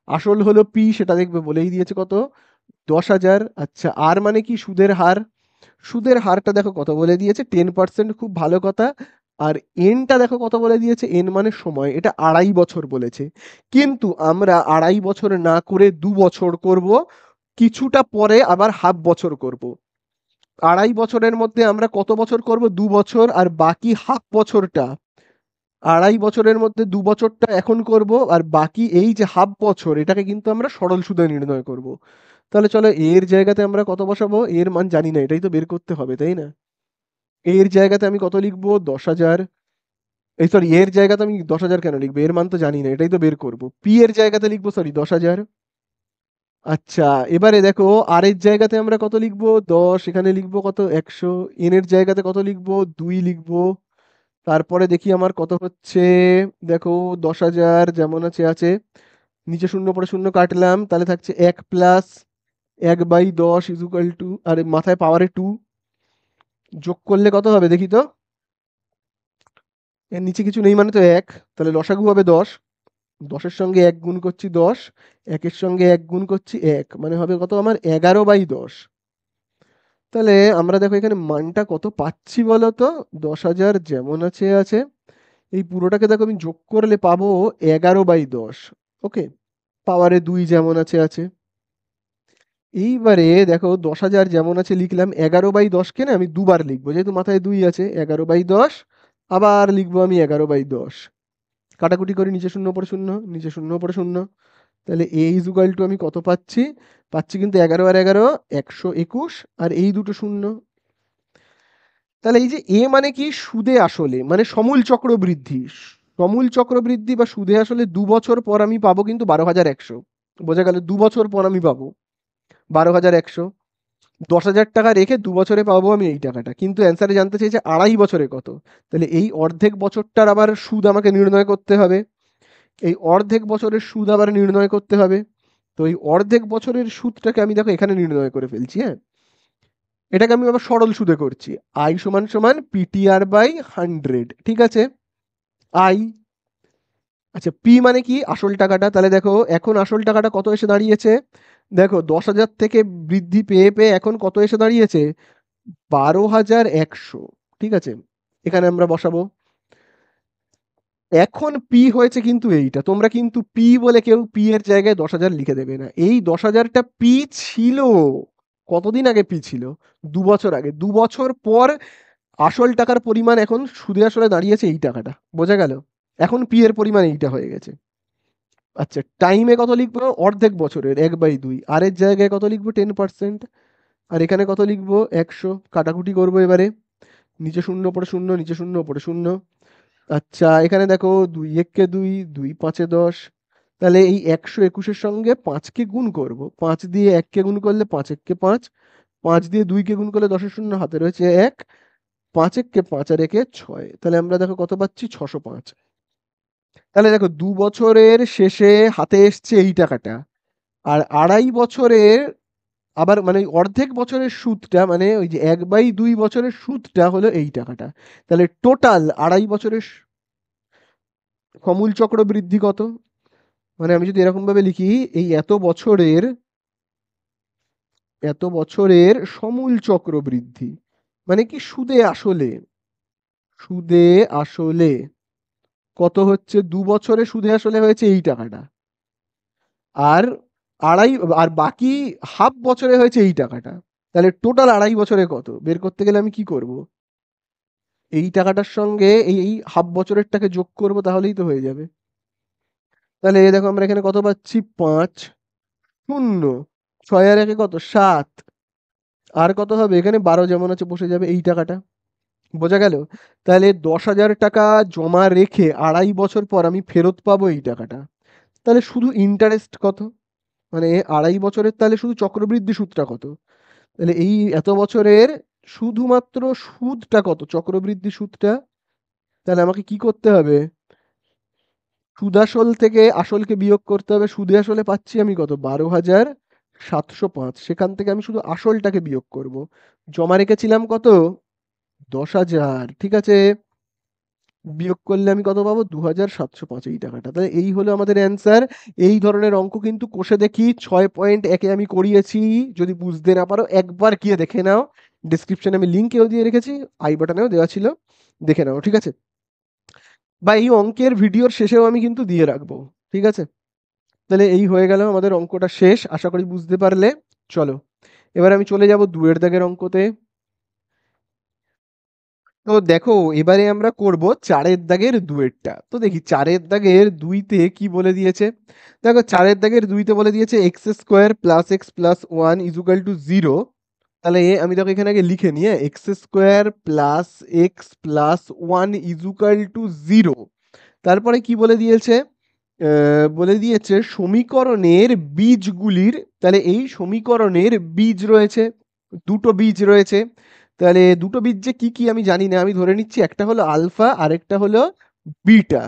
আসল হলো পি, সেটা দেখবে বলেই দিয়েছে কত? 10,000। আচ্ছা, আর মানে কি? সুদের হার, সুদের হারটা দেখো কত বলে দিয়েছে? 10%, খুব ভালো কথা। আর এনটা দেখো কত বলে দিয়েছে? এন মানে সময়, এটা 2.5 বছর বলেছে। কিন্তু আমরা 2.5 বছর না করে 2 বছর করব, কিছুটা পরে আবার হাফ বছর করব। 2.5 বছরের মধ্যে আমরা কত বছর করব? 2 বছর, আর বাকি হাফ বছরটা, 2.5 বছরের মধ্যে 2 বছরটা এখন করব, আর বাকি এই যে হাফ বছর এটাকে কিন্তু আমরা সরল সুদে নির্ণয় করব। তাহলে চলো এর জায়গাতে আমরা কত বসাবো? এর মান জানি না, এটাই তো বের করতে হবে, তাই না? এর জায়গাতে আমি কত লিখবো? 10,000। এই সরি, এর জায়গাতে আমি 10,000 কেন লিখবো? এর মান তো জানি না, এটাই তো বের করব। পি এর জায়গাতে লিখবো সরি 10,000। আচ্ছা, এবারে দেখো আর এর জায়গাতে আমরা কত লিখবো? 10, এখানে লিখবো কত? 100। এন এর জায়গাতে কত লিখবো? 2 লিখবো। তারপরে দেখি আমার কত হচ্ছে। দেখো 10,000 যেমন আছে আছে, নিচে শূন্য পরে শূন্য কাটলাম, তাহলে থাকছে 1 প্লাস 1/10 ইজ ইকুয়াল টু, আর মাথায় পাওয়ারে 2 যোগ করলে কত হবে দেখি তো? এর নিচে কিছু নেই মানে তো 1, তাহলে লসাগু হবে 10। 10-এর সঙ্গে 1 গুণ করছি 10, 1-এর সঙ্গে 1 গুণ করছি 1, মানে হবে কত আমার? 11/10। তাহলে আমরা দেখো এখানে মানটা কত পাচ্ছি বলো তো? 10,000 যেমন আছে আছে। এই পুরোটাকে দেখো আমি যোগ করলে পাবো 11/10। ওকে, পাওয়ারে 2 যেমন আছে আছে। এইবারে দেখো 10,000 যেমন আছে লিখলাম, 11/10কে না আমি দুবার লিখবো, যেহেতু মাথায় 2 আছে। 11/10 আবার লিখবো আমি 11/10। কাটাকুটি করি, নিচে শূন্য পরে শূন্য, নিচে শূন্য পরে শূন্য। তাহলে এ ইজ ইকুয়াল টু আমি কত পাচ্ছি? পাচ্ছি কিন্তু 11 আর 11 121, আর এই দুটো শূন্য। তাহলে এই যে এ মানে কি, সুদে আসলে মানে সমূল চক্রবৃদ্ধি। সমূল চক্রবৃদ্ধি বা সুদে আসলে 2 বছর পর আমি পাবো কিন্তু 12,100। বোঝা গেল? 2 বছর পর আমি পাবো 12,100। 10,000 টাকা রেখে 2 বছরে পাবো আমি এই টাকাটা, কিন্তু অ্যান্সারে জানতে চেয়েছে 2.5 বছরে কত। তাহলে এই অর্ধেক বছরটার আবার সুদ আমাকে নির্ণয় করতে হবে। এই অর্ধেক বছরের সুদ আবার নির্ণয় করতে হবে। তো এই অর্ধেক বছরের সুদটাকে আমি দেখো এখানে নির্ণয় করে ফেলছি। হ্যাঁ, এটাকে আমি আবার সরল সুদে করছি। আই সমান সমান PTR/100। ঠিক আছে, আই। আচ্ছা, পি মানে কি? আসল টাকাটা। তাহলে দেখো এখন আসল টাকাটা কত এসে দাঁড়িয়েছে? দেখো 10,000 থেকে বৃদ্ধি পেয়ে পেয়ে এখন কত এসে দাঁড়িয়েছে? 12,100। ঠিক আছে, এখানে আমরা বসাবো। এখন পি হয়েছে কিন্তু এইটা, তোমরা কিন্তু পি বলে কেউ পি এর জায়গায় 10,000 লিখে দেবে না। এই 10,000টা পি ছিল। কতদিন আগে পি ছিল? 2 বছর আগে। 2 বছর পর আসল টাকার পরিমাণ এখন সুদে আসলে দাঁড়িয়েছে এই টাকাটা। বোঝা গেল? এখন পি এর পরিমাণ এইটা হয়ে গেছে। আচ্ছা, টাইমে কত লিখবো? অর্ধেক বছরের 1/2। আর এর জায়গায় কত লিখবো? 10%। আর এখানে কত লিখবো? 100। কাটাকুটি করবো এবারে, নিচে শূন্য পরে শূন্য, নিচে শূন্য পরে শূন্য। আচ্ছা, এখানে দেখো 2 একে 2, 2 5 10। তাহলে এই 121-এর সঙ্গে 5কে গুণ করব। 5 দিয়ে 1কে গুণ করলে 5 একে 5, 5 দিয়ে 2কে গুণ করলে 10-এর শূন্য হাতে রয়েছে 1, 5 একে 5 আর একে 6। তাহলে আমরা দেখো কত পাচ্ছি? 605। তাহলে দেখো 2 বছরের শেষে হাতে এসছে এই টাকাটা, আর 2.5 বছরের আবার মানে ওই অর্ধেক বছরের সুদটা, মানে ওই যে 1/2 বছরের সুদটা হলো এই টাকাটা। তাহলে টোটাল 2.5 বছরের সমূল চক্র বৃদ্ধি কত? মানে আমি যদি এরকম ভাবে লিখি, এই এত বছরের সমূল চক্র বৃদ্ধি মানে কি, সুদে আসলে, সুদে আসলে কত হচ্ছে? 2 বছরে সুদে আসলে হয়েছে এই টাকাটা, আর আড়াই, আর বাকি হাফ বছরে হয়েছে এই টাকাটা। তাহলে টোটাল 2.5 বছরে কত বের করতে গেলে আমি কি করব? এই টাকাটার সঙ্গে এই হাফ বছরেরটাকে যোগ করব, তাহলেই তো হয়ে যাবে। তাহলে এই দেখো আমরা এখানে কত পাচ্ছি? 5 0, 6 আর 1 কত? 7। আর কত হবে? এখানে 12 যেমন আছে বসে যাবে এই টাকাটা। বোঝা গেল? তাহলে 10,000 টাকা জমা রেখে 2.5 বছর পর আমি ফেরত পাবো এই টাকাটা। তাহলে শুধু ইন্টারেস্ট কত? মানে 2.5 বছরের তাহলে শুধু চক্রবৃদ্ধি সুদটা কত? তাহলে এই এত বছরের শুধুমাত্র সুদটা কত? চক্রবৃদ্ধি সুদটা। তাহলে আমাকে কি করতে হবে? সুদাসল থেকে আসলকে বিয়োগ করতে হবে। সুদে আসলে পাচ্ছি আমি কত? 12,705। সেখান থেকে আমি শুধু আসলটাকে বিয়োগ করব। জমা রেখেছিলাম কত? 10,000। ঠিক আছে, বিয়োগ করলে আমি কত পাবো? 2,705 এই টাকাটা। তাহলে এই হলো আমাদের অ্যান্সার। এই ধরনের অঙ্ক কিন্তু কষে দেখি 6.1-এ আমি করিয়েছি। যদি বুঝতে না পারো একবার গিয়ে দেখে নাও, ডিসক্রিপশনে আমি লিঙ্কেও দিয়ে রেখেছি, আই বাটনেও দেওয়া ছিল, দেখে নাও। ঠিক আছে, বা এই অঙ্কের ভিডিওর শেষেও আমি কিন্তু দিয়ে রাখবো। ঠিক আছে, তাহলে এই হয়ে গেল আমাদের অঙ্কটা শেষ, আশা করি বুঝতে পারলে। চলো, এবার আমি চলে যাব 2-এর দাগের অঙ্কতে। তো দেখো এবারে আমরা করব 4-এর দাগের 2-এরটা। তো দেখি 4-এর দাগের 2-তে কি বলে দিয়েছে। দেখো 4-এর দাগের 2-তে বলে দিয়েছে x² + x + 1 = 0। তাহলে আমি দেখো এখানে আগে লিখে নিয়ে, x² + x + 1 = 0। তারপরে কি বলে দিয়েছে? বলে দিয়েছে সমীকরণের বীজগুলির, তাহলে এই সমীকরণের বীজ রয়েছে, দুটো বীজ রয়েছে। তাহলে দুটো বীজ যে কি কি আমি জানি না, আমি ধরে নিচ্ছি একটা হলো আলফা আর একটা হলো বিটা।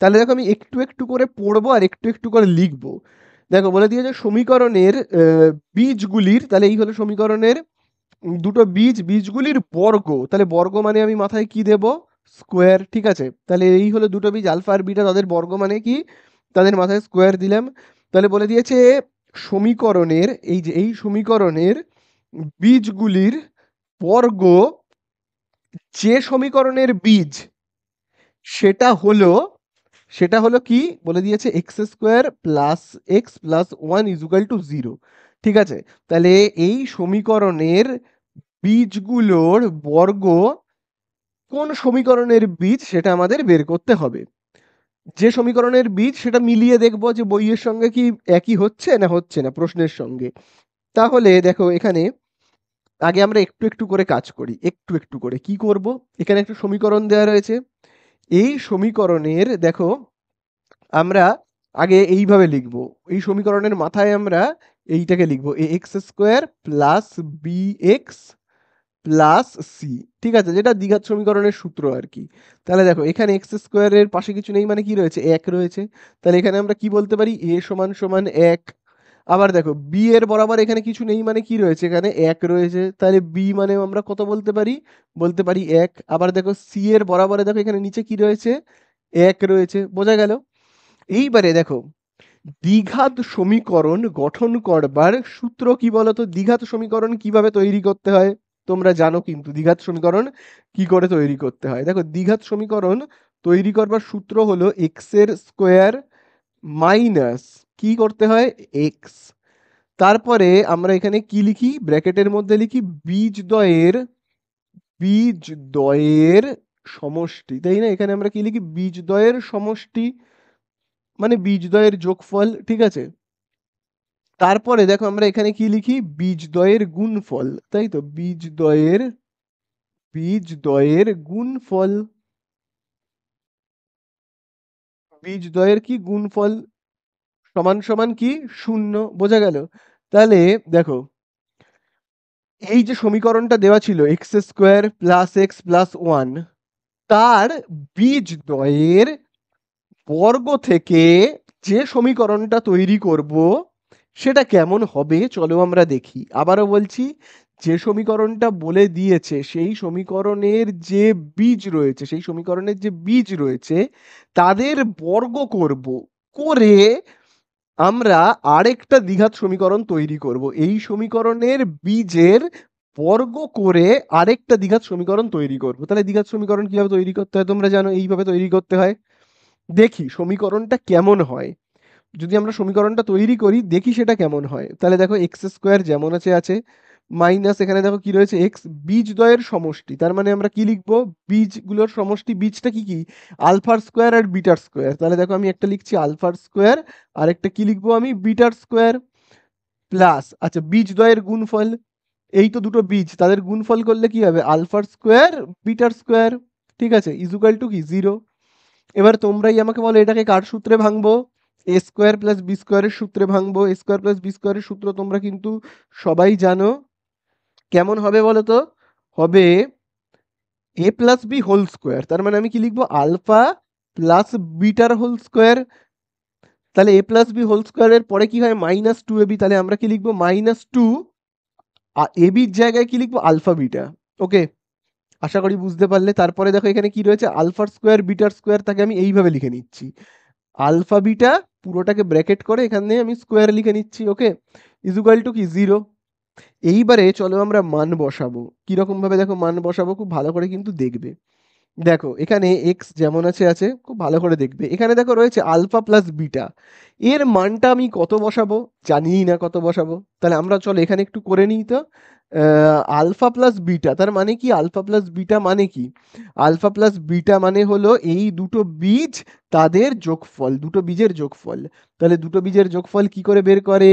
তাহলে দেখো আমি একটু একটু করে পড়বো আর একটু একটু করে লিখবো। দেখো বলে দিয়েছে সমীকরণের বীজগুলির, তাহলে এই হলো সমীকরণের দুটো বীজ, বীজগুলির বর্গ। তাহলে বর্গ মানে আমি মাথায় কি দেব? স্কোয়ার। ঠিক আছে, তাহলে এই হলো দুটো বীজ আলফা আর বিটা, তাদের বর্গ মানে কি? তাদের মাথায় স্কোয়ার দিলাম। তাহলে বলে দিয়েছে সমীকরণের, এই যে এই সমীকরণের বীজগুলির বর্গ, যে সমীকরণের বীজ, সেটা হলো সেটা হলো কি বলে দিয়েছে x square plus x plus one equal to zero. ঠিক আছে, তাহলে এই সমীকরণের বীজগুলোর বর্গ কোন সমীকরণের বীজ সেটা আমাদের বের করতে হবে। যে সমীকরণের বীজ সেটা মিলিয়ে দেখব যে বইয়ের সঙ্গে কি একই হচ্ছে না হচ্ছে না প্রশ্নের সঙ্গে। তাহলে দেখো এখানে আগে আমরা একটু একটু করে কাজ করি, একটু একটু করে কি করব। এখানে একটা সমীকরণ দেওয়া রয়েছে, এই সমীকরণের দেখো আমরা আগে এইভাবে লিখব, এই সমীকরণের মাথায় আমরা এইটাকে লিখব a x square plus b x plus c. ঠিক আছে, যেটা দ্বিঘাত সমীকরণের সূত্র আর কি। তাহলে দেখো এখানে এক্স স্কোয়ারের পাশে কিছু নেই মানে কি রয়েছে, এক রয়েছে। তাহলে এখানে আমরা কি বলতে পারি, এ সমান সমান এক। আবার দেখো বি এর বরাবর এখানে কিছু নেই মানে কি রয়েছে, এখানে এক রয়েছে। তাহলে বি মানে আমরা কত বলতে পারি, বলতে পারি এক। আবার দেখো সি এর বরাবরে দেখো এখানে নিচে কি রয়েছে, এক রয়েছে। বোঝা গেল? এইবারে দেখো দ্বিঘাত সমীকরণ গঠন করবার সূত্র কি বলতো, দ্বিঘাত সমীকরণ কিভাবে তৈরি করতে হয় তোমরা জানো কিন্তু দ্বিঘাত সমীকরণ কি করে তৈরি করতে হয়। দেখো দ্বিঘাত সমীকরণ তৈরি করবার সূত্র হলো এক্স এর স্কোয়ার মাইনাস কি করতে হয়, এক্স। তারপরে আমরা এখানে কি লিখি, ব্র্যাকেটের মধ্যে লিখি বীজদ্বয়ের সমষ্টি, তাই না? এখানে আমরা কি লিখি, বীজদ্বয়ের সমষ্টি মানে বীজদ্বয়ের যোগফল। ঠিক আছে, তারপরে দেখো আমরা এখানে কি লিখি, বীজদ্বয়ের গুণফল, তাই তো বীজদ্বয়ের গুণফল, বীজদ্বয়ের কি গুণফল সমান সমান কি শূন্য। বোঝা গেল? তাহলে দেখো এই যে সমীকরণটা দেওয়া ছিল x square plus x plus one, তার বীজদ্বয়ের বর্গ থেকে যে সমীকরণটা তৈরি করব সেটা কেমন হবে চলো আমরা দেখি। আবারও বলছি, যে সমীকরণটা বলে দিয়েছে সেই সমীকরণের যে বীজ রয়েছে, সেই সমীকরণের যে বীজ রয়েছে তাদের বর্গ করব, করে আমরা আরেকটা দ্বিঘাত সমীকরণ তৈরি করব। এই সমীকরণের বীজের বর্গ করে আরেকটা দ্বিঘাত সমীকরণ তৈরি করব। তাহলে দ্বিঘাত সমীকরণ কিভাবে তৈরি করতে হয় তোমরা জানো, এইভাবে তৈরি করতে হয়। দেখি সমীকরণটা কেমন হয়, যদি আমরা সমীকরণটা তৈরি করি দেখি সেটা কেমন হয়। তাহলে দেখো এক্স স্কোয়ার যেমন আছে আছে, মাইনাস এখানে দেখো কি রয়েছে এক্স, বীজদ্বয়ের সমষ্টি, তার মানে আমরা কি লিখবো, বীজগুলোর সমষ্টি। বীজটা কি কি, আলফার স্কোয়ার আর বিটার স্কোয়ার। তাহলে দেখো আমি একটা লিখছি আলফার স্কোয়ার আর একটা কি লিখবো আমি, বিটার স্কোয়ার। প্লাস আচ্ছা বীজদ্বয়ের গুণফল, এই তো দুটো বীজ তাদের গুণফল করলে কি হবে, আলফার স্কোয়ার বিটার স্কোয়ার। ঠিক আছে, ইজুকাল টু কি জিরো। এবার তোমরাই আমাকে বলো এটাকে কার সূত্রে ভাঙবো, এ স্কোয়ার প্লাস বি স্কোয়ারের সূত্রে ভাঙবো। এ স্কোয়ার প্লাস বি স্কোয়ারের সূত্র তোমরা কিন্তু সবাই জানো, কেমন হবে বলো তো, হবে a plus b whole square. তার মানে আমি কি লিখবো, আলফা প্লাস বিটার হোল স্কোয়ার। তাহলে এ প্লাস বি হোল স্কোয়ারের পরে কি হয়, মাইনাস টু এবি। তাহলে আমরা কি লিখবো, মাইনাস টু এবির জায়গায় কি লিখবো, আলফা বিটা। ওকে, আশা করি বুঝতে পারলে। তারপরে দেখো এখানে কি রয়েছে, আলফার স্কোয়ার বিটার স্কোয়ার, তাকে আমি এইভাবে লিখে নিচ্ছি, আলফা বিটা পুরোটাকে ব্র্যাকেট করে এখানে আমি স্কোয়ার লিখে নিচ্ছি। ওকে, ইজুকাল টু কি জিরো। এইবারে চলো আমরা মান বসাবো, কিরকম ভাবে দেখো মান বসাবো খুব ভালো করে কিন্তু দেখবে। দেখো এখানে এক্স যেমন আছে আছে, খুব ভালো করে দেখবে। এখানে দেখো রয়েছে আলফা প্লাস বিটা, এর মানটা আমি কত বসাবো, জানিই না কত বসাবো। তাহলে আমরা চলো এখানে একটু করে নিই তো। আলফা প্লাস বিটা তার মানে কি, আলফা প্লাস বিটা মানে কি, আলফা প্লাস বিটা মানে হলো এই দুটো বীজ তাদের যোগফল, দুটো বীজের যোগফল। তাহলে দুটো বীজের যোগফল কি করে বের করে,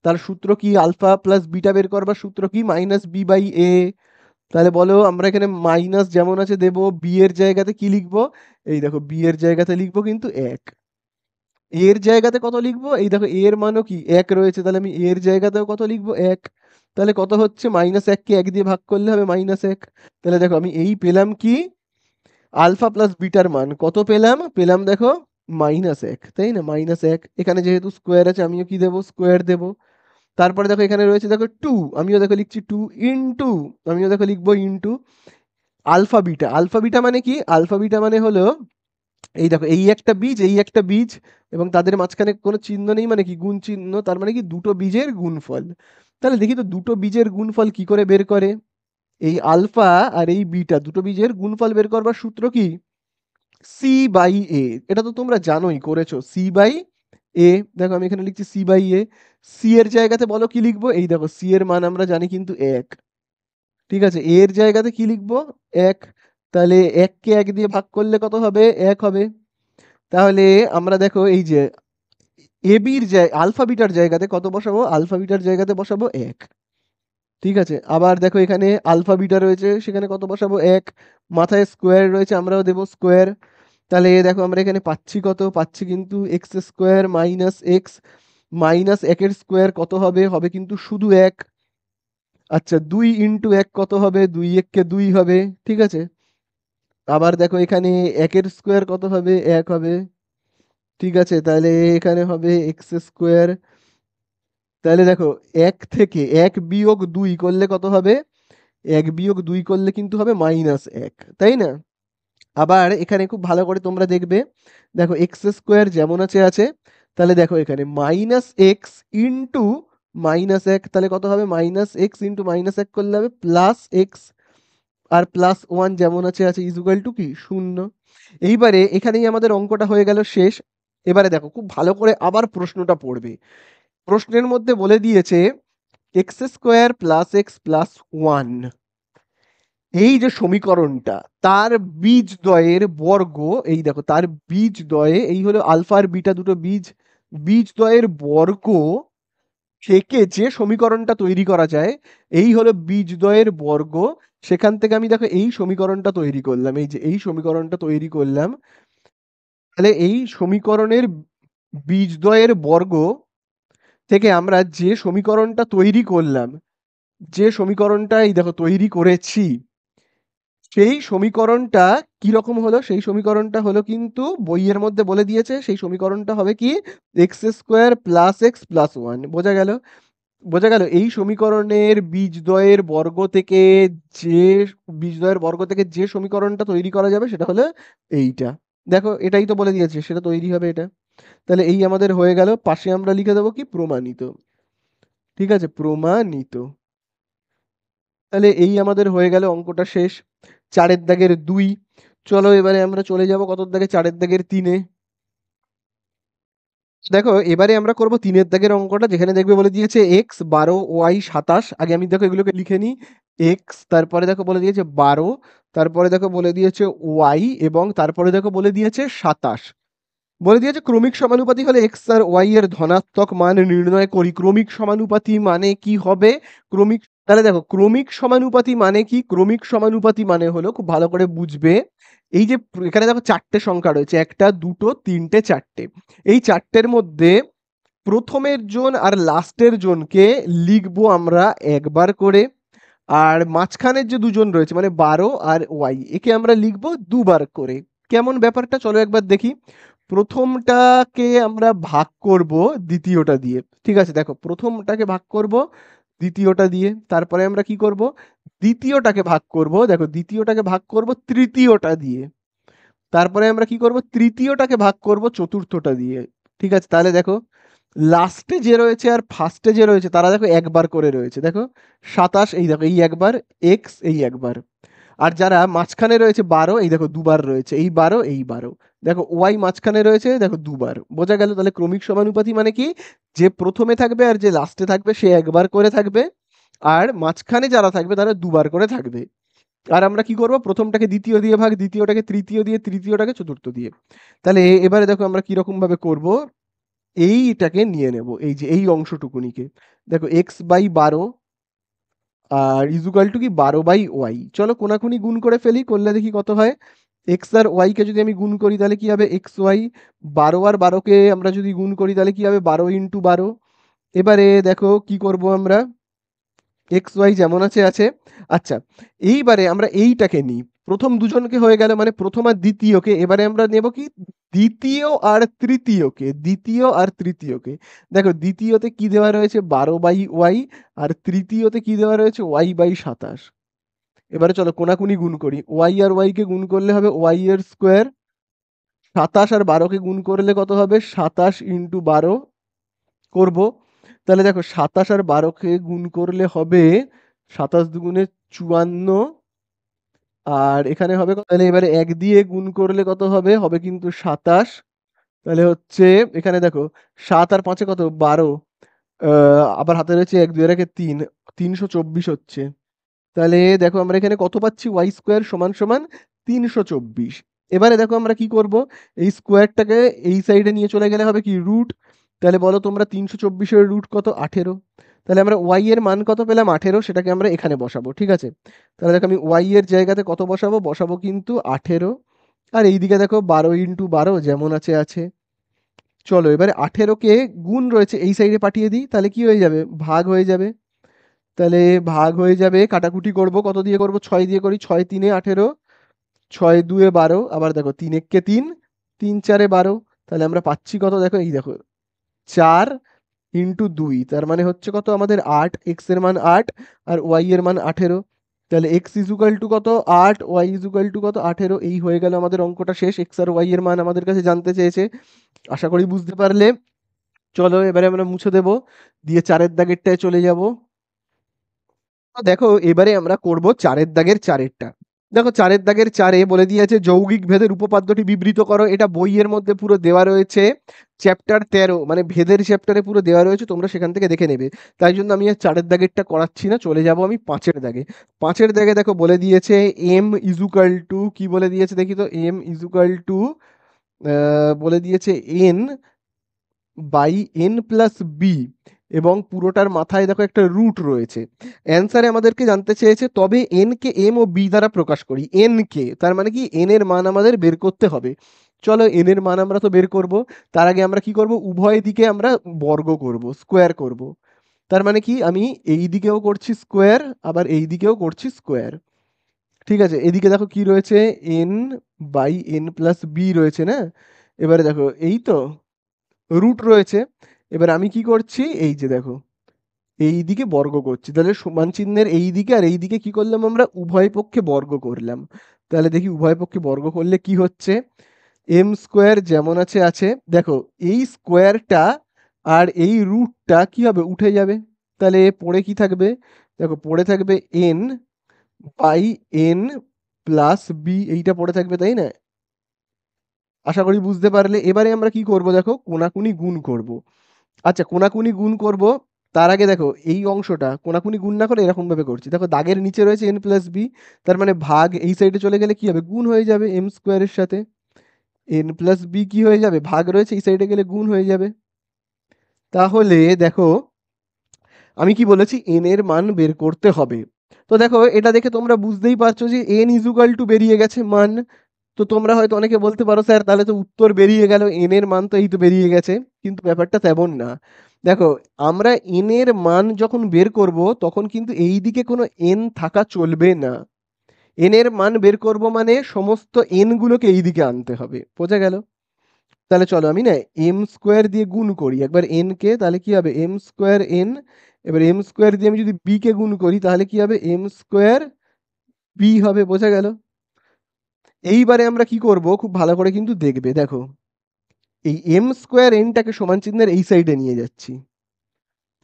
তার সূত্র কি, আলফা প্লাস বিটা বের করবার সূত্র কি, মাইনাস বি বাই এ। তাহলে বলো আমরা এখানে মাইনাস যেমন আছে দেবো, বি এর জায়গাতে কি লিখবো, এই দেখো বি এর জায়গাতে লিখবো কিন্তু এক, এর জায়গাতে কত লিখবো, এই দেখো এর মানও কি এক রয়েছে, তাহলে আমি এর জায়গাতেও কত লিখবো, এক। তাহলে কত হচ্ছে, মাইনাস এককে এক দিয়ে ভাগ করলে হবে মাইনাস এক। তাহলে দেখো আমি এই পেলাম কি, আলফা প্লাস বিটার মান কত পেলাম, পেলাম দেখো মাইনাস এক, তাই না, মাইনাস এক। এখানে যেহেতু স্কোয়ার আছে আমিও কি দেবো, স্কোয়ার দেবো। তারপরে দেখো এখানে রয়েছে দেখো টু, আমিও দেখো লিখছি টু ইনটু, আমিও দেখো লিখবো into alpha beta. Alpha beta মানে কি, আলফা বিটা মানে হলো এই দেখো এই একটা বীজ এই একটা বীজ এবং তাদের মাঝখানে কোনো চিহ্ন নেই মানে কি, গুণ চিহ্ন, তার মানে কি দুটো বীজের গুণফল। তাহলে দেখি তো দুটো বীজের গুণফল কি করে বের করে, এই আলফা আর এই বিটা দুটো বীজের গুণফল বের করবার সূত্র কি, সি বাই এ, এটা তো তোমরা জানোই, করেছো। সি বাই এ, দেখো আমি এখানে লিখছি সি বাই এ। সি এর জায়গাতে বলো কি লিখবো, এই দেখো সি এর মান আমরা জানি কিন্তু 1, ঠিক আছে। এ এর জায়গাতে কি লিখবো, 1। তাহলে 1 কে 1 দিয়ে ভাগ করলে কত হবে, 1 হবে। তাহলে আমরা দেখো এই যে এ বির আলফা বিটার জায়গাতে কত বসাবো, আলফা বিটার জায়গাতে বসাবো 1, ঠিক আছে। আবার দেখো এখানে আলফা বিটা রয়েছে, সেখানে কত বসাবো, 1। মাথায় স্কোয়ার রয়েছে, আমরাও দেবো স্কোয়ার। তাহলে দেখো আমরা এখানে পাচ্ছি কত, পাচ্ছি কিন্তু x square minus x minus 1 এর স্কোয়ার কত হবে, হবে কিন্তু শুধু 1। আচ্ছা 2 ইন্টু 1 কত হবে, 2 1 কে 2 হবে, ঠিক আছে। আবার দেখো এখানে 1 এর স্কোয়ার কত হবে, 1 হবে, ঠিক আছে। তাহলে এখানে হবে এক্স স্কোয়ার। তাহলে দেখো 1 থেকে 1 বিয়োগ 2 করলে কত হবে, 1 বিয়োগ 2 করলে কিন্তু হবে -1, তাই না? আবার এখানে খুব ভালো করে তোমরা দেখবে, দেখো এক্স স্কোয়ার যেমন আছে আছে। তাহলে দেখো এখানে -x ইন্টু -1, তাহলে কত হবে, -x ইন্টু -1 করলে হবে +x। আর +1 যেমন আছে আছে ইজুকাল টু কি, 0। এইবারে এখানেই আমাদের অঙ্কটা হয়ে গেল শেষ। এবারে দেখো খুব ভালো করে আবার প্রশ্নটা পড়বে। প্রশ্নের মধ্যে বলে দিয়েছে x square plus x plus 1, এই যে সমীকরণটা, তার বীজদ্বয়ের বর্গ, এই দেখো তার বীজদ্বয়ে, এই হলো আলফা আর বিটা দুটো বীজদ্বয়ের বর্গ থেকে যে সমীকরণটা তৈরি করা যায়, এই হলো বীজদ্বয়ের বর্গ। সেখান থেকে আমি দেখো এই সমীকরণটা তৈরি করলাম, এই যে এই সমীকরণটা তৈরি করলাম। তাহলে এই সমীকরণের বীজদ্বয়ের বর্গ থেকে আমরা যে সমীকরণটা তৈরি করলাম, যে সমীকরণটা এই দেখো তৈরি করেছি, সেই সমীকরণটা কি রকম হলো, সেই সমীকরণটা হলো কিন্তু বইয়ের মধ্যে বলে দিয়েছে, সেই সমীকরণটা হবে কি, x square plus x plus 1। বোঝা গেল, বোঝা গেল। এই সমীকরণের বীজদ্বয়ের বর্গ থেকে যে বীজদ্বয়ের বর্গ থেকে যে সমীকরণটা তৈরি করা যাবে সেটা হলো এইটা। দেখো এটাই তো বলে দিয়েছে, সেটা তৈরি হবে এটা। তাহলে এই আমাদের হয়ে গেল, পাশে আমরা লিখে দেবো কি, প্রমাণিত, ঠিক আছে, প্রমাণিত। তাহলে এই আমাদের হয়ে গেল, অঙ্কটা শেষ। 4 দাগের 2। চলো এবারে আমরা চলে যাব কত দাগে, 4 দাগের 3-এ। দেখো এবারে আমরা করব 3 দাগের অঙ্কটা, যেখানে দেখবে বলে দিয়েছে এক্স 12 ওয়াই 27। আগে আমি দেখো এগুলোকে লিখে নিই। এক্স, তারপরে দেখো বলে দিয়েছে 12, তারপরে দেখো বলে দিয়েছে ওয়াই, এবং তারপরে দেখো বলে দিয়েছে 27। বলে দিয়েছে ক্রমিক সমানুপাতি হলে এক্স আর ওয়াই এর ধনাত্মক মান নির্ণয় করি। ক্রমিক সমানুপাতি মানে কি হবে, ক্রমিক, তাহলে দেখো ক্রমিক সমানুপাতি মানে কি, ক্রমিক সমানুপাতি মানে হলো, খুব ভালো করে বুঝবে, এই যে এখানে দেখো 4টে সংখ্যা রয়েছে, 1টা 2টো 3টে 4টে। এই 4টের মধ্যে প্রথমের জন আর লাস্টের জনকে লিখবো আমরা একবার করে, আর মাঝখানের যে দুজন রয়েছে মানে 12 আর ওয়াই, একে আমরা লিখবো দুবার করে। কেমন ব্যাপারটা, চলো একবার দেখি। প্রথমটাকে আমরা ভাগ করব দ্বিতীয়টা দিয়ে, ঠিক আছে। দেখো প্রথমটাকে ভাগ করব দ্বিতীয়টা দিয়ে, তারপরে আমরা কি করব, দ্বিতীয়টাকে ভাগ করব, দেখো দ্বিতীয়টাকে ভাগ করব তৃতীয়টা দিয়ে, তারপরে আমরা কি করব, তৃতীয়টাকে ভাগ করব চতুর্থটা দিয়ে, ঠিক আছে। তাহলে দেখো লাস্টে যে রয়েছে আর ফার্স্টে যে রয়েছে তারা দেখো একবার করে রয়েছে, দেখো 27, এই দেখো এই একবার, এক্স এই একবার। আর যারা মাঝখানে রয়েছে 12, এই দেখো দুবার রয়েছে, এই 12 এই 12। দেখো ওয়াই মাঝখানে রয়েছে, দেখো দুবার। বোঝা গেল, তাহলে ক্রমিক সমানুপাতি মানে কি, যে প্রথমে থাকবে আর যে লাস্টে থাকবে সে একবার করে থাকবে, আর মাঝখানে যারা থাকবে তারা দুবার করে থাকবে। আর আমরা কি করব, প্রথমটাকে দ্বিতীয় দিয়ে ভাগ, দ্বিতীয়টাকে তৃতীয় দিয়ে, তৃতীয়টাকে চতুর্থ দিয়ে। তাহলে এবারে দেখো আমরা কিরকম ভাবে করব, এইটাকে নিয়ে নেব, এই যে এই অংশটুকুনিকে, দেখো এক্স বাই 12 আর ইজুকাল টু কি 12/y। চলো কোনাকুনি গুণ করে ফেলি, করলে দেখি কত হয়। এক্স আর ওয়াই কে যদি আমি গুণ করি তাহলে কি হবে, এক্স ওয়াই। 12 আর 12কে আমরা যদি গুণ করি তাহলে কি হবে, 12 ইন্টু 12। এবারে দেখো কি করব আমরা, এক্স ওয়াই যেমন আছে আছে। আচ্ছা এইবারে আমরা এইটাকে নিই, প্রথম দুজনকে হয়ে গেল মানে প্রথম আর দ্বিতীয়কে, এবারে আমরা নেব কি, দ্বিতীয় আর তৃতীয়কে, দ্বিতীয় আর তৃতীয়কে। দেখো দ্বিতীয়তে কি দেওয়া রয়েছে, 12/y, আর তৃতীয়তে কি দেওয়া রয়েছে, y/27। এবারে চলো কোনাকুনি গুণ করি, ওয়াই আর ওয়াই কে গুণ করলে হবে ওয়াই এর স্কোয়ার, 27 আর 12কে গুণ করলে কত হবে, 27 ইন্টু 12 করব। তাহলে দেখো 27 আর 12কে গুণ করলে হবে 27 দুগুণে 54, আর এখানে হবে তাহলে এবারে ১ দিয়ে গুণ করলে কত হবে? হবে কিন্তু ২৭। তাহলে হচ্ছে এখানে দেখো ৭ আর ৫ এ কত? ১২। আ আবার হাতে রয়েছে ১, ২ আর ১ এ ৩, ৩২৪ হচ্ছে। তাহলে দেখো আমরা এখানে কত পাচ্ছি? y স্কোয়ার সমান ৩২৪। এবারে দেখো আমরা কি করব? এই স্কোয়ারটাকে এই সাইডে নিয়ে চলে গেলে হবে কি? রুট। তাহলে বলো তোমরা ৩২৪ এর রুট কত? ১৮। তাহলে আমরা y এর মান কত পেলাম? ১৮, সেটাকে আমরা এখানে বসাবো। ঠিক আছে? তাহলে দেখো আমি y এর জায়গাতে কত বসাবো? বসাবো কিন্তু ১৮। আর এইদিকে দেখো ১২ ইন্টু ১২ যেমন আছে। চলো এবারে ১৮ কে গুণ রয়েছে এই সাইডে পাঠিয়ে দিই। তাহলে কি হয়ে যাবে? ভাগ হয়ে যাবে। তাহলে ভাগ হয়ে যাবে, কাটাকুটি করব, কত দিয়ে করব? ৬ দিয়ে করি। ৬ ৩ এ ১৮, ৬ ২ এ ১২, আবার দেখো ৩ ১ কে ৩, ৩ ৪ এ ১২। তাহলে আমরা পাচ্ছি কত? দেখো এই দেখো ৪ ইন্টু ২, তার মানে হচ্ছে কত আমাদের? ৮। এক্স এর মান ৮ আর ওয়াই এর মান ১৮। তাহলে এক্স ইজুকাল টু কত? ৮, ওয়াই ইজুকাল টু কত? ১৮। এই হয়ে গেল আমাদের অঙ্কটা শেষ। এক্স আর ওয়াই এর মান আমাদের কাছে জানতে চেয়েছে। আশা করি বুঝতে পারলে। চলো এবারে আমরা মুছে দেব, দিয়ে ৪ এর দাগেরটায় চলে যাব। তো দেখো এবারে আমরা করব ৪ এর দাগের ৪ এরটা। দেখো ৪ এর দাগের ৪ এ বলে দিয়েছে যৌগিক ভেদের উপপাদ্যটি বিবৃত করো। এটা বইয়ের মধ্যে পুরো দেওয়া রয়েছে। চ্যাপ্টার ১৩ মানে ভেদের চ্যাপ্টারে পুরো দেওয়া রয়েছে। তোমরা সেখান থেকে দেখে নেবে। তাই জন্য আমি আর ৪ এর দাগেরটা করাচ্ছি না। চলে যাব আমি ৫ এর দাগে। ৫ এর দাগে দেখো বলে দিয়েছে m ইজুকাল টু কি বলে দিয়েছে দেখি তো? m ইজুকাল টু বলে দিয়েছে n by n plus b, এবং পুরোটার মাথায় দেখো একটা রুট রয়েছে। অ্যান্সারে আমাদেরকে জানতে চেয়েছে তবে n কে m ও b দ্বারা প্রকাশ করি। n কে তার মানে কি n এর মান আমাদের বের করতে হবে। চলো n এর মান আমরা তো বের করব। তার আগে আমরা কি করব? উভয় দিকে আমরা বর্গ করব, স্কোয়ার করব। তার মানে কি আমি এই দিকেও করছি স্কোয়ার, আবার এই দিকেও করছি স্কোয়ার। ঠিক আছে? এদিকে দেখো কি রয়েছে? n by n plus b রয়েছে না? এবারে দেখো এই তো রুট রয়েছে। এবার আমি কি করছি? এই যে দেখো এই দিকে বর্গ করছি। তাহলে সমান চিহ্নের এই দিকে আর এই দিকে কি করলাম? আমরা উভয় পক্ষে বর্গ করলাম। তাহলে দেখি উভয় পক্ষে বর্গ করলে কি হচ্ছে? এম স্কোয়ার যেমন আছে। দেখো এই স্কোয়ারটা আর এই রুটটা কি হবে? উঠে যাবে। তাহলে পড়ে কি থাকবে? দেখো পড়ে থাকবে n by n plus b, এইটা পড়ে থাকবে, তাই না? আশা করি বুঝতে পারলে। এবারে আমরা কি করব? দেখো কোনাকুনি গুণ করব। আচ্ছা কোনাকুনি গুণ করব। তার আগে দেখো এই অংশটা কোনাকুনি গুণ না করে এরকম ভাবে করছি। দেখো দাগের নিচে রয়েছে n প্লাস বি, তার মানে ভাগ এই সাইডে চলে গেলে কি হবে? গুণ হয়ে যাবে এম স্কোয়ারের সাথে। n প্লাস বি কি হয়ে যাবে? ভাগ রয়েছে, এই সাইডে গেলে গুণ হয়ে যাবে। তাহলে দেখো আমি কি বলেছি? n এর মান বের করতে হবে। তো দেখো এটা দেখে তোমরা বুঝতেই পারছো যে n ইজুকাল টু বেরিয়ে গেছে মান। তো তোমরা হয়তো অনেকে বলতে পারো স্যার তাহলে তো উত্তর বেরিয়ে গেল, এন এর মান তো এই তো বেরিয়ে গেছে। কিন্তু ব্যাপারটা তেমন না। দেখো আমরা এন এর মান যখন বের করব তখন কিন্তু এই দিকে কোনো এন থাকা চলবে না। এন এর মান বের করব মানে সমস্ত এন গুলোকে এই দিকে আনতে হবে। বোঝা গেল? তাহলে চলো আমি না এম স্কোয়ার দিয়ে গুণ করি একবার এন কে, তাহলে কি হবে? M square n. এবার এম স্কোয়ার দিয়ে আমি যদি বি কে গুণ করি তাহলে কি হবে? এম স্কোয়ার বি হবে। বোঝা গেল? এইবারে আমরা কি করব? খুব ভালো করে কিন্তু দেখবে। দেখো এই এম স্কোয়ার এনটাকে সমান চিহ্নের এই সাইডে নিয়ে যাচ্ছি।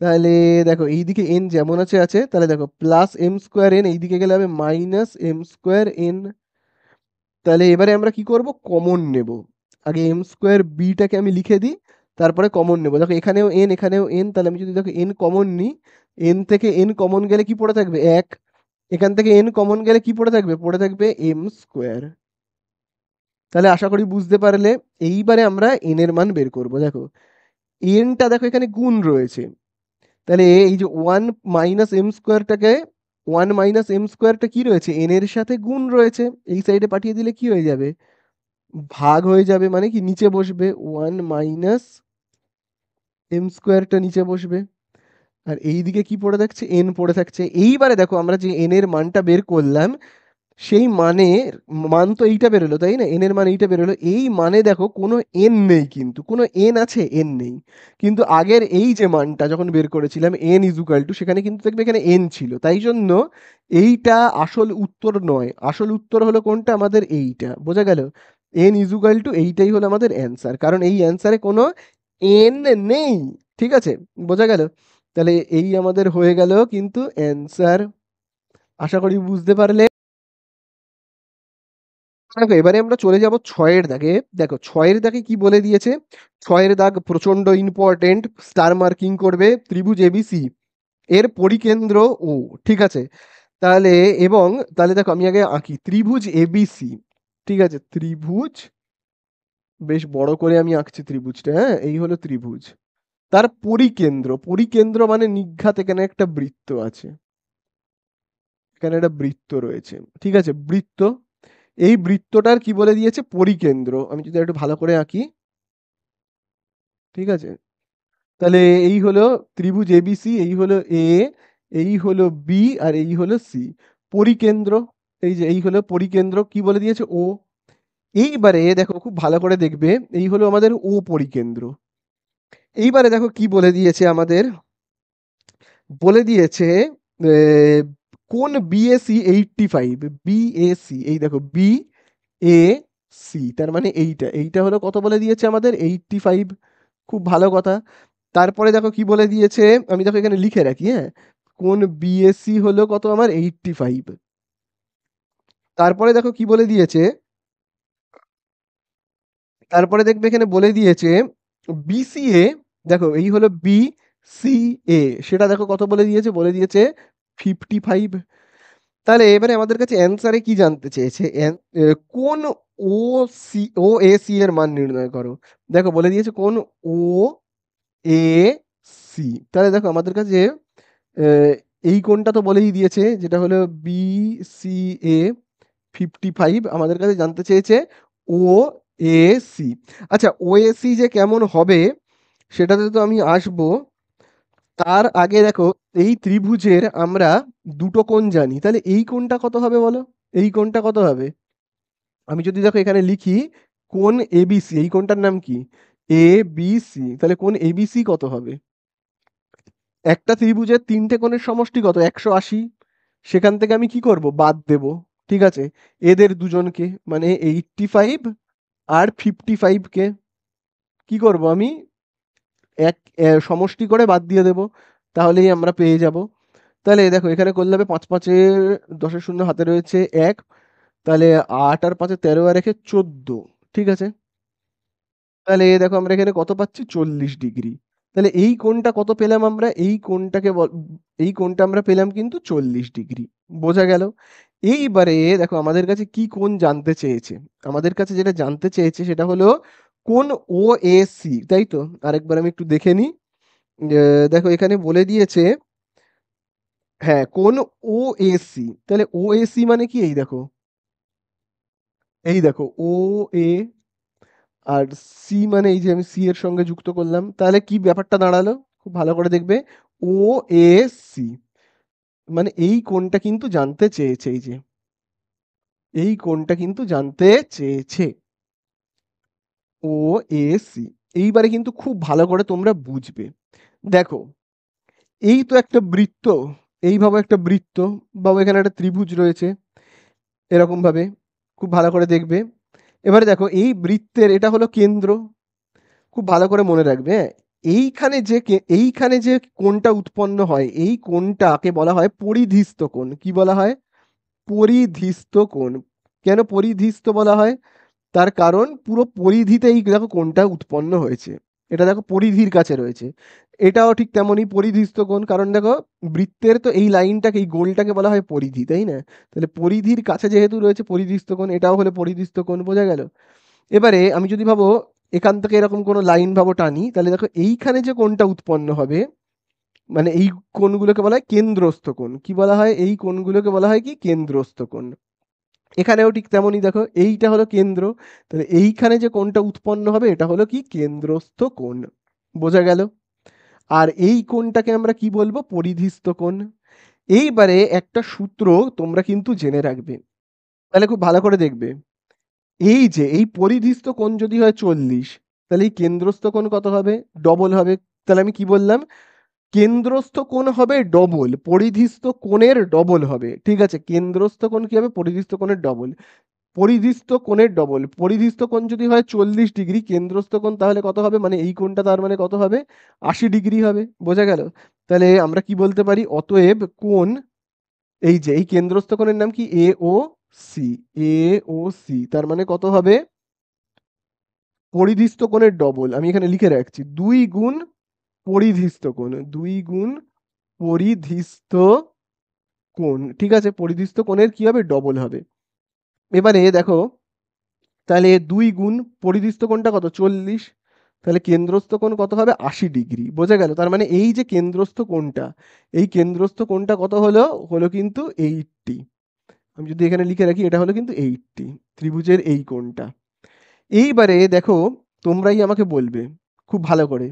তাহলে দেখো এইদিকে এন যেমন আছে। তাহলে দেখো প্লাস এম স্কোয়ার এন, এইদিকে গেলে হবে মাইনাস এম স্কোয়ার এন। তাহলে এবারে আমরা কি করব? কমন নেব। আগে এম স্কোয়ার বিটাকে আমি লিখে দিই, তারপরে কমন নেব। দেখো এখানেও এন এখানেও এন, তাহলে আমি যদি দেখো এন কমন নিই, এন থেকে এন কমন গেলে কি পড়ে থাকবে? ১। এখান থেকে এন কমন গেলে কি পড়ে থাকবে? পড়ে থাকবে এম স্কোয়ার। তাহলে আশা করি বুঝতে পারলে। এইবারে আমরা এন এর মান বের করব। দেখো এনটা দেখো এখানে গুণ রয়েছে। তাহলে এই যে ওয়ান মাইনাস এম স্কোয়ারটাকে, ওয়ান মাইনাস এম স্কোয়ারটা কি রয়েছে? এন এর সাথে গুণ রয়েছে। এই সাইডে পাঠিয়ে দিলে কি হয়ে যাবে? ভাগ হয়ে যাবে, মানে কি নিচে বসবে ওয়ান মাইনাস এম স্কোয়ারটা নিচে বসবে। আর এইদিকে কি পড়ে থাকছে? এন পড়ে থাকছে। এইবারে দেখো আমরা যে এন এর মানটা বের করলাম সেই মানের মান তো এইটা বেরোলো, তাই না? এন এর মান এইটা বেরোলো। এই মানে দেখো কোনো এন নেই, কিন্তু কোনো এন আছে? এন নেই। কিন্তু আগের এই যে মানটা যখন বের করেছিলাম এন ইজুকাল টু, সেখানে কিন্তু দেখবে এখানে এন ছিল। তাই জন্য এইটা আসল উত্তর নয়। আসল উত্তর হলো কোনটা? আমাদের এইটা। বোঝা গেল? এন ইজুকাল টু এইটাই হলো আমাদের অ্যান্সার, কারণ এই অ্যান্সারে কোনো এন নেই। ঠিক আছে? বোঝা গেল? তাহলে এই আমাদের হয়ে গেল কিন্তু অ্যান্সার। আশা করি বুঝতে পারলে। দেখো এবারে আমরা চলে যাব ৬ এর দাগে। দেখো ৬ এর দাগে কি বলে দিয়েছে? ৬ এর দাগ প্রচন্ড ইম্পোর্টেন্ট। স্টার মার্কিং করবে। ত্রিভুজ এবিসি এর পরিকেন্দ্র ও। ঠিক আছে? তাহলে এবং তাহলে দেখো আমি আগে আঁকি। ত্রিভুজ এবিসি। ঠিক আছে? ত্রিভুজ বেশ বড় করে আমি আঁকছি ত্রিভুজটা, হ্যাঁ? এই হলো ত্রিভুজ। তার পরিকেন্দ্র, পরিকেন্দ্র মানে নিঘাত এখানে একটা বৃত্ত আছে। এখানে একটা বৃত্ত রয়েছে। ঠিক আছে? বৃত্ত। এই বৃত্তটার কি বলে দিয়েছে? পরিকেন্দ্র। আমি যদি একটু ভালো করে আঁকি। ঠিক আছে? তাহলে এই হলো ত্রিভুজ এবিসি, এই হলো এ, এই হলো বি আর এই হলো সি। পরিকেন্দ্র, এই যে এই হলো পরিকেন্দ্র, কি বলে দিয়েছে? ও। এইবারে দেখো খুব ভালো করে দেখবে, এই হলো আমাদের ও পরিকেন্দ্র। এইবারে দেখো কি বলে দিয়েছে আমাদের? বলে দিয়েছে এ, কোন বিএসি 85, বিএসি, এই দেখো বি এ সি, তার মানে এইটা এইটা হলো কত বলে দিয়েছে আমাদের? 85। খুব ভালো কথা। তারপরে দেখো কি বলে দিয়েছে, আমি দেখো এখানে লিখে রাখি, হ্যাঁ? কোন বিএসসি হলো কত আমার? 85। তারপরে দেখো কি বলে দিয়েছে, তারপরে দেখবে এখানে বলে দিয়েছে বিসিএ। দেখো এই হলো বিসিএ, সেটা দেখো কত বলে দিয়েছে? বলে দিয়েছে 55। তাহলে এবারে আমাদের কাছে অ্যান্সারে কি জানতে চেয়েছে? কোন ও সি, ও এ সি এর মান নির্ণয় করো। দেখো বলে দিয়েছে কোন ও এ সি। তাহলে দেখো আমাদের কাছে আহ, এই কোণটা তো বলেই দিয়েছে, যেটা হলো বি সি এ 55। আমাদের কাছে জানতে চেয়েছে ও এ সি। আচ্ছা, ও এ সি যে কেমন হবে সেটাতে তো আমি আসবো। তার আগে দেখো, এই ত্রিভুজের আমরা দুটো কোণ জানি, তাহলে এই কোণটা কত হবে বলো? এই কোণটা কত হবে? আমি যদি দেখো এখানে লিখি কোণ এবিসি, এই কোণটার নাম কি? A B C. তাহলে কোণ এবিসি কত হবে? একটা ত্রিভুজের তিনটে কোণের সমষ্টি কত? 180। সেখান থেকে আমি কি করব? বাদ দেব। ঠিক আছে? এদের দুজনকে, মানে 85 আর 55 কে কি করব আমি? এক সমষ্টি করে বাদ দিয়ে দেব। তাহলেই আমরা পেয়ে যাব। তাহলে দেখো এখানে করলে হবে 5 5 10 শূন্য হাতে রয়েছে 1। তাহলে 8 আর 5 13 আর 1 14। ঠিক আছে? তাহলে দেখো আমরা এখানে কত পাচ্ছি? 40 ডিগ্রি। তাহলে এই কোণটা কত পেলাম আমরা? এই কোণটাকে এই কোণটা আমরা পেলাম কিন্তু 40 ডিগ্রি। বোঝা গেল? এইবারে দেখো আমাদের কাছে কি কোণ জানতে চেয়েছে? আমাদের কাছে যেটা জানতে চেয়েছে সেটা হলো কোণ ও এ সি, তাই তো? আরেকবার আমি একটু দেখে নিই। দেখো এখানে বলে দিয়েছে, হ্যাঁ, কোণ ও এ সি। তাহলে ও এ সি মানে কি? এই দেখো, এই দেখো ও এ, আর সি মানে এই যে আমি সি এর সঙ্গে যুক্ত করলাম। তাহলে কি ব্যাপারটা দাঁড়ালো? খুব ভালো করে দেখবে। ও এ সি মানে এই কোণটা কিন্তু জানতে চেয়েছে, এই যে এই কোণটা কিন্তু জানতে চেয়েছে। ও এ সি। এইবারে কিন্তু খুব ভালো করে তোমরা বুঝবে। দেখো এই তো একটা বৃত্ত, এইভাবে একটা বৃত্ত, বা এখানে একটা ত্রিভুজ রয়েছে এরকম ভাবে। খুব ভালো করে দেখবে। এবারে দেখো এই বৃত্তের এটা হলো কেন্দ্র। খুব ভালো করে মনে রাখবে, হ্যাঁ? এইখানে যে কোণটা উৎপন্ন হয়, এই কোণটাকে বলা হয় পরিধিস্থ কোণ। কি বলা হয়? পরিধিস্থ কোণ। কেন পরিধিস্থ বলা হয়? তার কারণ পুরো পরিধিতে এই দেখো কোণটা উৎপন্ন হয়েছে। এটা দেখো পরিধির কাছে রয়েছে। এটাও ঠিক তেমনই পরিধিস্থ কোণ, কারণ দেখো বৃত্তের তো এই লাইনটাকে, এই গোলটাকে বলা হয় পরিধি, তাই না? তাহলে পরিধির কাছে যেহেতু রয়েছে পরিধিস্থ কোণ, এটাও হলো পরিধিস্থ কোণ। বোঝা গেল? এবারে আমি যদি ভাবো এখান থেকে এরকম কোনো লাইন ভাবো টানি, তাহলে দেখো এইখানে যে কোণটা উৎপন্ন হবে, মানে এই কোণগুলোকে বলা হয় কেন্দ্রস্থ কোণ। কি বলা হয়? এই কোণগুলোকে বলা হয় কি? কেন্দ্রস্থ কোণ। এখানেও ঠিক তেমনই, দেখো এইটা হলো কেন্দ্র। তাহলে এইখানে যে কোণটা উৎপন্ন হবে এটা হলো কি? কেন্দ্রস্থ কোণ। বোঝা গেল? আর এই কোণটাকে আমরা কি বলবো? পরিধিস্থ কোণ। এইবারে একটা সূত্র তোমরা কিন্তু জেনে রাখবে। তাহলে খুব ভালো করে দেখবে, এই যে এই পরিধিস্থ কোণ যদি হয় 40, তাহলে এই কেন্দ্রস্থ কোণ কত হবে? ডবল হবে। তাহলে আমি কি বললাম? কেন্দ্রস্থ কোণ হবে ডবল, পরিধিস্থ কোণের ডবল হবে। ঠিক আছে? কেন্দ্রস্থ কোণ কি হবে? পরিধিস্থ কোণের ডবল। পরিধিস্থ কোণের ডবল, পরিধিস্থ কোণ যদি হয় 40 ডিগ্রি, কেন্দ্রস্থ কোণ তাহলে কত হবে? মানে এই কোণটা তার মানে কত হবে? 80 ডিগ্রি হবে। বোঝা গেল? তাহলে আমরা কি বলতে পারি? অতএব কোণ, এই যে এই কেন্দ্রস্থ কোণের নাম কি? এ ও সি, এ ও সি, তার মানে কত হবে? পরিধিস্থ কোণের ডবল, আমি এখানে লিখে রাখছি, 2 গুণ পরিধিস্থ কোণ, 2 গুণ পরিধিস্থ কোণ, ঠিক আছে, পরিধিস্থ কোণের কি হবে? ডবল হবে। এবারে দেখো, তাহলে 2 গুণ পরিধিস্থ কোণটা কত? 40। তাহলে কেন্দ্রস্থ কোণ কত হবে? 80 ডিগ্রি, বোঝা গেল? তার মানে এই যে কেন্দ্রস্থ কোণটা, এই কেন্দ্রস্থ কোণটা কত হলো? হলো কিন্তু 80। আমি যদি এখানে লিখে রাখি, এটা হলো কিন্তু 80, ত্রিভুজের এই কোণটা। এইবারে দেখো, তোমরাই আমাকে বলবে খুব ভালো করে,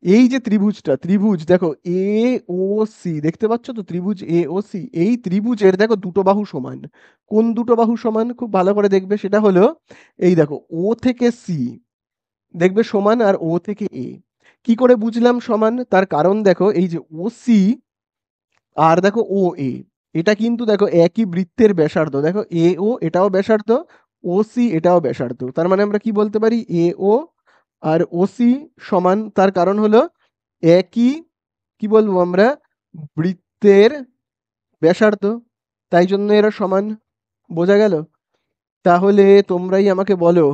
এই যে ত্রিভুজটা, ত্রিভুজ দেখো এ ও সি, দেখতে পাচ্ছ তো ত্রিভুজ এ ও সি, এই ত্রিভুজের দেখো দুটো বাহু সমান। কোন দুটো বাহু সমান? খুব ভালো করে দেখবে, সেটা হলো এই দেখো, ও থেকে সি দেখবে সমান, আর ও থেকে এ। কি করে বুঝলাম সমান? তার কারণ দেখো, এই যে ও সি আর দেখো ও এ, এটা কিন্তু দেখো একই বৃত্তের ব্যাসার্ধ, দেখো এ ও এটাও ব্যাসার্ধ, ও সি এটাও ব্যাসার্ধ, তার মানে আমরা কি বলতে পারি? এ ও আর ও সি সমান, তার কারণ হলো একই, কি বলবো আমরা, বৃত্তের ব্যাসার্ধ, তাই জন্য এরা সমান, বোঝা গেল? তাহলে তোমরাই আমাকে বলো,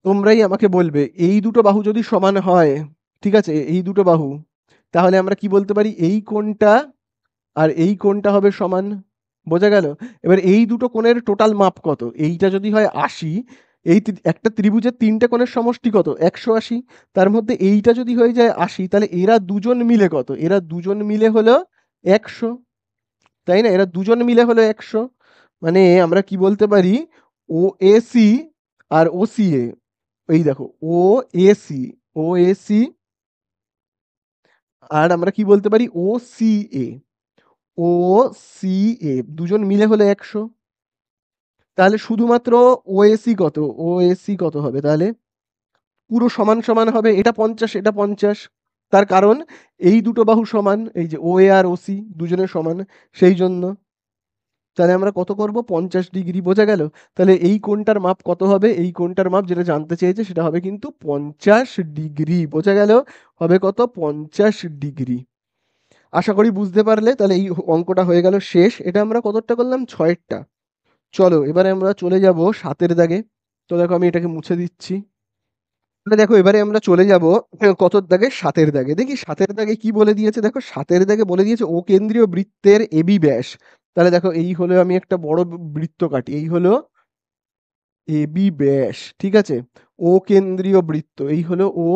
তোমরাই আমাকে বলবে, এই দুটো বাহু যদি সমান হয়, ঠিক আছে, এই দুটো বাহু, তাহলে আমরা কি বলতে পারি? এই কোণটা আর এই কোণটা হবে সমান, বোঝা গেল? এবার এই দুটো কোণের টোটাল মাপ কত? এইটা যদি হয় 80, একটা ত্রিভুজের 3টে কোণের সমষ্টি কত? 180। তার মধ্যে এইটা যদি হয়ে যায় 80, তাহলে এরা দুজন মিলে কত? এরা দুজন মিলে হলো 100, তাই না? এরা দুজন মিলে হলো 100, মানে আমরা কি বলতে পারি? ও A C R O C এ, এই দেখো ও A C, O A C, আর আমরা কি বলতে পারি? ও সি এ, ও সি এ দুজন মিলে হলো 100। তাহলে শুধুমাত্র ওএসি কত? ওএসি কত হবে তাহলে? পুরো সমান সমান হবে, এটা 50, এটা 50। তার কারণ এই দুটো বাহু সমান, এই যে ও এ আর ও সি দুজনের সমান, সেই জন্য। তাহলে আমরা কত করব? 50 ডিগ্রি, বোঝা গেল? তাহলে এই কোণটার মাপ কত হবে? এই কোণটার মাপ যেটা জানতে চেয়েছে সেটা হবে কিন্তু 50 ডিগ্রি, বোঝা গেল? হবে কত? 50 ডিগ্রি। আশা করি বুঝতে পারলে। তাহলে এই অঙ্কটা হয়ে গেল শেষ। এটা আমরা কতটা করলাম? 6টা। চলো এবারে আমরা চলে যাব 7এর দাগে। তো দেখো আমি এটাকে মুছে দিচ্ছি। তাহলে দেখো এবারে আমরা চলে যাব কতর দাগে? 7এর দাগে। দেখি 7এর দাগে কি বলে দিয়েছে। দেখো 7এর দাগে বলে দিয়েছে ও কেন্দ্রীয় বৃত্তের এবি ব্যাস। তাহলে দেখো এই হলো, আমি একটা বড় বৃত্ত কাটি, এই হলো এবি ব্যাস, ঠিক আছে? ও কেন্দ্রীয় বৃত্ত, এই হলো ও,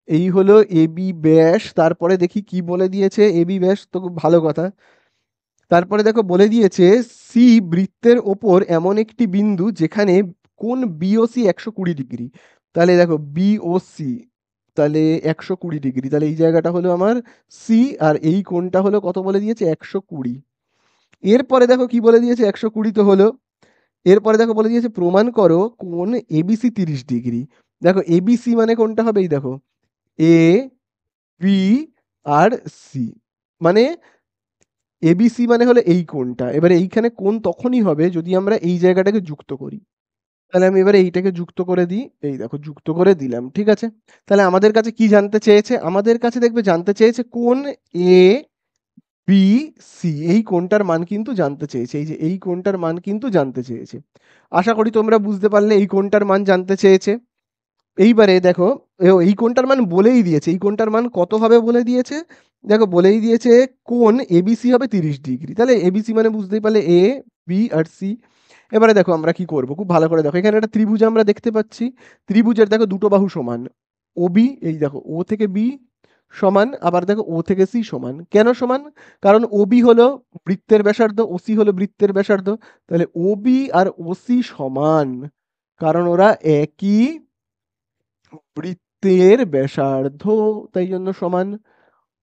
এই হলো এবি ব্যাস। তারপরে দেখি কি বলে দিয়েছে, এবি ব্যাস তো খুব ভালো কথা। তারপরে দেখো বলে দিয়েছে সি বৃত্তের ওপর এমন একটি বিন্দু যেখানে কোণ বিওসি 120 ডিগ্রি। তাহলে দেখো বিওসি, তাহলে 120 ডিগ্রি, তাহলে এই জায়গাটা হলো আমার সি, আর এই কোণটা হলো কত বলে দিয়েছে? 120। এরপরে দেখো কি বলে দিয়েছে? 120 তো হলো। এরপরে দেখো বলে দিয়েছে প্রমাণ করো কোণ এবিসি 30 ডিগ্রি। দেখো এবিসি মানে কোনটা হবে? এই দেখো এ বি আর সি, মানে এবিসি মানে হলো এই কোণটা। এবারে এইখানে কোণ তখনই হবে যদি আমরা এই জায়গাটাকে যুক্ত করি। তাহলে আমি এবারে এইটাকে যুক্ত করে দিই, এই দেখো যুক্ত করে দিলাম, ঠিক আছে? তাহলে আমাদের কাছে কি জানতে চেয়েছে? আমাদের কাছে দেখবে জানতে চেয়েছে কোণ এ বি সি, এই কোণটার মান কিন্তু জানতে চেয়েছে, এই যে এই কোণটার মান কিন্তু জানতে চেয়েছে। আশা করি তোমরা বুঝতে পারলে এই কোণটার মান জানতে চেয়েছে। এইবারে দেখো এই কোণটার মান বলেই দিয়েছে, এই কোণটার মান কত হবে বলে দিয়েছে। দেখো বলেই দিয়েছে কোণ এবিসি হবে 30 ডিগ্রি, তাহলে এবিসি মানে বুঝতেই পারলে এ বি আর সি। এবারে দেখো আমরা কি করব, খুব ভালো করে দেখো, এখানে একটা ত্রিভুজ আমরা দেখতে পাচ্ছি। ত্রিভুজের দেখো দুটো বাহু সমান, ও বি, এই দেখো ও থেকে বি সমান, আবার দেখো ও থেকে সি সমান। কেন সমান? কারণ ও বি হলো বৃত্তের ব্যাসার্ধ, ও সি হলো বৃত্তের ব্যাসার্ধ, তাহলে ও বি আর ও সি সমান, কারণ ওরা একই বৃত্তের ব্যাসার্ধ, তাই জন্য সমান।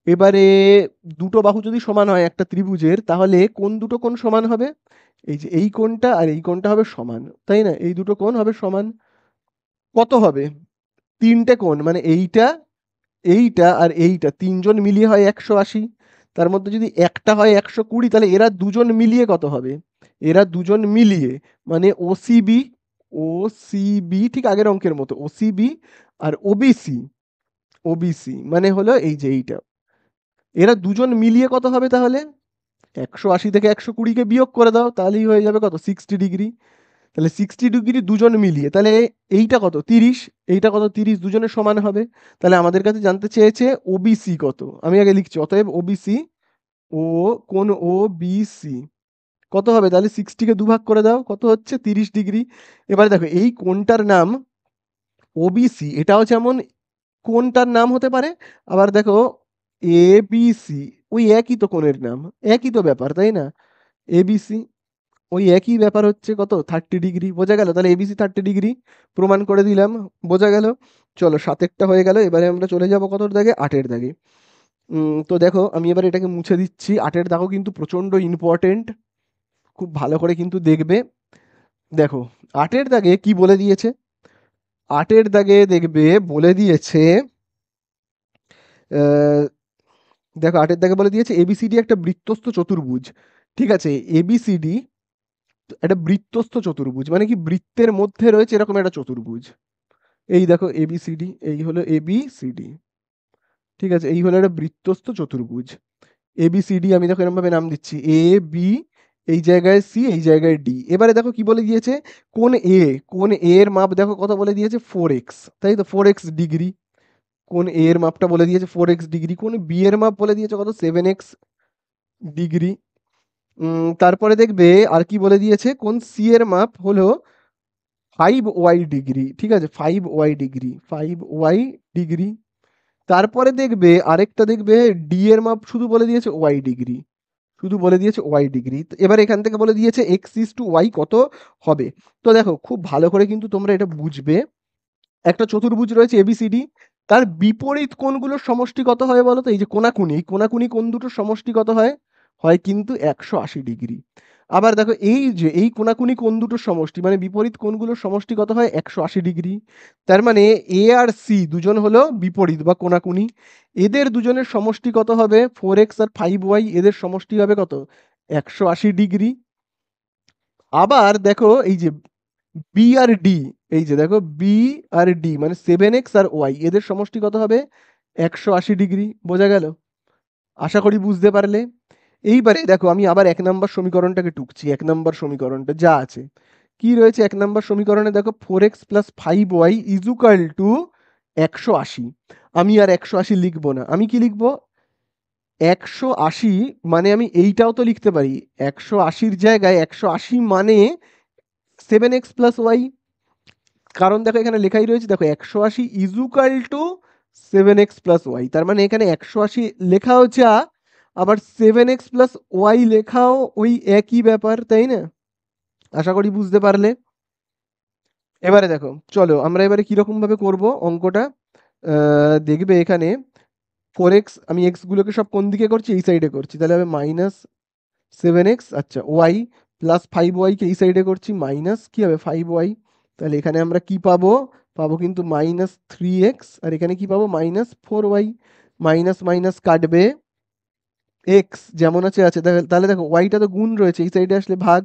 এবারে দুটো বাহু যদি সমান হয় একটা ত্রিভুজের, তাহলে কোন দুটো কোণ সমান হবে? এই যে এই কোণটা আর এই কোণটা হবে সমান, তাই না? এই দুটো কোণ হবে সমান। কত হবে? 3টে কোণ, মানে এইটা, এইটা আর এইটা তিনজন মিলিয়ে হয় 180। তার মধ্যে যদি একটা হয় 120, তাহলে এরা দুজন মিলিয়ে কত হবে? এরা দুজন মিলিয়ে মানে ওসিবি, ওসিবি ঠিক আগের অঙ্কের মতো ওসিবি আর ওবিসি, ওবিসি মানে হলো এই যে এইটা, এরা দুজন মিলিয়ে কত হবে তাহলে? 180 থেকে 120কে বিয়োগ করে দাও, তাহলেই হয়ে যাবে কত 60 ডিগ্রি। তাহলে 60 ডিগ্রি দুজন মিলিয়ে, তাহলে এইটা কত 30, এইটা কত 30, দুজনের সমান হবে। তাহলে আমাদের কাছে জানতে চেয়েছে ওবিসি কত। আমি আগে লিখছি, অতএব ওবিসি, ও কোন ওবিসি কত হবে, তাহলে 60কে দুভাগ করে দাও, কত হচ্ছে 30 ডিগ্রি। এবারে দেখো এই কোণটার নাম ওবিসি, এটাও যেমন কোণটার নাম হতে পারে, আবার দেখো এবিসি ওই একই তো কোণের নাম, একই তো ব্যাপার, তাই না? এবিসি ওই একই ব্যাপার হচ্ছে কত 30 ডিগ্রি, বোঝা গেল? তাহলে এবিসি 30 ডিগ্রি প্রমাণ করে দিলাম, বোঝা গেল? চলো 7এরটা হয়ে গেল, এবারে আমরা চলে যাব কতর দাগে, 8এর দাগে। তো দেখো আমি এবার এটাকে মুছে দিচ্ছি। 8এর দাগও কিন্তু প্রচণ্ড ইম্পর্টেন্ট, খুব ভালো করে কিন্তু দেখবে। দেখো 8এর দাগে কি বলে দিয়েছে, 8এর দাগে দেখবে বলে দিয়েছে, আহ, দেখো 8এর দাগে বলে দিয়েছে এবিসিডি একটা বৃত্তস্থ চতুর্ভুজ। ঠিক আছে, এবিসিডি একটা বৃত্তস্থ চতুর্ভুজ মানে কি, বৃত্তের মধ্যে রয়েছে এরকম একটা চতুর্ভুজ। এই দেখো এবিসিডি, এই হলো এবিসিডি। ঠিক আছে, এই হলো একটা বৃত্তস্থ চতুর্ভুজ এবিসিডি। আমি দেখো এরকম ভাবে নাম দিচ্ছি, এ বি, এই জায়গায় সি, এই জায়গায় ডি। এবারে দেখো কি বলে দিয়েছে, কোন এ, কোন এ এর মাপ দেখো কত বলে দিয়েছে 4x, তাই তো 4x ডিগ্রি। কোন এ এর মাপটা বলে দিয়েছে 4x ডিগ্রি, কোন বি এর মাপ বলে দিয়েছে কত 7x ডিগ্রি। তারপরে দেখবে আর কি বলে দিয়েছে, কোন সি এর মাপ হলো 5y ডিগ্রি। ঠিক আছে, 5y ডিগ্রি, 5y ডিগ্রি। তারপরে দেখবে আরেকটা, দেখবে ডি এর মাপ শুধু বলে দিয়েছে ওয়াই ডিগ্রি, শুধু বলে দিয়েছে ওয়াই ডিগ্রি। এবার এখান থেকে বলে দিয়েছে এক্স ইস টু ওয়াই কত হবে। তো দেখো খুব ভালো করে কিন্তু তোমরা এটা বুঝবে, একটা চতুর্ভুজ রয়েছে এবিসিডি, তার বিপরীত কোণগুলোর সমষ্টি কত হয় বলো তো? এই যে কোণাকুনি, এই কোণাকুনি কোণ দুটোর সমষ্টি কত হয়, হয় কিন্তু 180 ডিগ্রি। আবার দেখো এই যে এই কোণাকুনি কোণ দুটোর সমষ্টি মানে বিপরীত কোণগুলোর সমষ্টি কত হয় 180 ডিগ্রি। তার মানে এ আর সি দুজন হলো বিপরীত বা কোণাকুনি, এদের দুজনের সমষ্টি কত হবে 4x আর 5y, এদের সমষ্টি হবে কত 180 ডিগ্রি। আবার দেখো এই যে বি আর ডি, এই যে দেখো বি আর ডি মানে 7x আর ওয়াই, এদের সমষ্টি কত হবে 180 ডিগ্রি, বোঝা গেল? আশা করি বুঝতে পারলে। এইবারে দেখো আমি আবার 1 নম্বর সমীকরণটাকে টুকছি, 1 নম্বর সমীকরণটা যা আছে কি রয়েছে 1 নম্বর সমীকরণে, দেখো 4x plus 5y equal to 180। আমি আর 180 লিখবো না, আমি কি লিখবো 180, মানে আমি এইটাও তো লিখতে পারি 180-র জায়গায় 180 মানে 7x প্লাস ওয়াই। কারণ দেখো এখানে লেখাই রয়েছে, দেখো 180 equal to 7x plus Y, তার মানে এখানে 180 লেখাও যা, আবার 7x প্লাস ওয়াই লেখাও ওই একই ব্যাপার, তাই না? আশা করি বুঝতে পারলে। এবারে দেখো চলো আমরা এবারে কিরকম ভাবে করব অঙ্কটা, দেখবে এখানে 4x, আমি এক্স গুলোকে সব কোন দিকে করছি, এই সাইডে করছি, তাহলে হবে -7x, আচ্ছা ওয়াই প্লাস 5y কে এই সাইডে করছি, মাইনাস কি হবে 5y। তাহলে এখানে আমরা কি পাবো, পাবো কিন্তু -3x, আর এখানে কি পাবো -4y। মাইনাস মাইনাস কাটবে, এক্স যেমন আছে আছে, তাহলে দেখো ওয়াইটা তো গুণ রয়েছে, এই সাইডে আসলে ভাগ।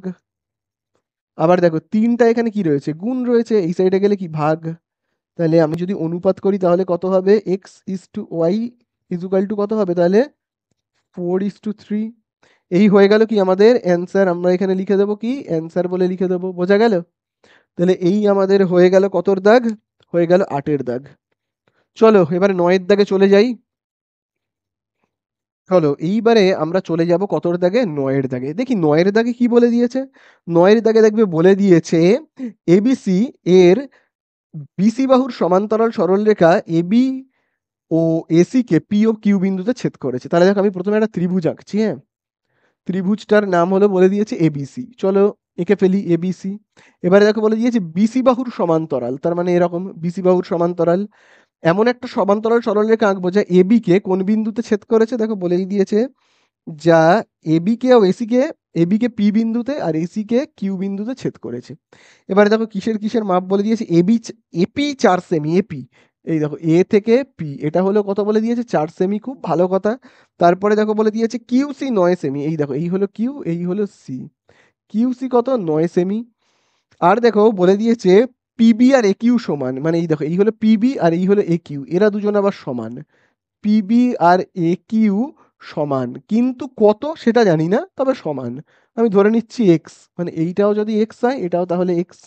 আবার দেখো 3টা এখানে কি রয়েছে, গুণ রয়েছে, এই সাইডে গেলে কি ভাগ। তাহলে আমি যদি অনুপাত করি তাহলে কত হবে, x is to Y equal to কত হবে, তাহলে 4:3। এই হয়ে গেল কি আমাদের অ্যান্সার, আমরা এখানে লিখে দেবো কি অ্যান্সার বলে লিখে দেবো, বোঝা গেল? তাহলে এই আমাদের হয়ে গেল কতর দাগ, হয়ে গেল 8-এর দাগ। চলো এবারে 9-এর দাগে চলে যাই। চলো এইবারে আমরা চলে যাব কতর দাগে, 9-এর দাগে। দেখি 9-এর দাগে কি বলে দিয়েছে। 9-এর দাগে দেখবে বলে দিয়েছে এবিসি এর বিসি বাহুর সমান্তরাল সরলরেখা এবি ও AC K P O Q বিন্দুতে ছেদ করেছে। তাহলে দেখো আমি প্রথমে একটা ত্রিভুজ আঁকছি, হ্যাঁ, ত্রিভুজটার নাম হলো বলে দিয়েছে এবিসি, চলো এঁকে ফেলি এবিসি। এবারে দেখো বলে দিয়েছে বিসি বাহুর সমান্তরাল, তার মানে এরকম বিসি বাহুর সমান্তরাল এমন একটা সমান্তরাল সরলরেখা আঁকবো যা এবি কে কোন বিন্দুতে ছেদ করেছে, দেখো বলেই দিয়েছে, যা এবি কে ও এসি কে, এবি কে পি বিন্দুতে আর এসি কে কিউ বিন্দুতে ছেদ করেছে। এবারে দেখো কিসের কিসের মাপ বলে দিয়েছে, এপি 4 সেমি, এপি এই দেখো এ থেকে পি এটা হলো কত বলে দিয়েছে 4 সেমি, খুব ভালো কথা। তারপরে দেখো বলে দিয়েছে কিউসি 9 সেমি, এই দেখো এই হলো কিউ, এই হলো সি, কিউসি কত 9 সেমি। আর দেখো বলে দিয়েছে পিবি আর এ কিউ সমান, মানে এই দেখো এই হলো পিবি আর এই হলো এ কিউ, এরা দুজন আবার সমান, পিবি আর এ কিউ সমান, কিন্তু কত সেটা জানি না, তবে সমান। আমি ধরে নিচ্ছি এক্স, মানে এইটাও যদি এক্স হয় এটাও তাহলে এক্স।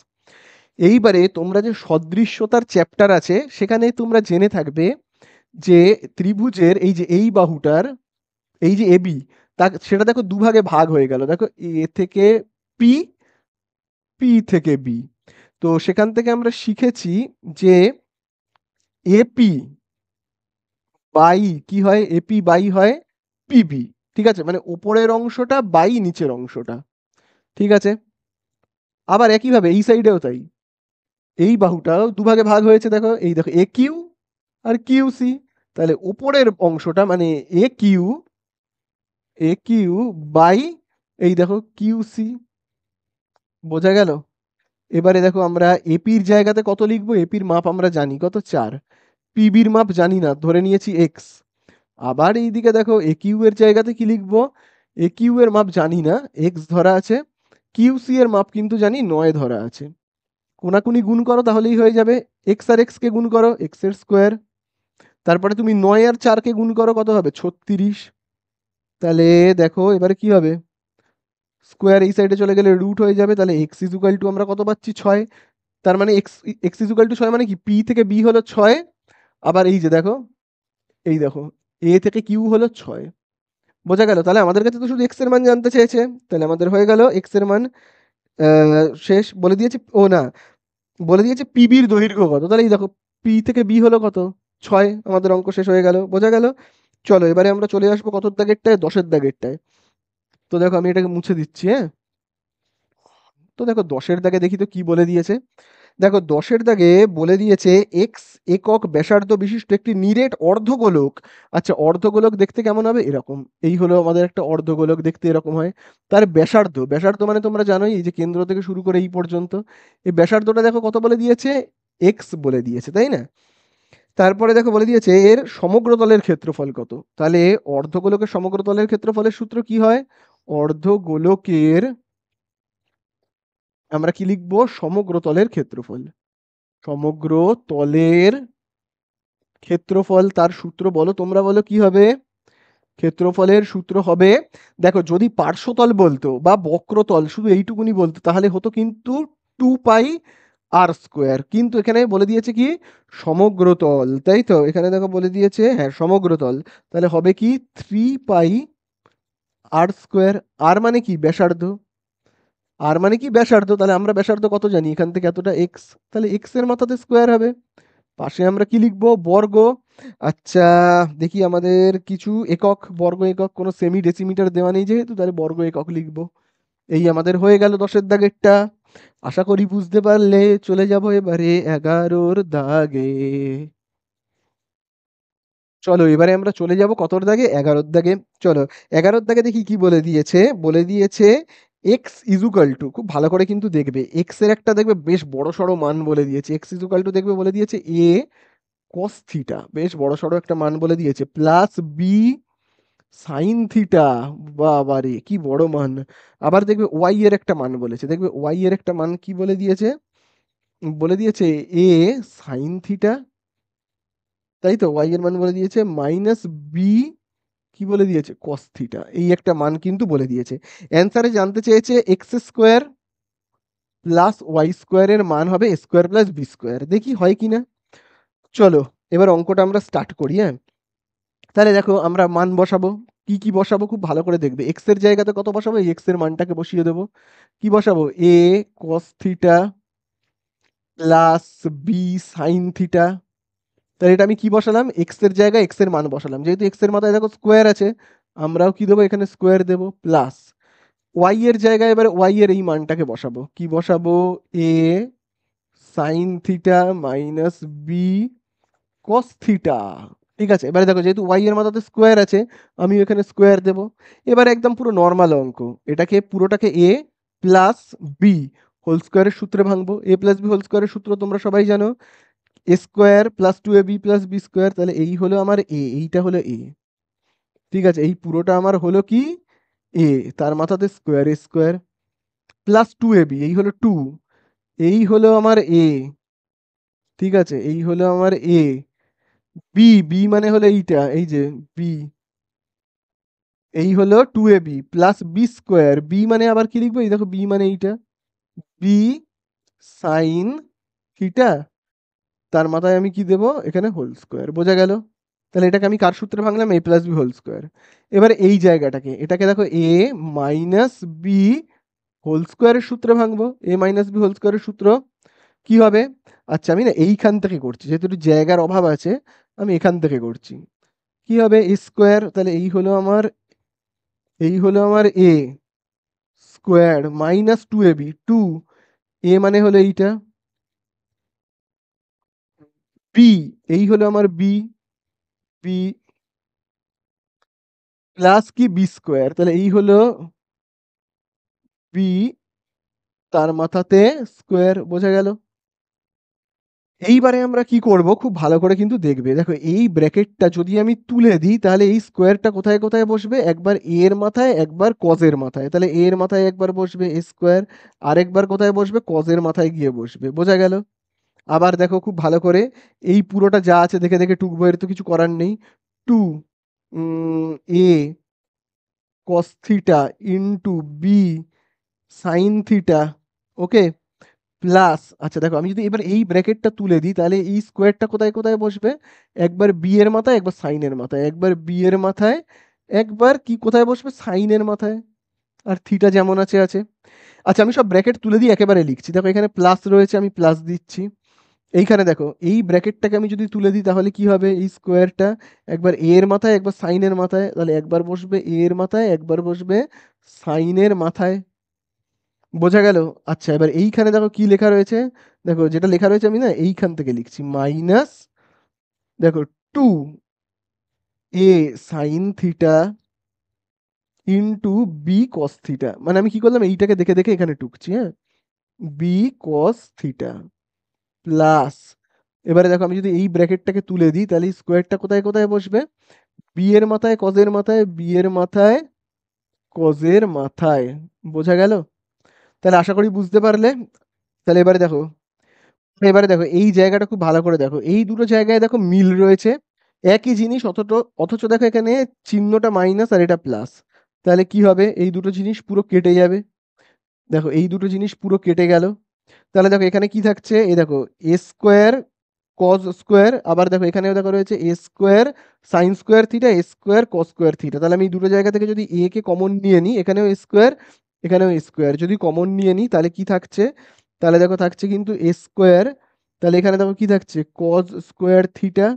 এইবারে তোমরা যে সদৃশ্যতার চ্যাপ্টার আছে সেখানে তোমরা জেনে থাকবে যে ত্রিভুজের এই যে এই বাহুটার এই যে এবি, তা সেটা দেখো দুভাগে ভাগ হয়ে গেল, দেখো এ থেকে পি, পি থেকে বি। তো সেখান থেকে আমরা শিখেছি যে এপি বাই কি হয়, এপি বাই হয় পিবি। ঠিক আছে, মানে উপরের অংশটা বাই নিচের অংশটা। ঠিক আছে, আবার একইভাবে এই সাইডেও তাই, এই বাহুটাও দুভাগে ভাগ হয়েছে, দেখো এই দেখো এ কিউ আর কিউ সি। তাহলে উপরের অংশটা মানে এ কিউ, এ কিউ বাই এই দেখো কিউ সি। বোঝা গেল? এবারে দেখো আমরা এপির জায়গাতে কত লিখবো, এপির মাপ আমরা জানি কত, 4। পিবির মাপ জানি না, ধরে নিয়েছি এক্স। আবার এইদিকে দেখো এ কিউ এর জায়গাতে কি লিখবো, এ কিউ এর মাপ জানি না, এক্স ধরা আছে। কিউ সি এর মাপ কিন্তু জানি 9 ধরা আছে। কোনাকুনি গুণ করো তাহলেই হয়ে যাবে, এক্স আর এক্স কে গুণ করো এক্স এর স্কোয়ার, তারপরে তুমি 9 আর 4 কে গুণ করো কত হবে 36। তাহলে দেখো এবারে কি হবে, স্কোয়ার এই সাইডে চলে গেলে রুট হয়ে যাবে, তাহলে এক্স ইজুকাল টু আমরা কত পাচ্ছি 6। তার মানে এক্স এক্স ইজুকাল টু 6 মানে কি, পি থেকে বি হলো 6, আবার এই যে দেখো এই দেখো এ থেকে কিউ হলো 6। বোঝা গেল? তাহলে আমাদের কাছে তো শুধু এক্স এর মান জানতে চেয়েছে, তাহলে আমাদের হয়ে গেল এক্স এর মান শেষ। বলে দিয়েছে ও না, বলে দিয়েছে পিবির দৈর্ঘ্য কত, তাহলে এই দেখো পি থেকে বি হলো কত 6, আমাদের অঙ্ক শেষ হয়ে গেল। বোঝা গেল? চলো এবারে আমরা চলে আসবো কতর দাগেরটায়, 10এর দাগেরটায়। তো দেখো আমি এটাকে মুছে দিচ্ছি, হ্যাঁ। তো দেখো 10এর দাগে দেখি তো কি বলে দিয়েছে। দেখো 10এর দাগে বলে দিয়েছে এক্স একক ব্যাসার্ধ বিশিষ্ট একটি নিরেট অর্ধগোলক। আচ্ছা, অর্ধগোলক দেখতে কেমন হবে, এরকম। এই হলো আমাদের একটা অর্ধগোলক, দেখতে এরকম হয়। তার ব্যাসার্ধ, ব্যাসার্ধ মানে তোমরা জানোই এই যে কেন্দ্র থেকে শুরু করে এই পর্যন্ত, এই ব্যাসার্ধটা দেখো কত বলে দিয়েছে, এক্স বলে দিয়েছে, তাই না? তারপরে দেখো বলে দিয়েছে এর সমগ্রতলের ক্ষেত্রফল কত। তাহলে অর্ধগোলকের সমগ্রতলের ক্ষেত্রফলের সূত্র কি হয়, অর্ধগোলকের আমরা কি লিখবো, সমগ্রতলের ক্ষেত্রফল। সমগ্র তলের ক্ষেত্রফল, তার সূত্র বলো, তোমরা বলো কি হবে। ক্ষেত্রফলের সূত্র হবে, দেখো যদি পার্শ্বতল বলতো বা বক্রতল শুধু এইটুকুনি বলতো তাহলে হতো কিন্তু 2 পাই আর স্কোয়ার, কিন্তু এখানে বলে দিয়েছে কি সমগ্রতল, তাই তো এখানে দেখো বলে দিয়েছে হ্যাঁ সমগ্রতল। তাহলে হবে কি 3 পাই আর স্কোয়ার। আর মানে কি ব্যাসার্ধ, আর মানে কি ব্যাসার্ধ, তাহলে আমরা ব্যাসার্ধ কত জানি, এখান থেকে এতটা এক্স, তাহলে এক্স এর মাথাতে স্কোয়ার হবে। পাশে আমরা কি লিখবো, বর্গ। আচ্ছা, দেখি আমাদের কিছু একক, বর্গ একক, কোনো সেমি ডেসিমিটার দেওয়া নেই যেহেতু, তাহলে বর্গ একক লিখবো। এই আমাদের হয়ে গেল 10এর দাগেরটা। আশা করি বুঝতে পারলে। চলে যাব এবারে 11ওর দাগে। চলো এবারে আমরা চলে যাব কতর দাগে, 11ওর দাগে। চলো 11ওর দাগে দেখি কি বলে দিয়েছে, বলে দিয়েছে এক্স ইজুকাল টু, খুব ভালো করে কিন্তু দেখবে, এক্স এর একটা দেখবে বেশ বড় সড়ো মান বলে দিয়েছে, এক্স ইজুকাল টু দেখবে বলে দিয়েছে এ কস থিটা, বেশ বড় সড়ো একটা মান বলে দিয়েছে, প্লাস বি সাইন থিটা, বাবারে কি বড় মান। আবার দেখবে ওয়াই এর একটা মান বলেছে, দেখবে ওয়াই এর একটা মান কি বলে দিয়েছে, বলে দিয়েছে এ সাইন থিটা, তাই তো ওয়াই এর মান বলে দিয়েছে মাইনাস বি কি বলে দিয়েছে কস থিটা, এই একটা মান কিন্তু বলে দিয়েছে। অ্যান্সারে জানতে চেয়েছে এক্স স্কোয়ার প্লাস ওয়াই স্কোয়ারের মান হবে স্কোয়ার প্লাস বি স্কোয়ার, দেখি হয় কিনা। চলো এবার অঙ্কটা আমরা স্টার্ট করি, হ্যাঁ। তাহলে দেখো আমরা মান বসাবো, কি কি বসাবো খুব ভালো করে দেখবে, এক্স এর জায়গাতে কত বসাবো, এক্স এর মানটাকে বসিয়ে দেবো। কি বসাবো, a cos theta plus b sine theta. তাহলে এটা আমি কি বসালাম, এক্স এর জায়গায় এক্স এর মান বসালাম, যেহেতু এক্স এর মাথায় দেখো স্কোয়ার আছে, আমরাও কি দেবো এখানে স্কোয়ার দেবো, প্লাস ওয়াই এর জায়গায় এবারে ওয়াই এর এই মানটাকে বসাবো, কি বসাবো, a sine theta minus b cos theta. ঠিক আছে, এবারে দেখো যেহেতু ওয়াই এর মাথাতে স্কোয়ার আছে, আমি এখানে স্কোয়ার দেবো। এবারে একদম পুরো নর্মাল অঙ্ক, এটাকে পুরোটাকে এ প্লাস বি হোল স্কোয়ারের সূত্রে ভাঙবো। এ প্লাস বি হোল স্কোয়ারের সূত্র তোমরা সবাই জানো, a square plus 2ab plus b square, তাহলে এই হলো আমার এ, এইটা হলো এ। ঠিক আছে, এই পুরোটা আমার হলো কি এ, তার মাথাতে স্কোয়ার, এ স্কোয়ার প্লাস 2ab, এই হলো 2, এই হলো আমার এ। ঠিক আছে, এই হলো আমার এ। বি, বি মানে হলো এইটা, এই যে বি, এই হলো 2ab plus b square, B মানে আবার কি লিখবো, এই দেখো বি মানে এইটা, বি সাইন থিটা, তার মাথায় আমি কি দেবো এখানে হোল স্কোয়ার, বোঝা গেল? তাহলে এটাকে আমি কার সূত্রে ভাঙলাম, এ প্লাস বি হোল স্কোয়ার। এবারে এই জায়গাটাকে, এটাকে দেখো এ মাইনাস বি হোল স্কোয়ারের সূত্রে ভাঙবো, এ মাইনাস বি হোল স্কোয়ারের সূত্র কি হবে? আচ্ছা আমি না এইখান থেকে করছি, যেহেতু একটু জায়গার অভাব আছে আমি এখান থেকে করছি। কি হবে, এ স্কোয়ার, তাহলে এই হলো আমার এ স্কোয়ার মাইনাস 2ab, 2 এ মানে হলো এইটা, বি এই হলো আমার বি, বি প্লাস কি বি স্কোয়ার, তাহলে এই হলো বি, তার মাথাতে স্কোয়ার, বোঝা গেল? এইবারে আমরা কি করব, খুব ভালো করে কিন্তু দেখবে, দেখো এই ব্র্যাকেটটা যদি আমি তুলে দিই তাহলে এই স্কোয়ারটা কোথায় কোথায় বসবে, একবার এ এর মাথায় একবার কজের মাথায়, তাহলে এ এর মাথায় একবার বসবে এ স্কোয়ার, আরেকবার কোথায় বসবে, কজের মাথায় গিয়ে বসবে, বোঝা গেল? আবার দেখো খুব ভালো করে, এই পুরোটা যা আছে দেখে দেখে টুকবো, এর তো কিছু করার নেই, two a cos theta into b sine theta, okay, plus, আচ্ছা দেখো আমি যদি এবার এই ব্র্যাকেটটা তুলে দিই তাহলে এই স্কোয়ারটা কোথায় কোথায় বসবে, একবার বি এর মাথায় একবার সাইনের মাথায়, একবার বি এর মাথায় একবার কি কোথায় বসবে, সাইনের মাথায়, আর থিটা যেমন আছে আছে। আচ্ছা আমি সব ব্র্যাকেট তুলে দিয়ে একেবারে লিখছি, দেখো এখানে প্লাস রয়েছে আমি প্লাস দিচ্ছি, এইখানে দেখো এই ব্র্যাকেটটাকে আমি যদি তুলে দিই তাহলে কি হবে, এই স্কোয়ারটা একবার এ এর মাথায় একবার সাইনের মাথায়, তাহলে একবার বসবে এ এর মাথায় একবার বসবে সাইনের মাথায়, বোঝা গেল? আচ্ছা এবার এইখানে দেখো কি লেখা রয়েছে, দেখো যেটা লেখা রয়েছে আমি না এইখান থেকে লিখছি, মাইনাস দেখো 2 a sine theta into b cos theta, মানে আমি কি করলাম এইটাকে দেখে দেখে এখানে টুকছি, হ্যাঁ, বি কস থিটা প্লাস, এবারে দেখো আমি যদি এই ব্র্যাকেটটাকে তুলে দিই তাহলে স্কোয়ারটা কোথায় কোথায় বসবে, বি এর মাথায় কজের মাথায়, বি এর মাথায় কজের মাথায়, বোঝা গেল? তাহলে আশা করি বুঝতে পারলে। তাহলে এবারে দেখো এই জায়গাটা খুব ভালো করে দেখো, এই দুটো জায়গায় দেখো মিল রয়েছে, একই জিনিস, অথচ দেখো এখানে চিহ্নটা মাইনাস আর এটা প্লাস, তাহলে কি হবে, এই দুটো জিনিস পুরো কেটে যাবে, দেখো এই দুটো জিনিস পুরো কেটে গেল। তাহলে দেখো এখানে কি থাকছে, এই দেখো এ স্কোয়ার কজ স্কোয়ার, আবার দেখো এখানেও দেখো রয়েছে এ স্কোয়ার সাইন স্কোয়ার থিটা, এ স্কোয়ার কস স্কোয়ার থিটা, তাহলে আমি এই দুটো জায়গা থেকে যদি এ কে কমন নিয়ে নিই, এখানেও স্কোয়ার এখানেও স্কোয়ার যদি কমন নিয়ে নিই তাহলে কি থাকছে, তাহলে দেখো থাকছে কিন্তু এ স্কোয়ার, তাহলে এখানে দেখো কি থাকছে, কজ স্কোয়ার থিটা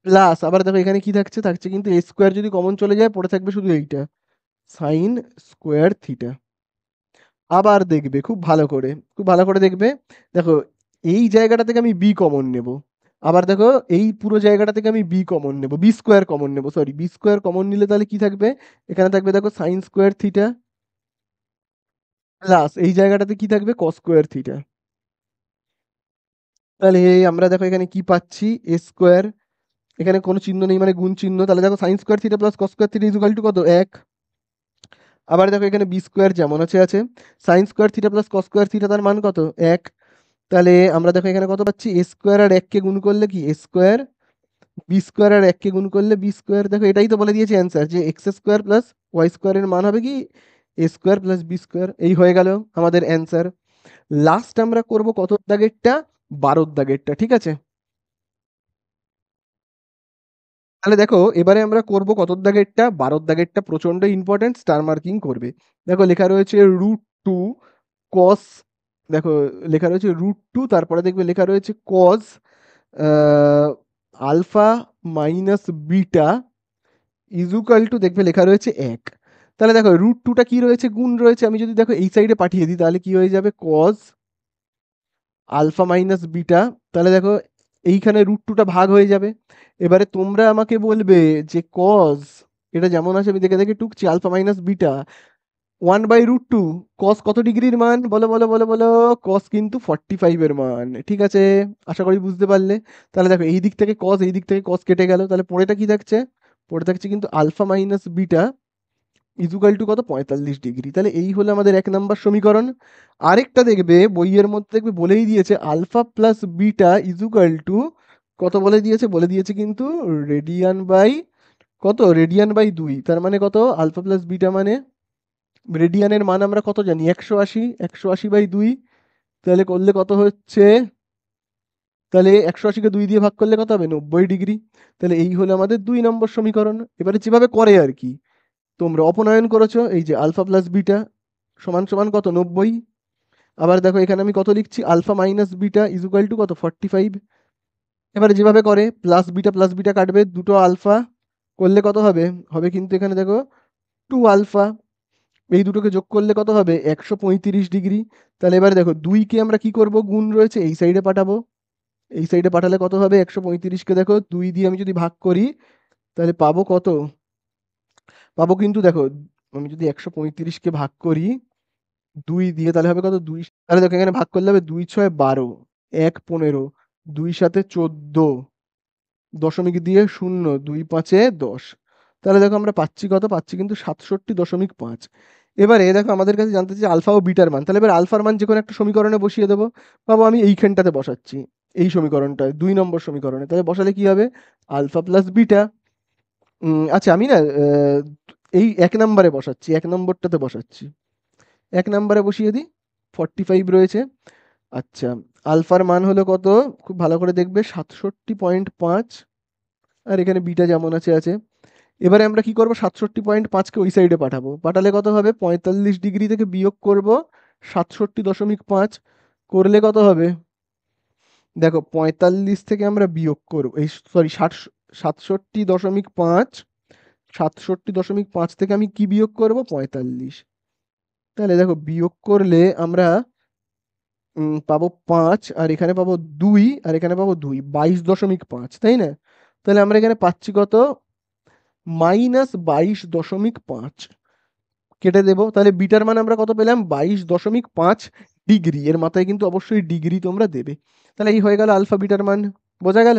প্লাস, আবার দেখো এখানে কি থাকছে, থাকছে কিন্তু এ স্কোয়ার যদি কমন চলে যায় পড়ে থাকবে শুধু এইটা, সাইন স্কোয়ার থিটা। আবার দেখবে খুব ভালো করে দেখবে, দেখো এই জায়গাটা থেকে আমি বি কমন নেব, আবার দেখো এই পুরো জায়গাটা থেকে আমি বি কমন নেব, বি স্কোয়ার কমন নেব, সরি বি স্কোয়ার কমন নিলে তাহলে কি থাকবে, এখানে থাকবে দেখো সাইন স্কোয়ার থিটা প্লাস এই জায়গাটাতে কি থাকবে, কস স্কোয়ার থিটা। তাহলে আমরা দেখো এখানে কি পাচ্ছি, এ স্কোয়ার, এখানে কোনো চিহ্ন নেই মানে গুণ চিহ্ন, তাহলে দেখো sign square theta plus cos square theta is equal to কত, এক। আবার দেখো এখানে বি স্কোয়ার যেমন আছে আছে, sign square theta plus cos square theta তার মান কত, এক। তাহলে আমরা দেখো এখানে কত পাচ্ছি, এ স্কোয়ার আর এককে গুণ করলে কি এ স্কোয়ার, বি স্কোয়ার আর এককে গুণ করলে বি স্কোয়ার, দেখো এটাই তো বলে দিয়েছে অ্যান্সার, যে এক্স স্কোয়ার প্লাস ওয়াই স্কোয়ারের মান হবে কি এ স্কোয়ার প্লাস বি স্কোয়ার, এই হয়ে গেল আমাদের অ্যান্সার। লাস্ট আমরা করব কত দাগেরটা, 12 দাগেরটা, ঠিক আছে? তাহলে দেখো এবারে আমরা করব কত দাগেরটা, 12 দাগেরটা প্রচন্ড ইম্পর্টেন্ট, স্টার মার্কিং করবে। দেখো লেখা রয়েছে √2 কস, দেখো লেখা রয়েছে √2, তারপরে দেখবে লেখা রয়েছে cos alpha minus beta equal to, দেখবে লেখা রয়েছে এক। তাহলে দেখো √2টা কি রয়েছে, গুণ রয়েছে, আমি যদি দেখো এই সাইডে পাঠিয়ে দিই তাহলে কি হয়ে যাবে, কজ আলফা মাইনাস বিটা, তাহলে দেখো এইখানে √2টা ভাগ হয়ে যাবে। এবারে তোমরা আমাকে বলবে যে কজ, এটা যেমন আছে আমি দেখে দেখে টুকছি, আলফা মাইনাস বিটা 1/√2, কস কত ডিগ্রির মান, বলো বলো বলো বলো, কস কিন্তু 45 এর মান, ঠিক আছে? আশা করি বুঝতে পারলে। তাহলে দেখো এই দিক থেকে কস, এই দিক থেকে কস কেটে গেল, তাহলে পরেটা কি থাকছে, পরে থাকছে কিন্তু alpha minus beta equal to কত, 45 ডিগ্রি, তাহলে এই হলো আমাদের 1 নম্বর সমীকরণ। আরেকটা দেখবে বইয়ের মধ্যে দেখবে বলেই দিয়েছে alpha plus beta equal to কত, বলে দিয়েছে কিন্তু রেডিয়ান বাই কত রেডিয়ান বাই 2, তার মানে কত আলফা প্লাস বিটা মানে রেডিয়ানের মান আমরা কত জানি 180, 180 বাই 2, তাহলে করলে কত হচ্ছে, তাহলে 180কে 2 দিয়ে ভাগ করলে কত হবে 90 ডিগ্রি। তাহলে এই হলো আমাদের 2 নম্বর সমীকরণ। এবারে যেভাবে করে আর কি, তোমরা অপনয়ন করেছো, এই যে আলফা প্লাস বিটা সমান সমান কত 90। আবার দেখো এখানে আমি কত লিখছি, alpha minus beta is equal to কত 45। এবারে যেভাবে করে প্লাস বিটা কাটবে, দুটো আলফা করলে কত হবে, হবে কিন্তু এখানে দেখো 2 আলফা, এই দুটোকে যোগ করলে কত হবে 135 ডিগ্রি। তাহলে এবারে দেখো 2কে আমরা কি করব, গুণ রয়েছে এই সাইডে পাঠাবো, এই সাইডে পাঠালে কত হবে 135কে দেখো 2 দিয়ে আমি যদি ভাগ করি তাহলে পাবো কত, পাবো কিন্তু দেখো আমি যদি 135কে ভাগ করি 2 দিয়ে তাহলে হবে কত 2, তাহলে দেখো এখানে ভাগ করলে হবে 2 6 12, 1 15, 2 7 14, দশমিক দিয়ে 0, 2 5 10। তাহলে দেখো আমরা পাচ্ছি কত, পাচ্ছি কিন্তু 67.5। এবারে দেখো আমাদের কাছে জানতে চাই আলফা ও বিটার মান, তাহলে এবার আলফার মান যে কোনো একটা সমীকরণে বসিয়ে দেবো। পাবো আমি এইখানটাতে বসাচ্ছি, এই সমীকরণটা 2 নম্বর সমীকরণে, তাহলে বসালে কি হবে আলফা প্লাস বিটা। আচ্ছা আমি না এই 1 নম্বরে বসাচ্ছি, 1 নম্বরটাতে বসাচ্ছি, 1 নম্বরে বসিয়ে দিই, 45 রয়েছে। আচ্ছা, আলফার মান হলো কত, খুব ভালো করে দেখবে 67.5, আর এখানে বিটা যেমন আছে আছে। এবারে আমরা কি করব, 67.5কে ওই সাইডে পাঠাবো, পাঠালে কত হবে 45 ডিগ্রি থেকে বিয়োগ করব 67.5, করলে কত হবে, দেখো 45 থেকে আমরা বিয়োগ করব, এই সরি 67.5, 67.5 থেকে আমি কি বিয়োগ করব 45। তাহলে দেখো বিয়োগ করলে আমরা পাবো 5, আর এখানে পাবো 2, আর এখানে পাবো 2, 22.5, তাই না? তাহলে আমরা এখানে পাচ্ছি কত, -22.5 কেটে দেবো, তাহলে বিটার মান আমরা কত পেলাম 22.5 ডিগ্রি, এর মাথায় কিন্তু অবশ্যই ডিগ্রি তোমরা দেবে। তাহলে এই হয়ে গেল আলফা বিটার মান, বোঝা গেল?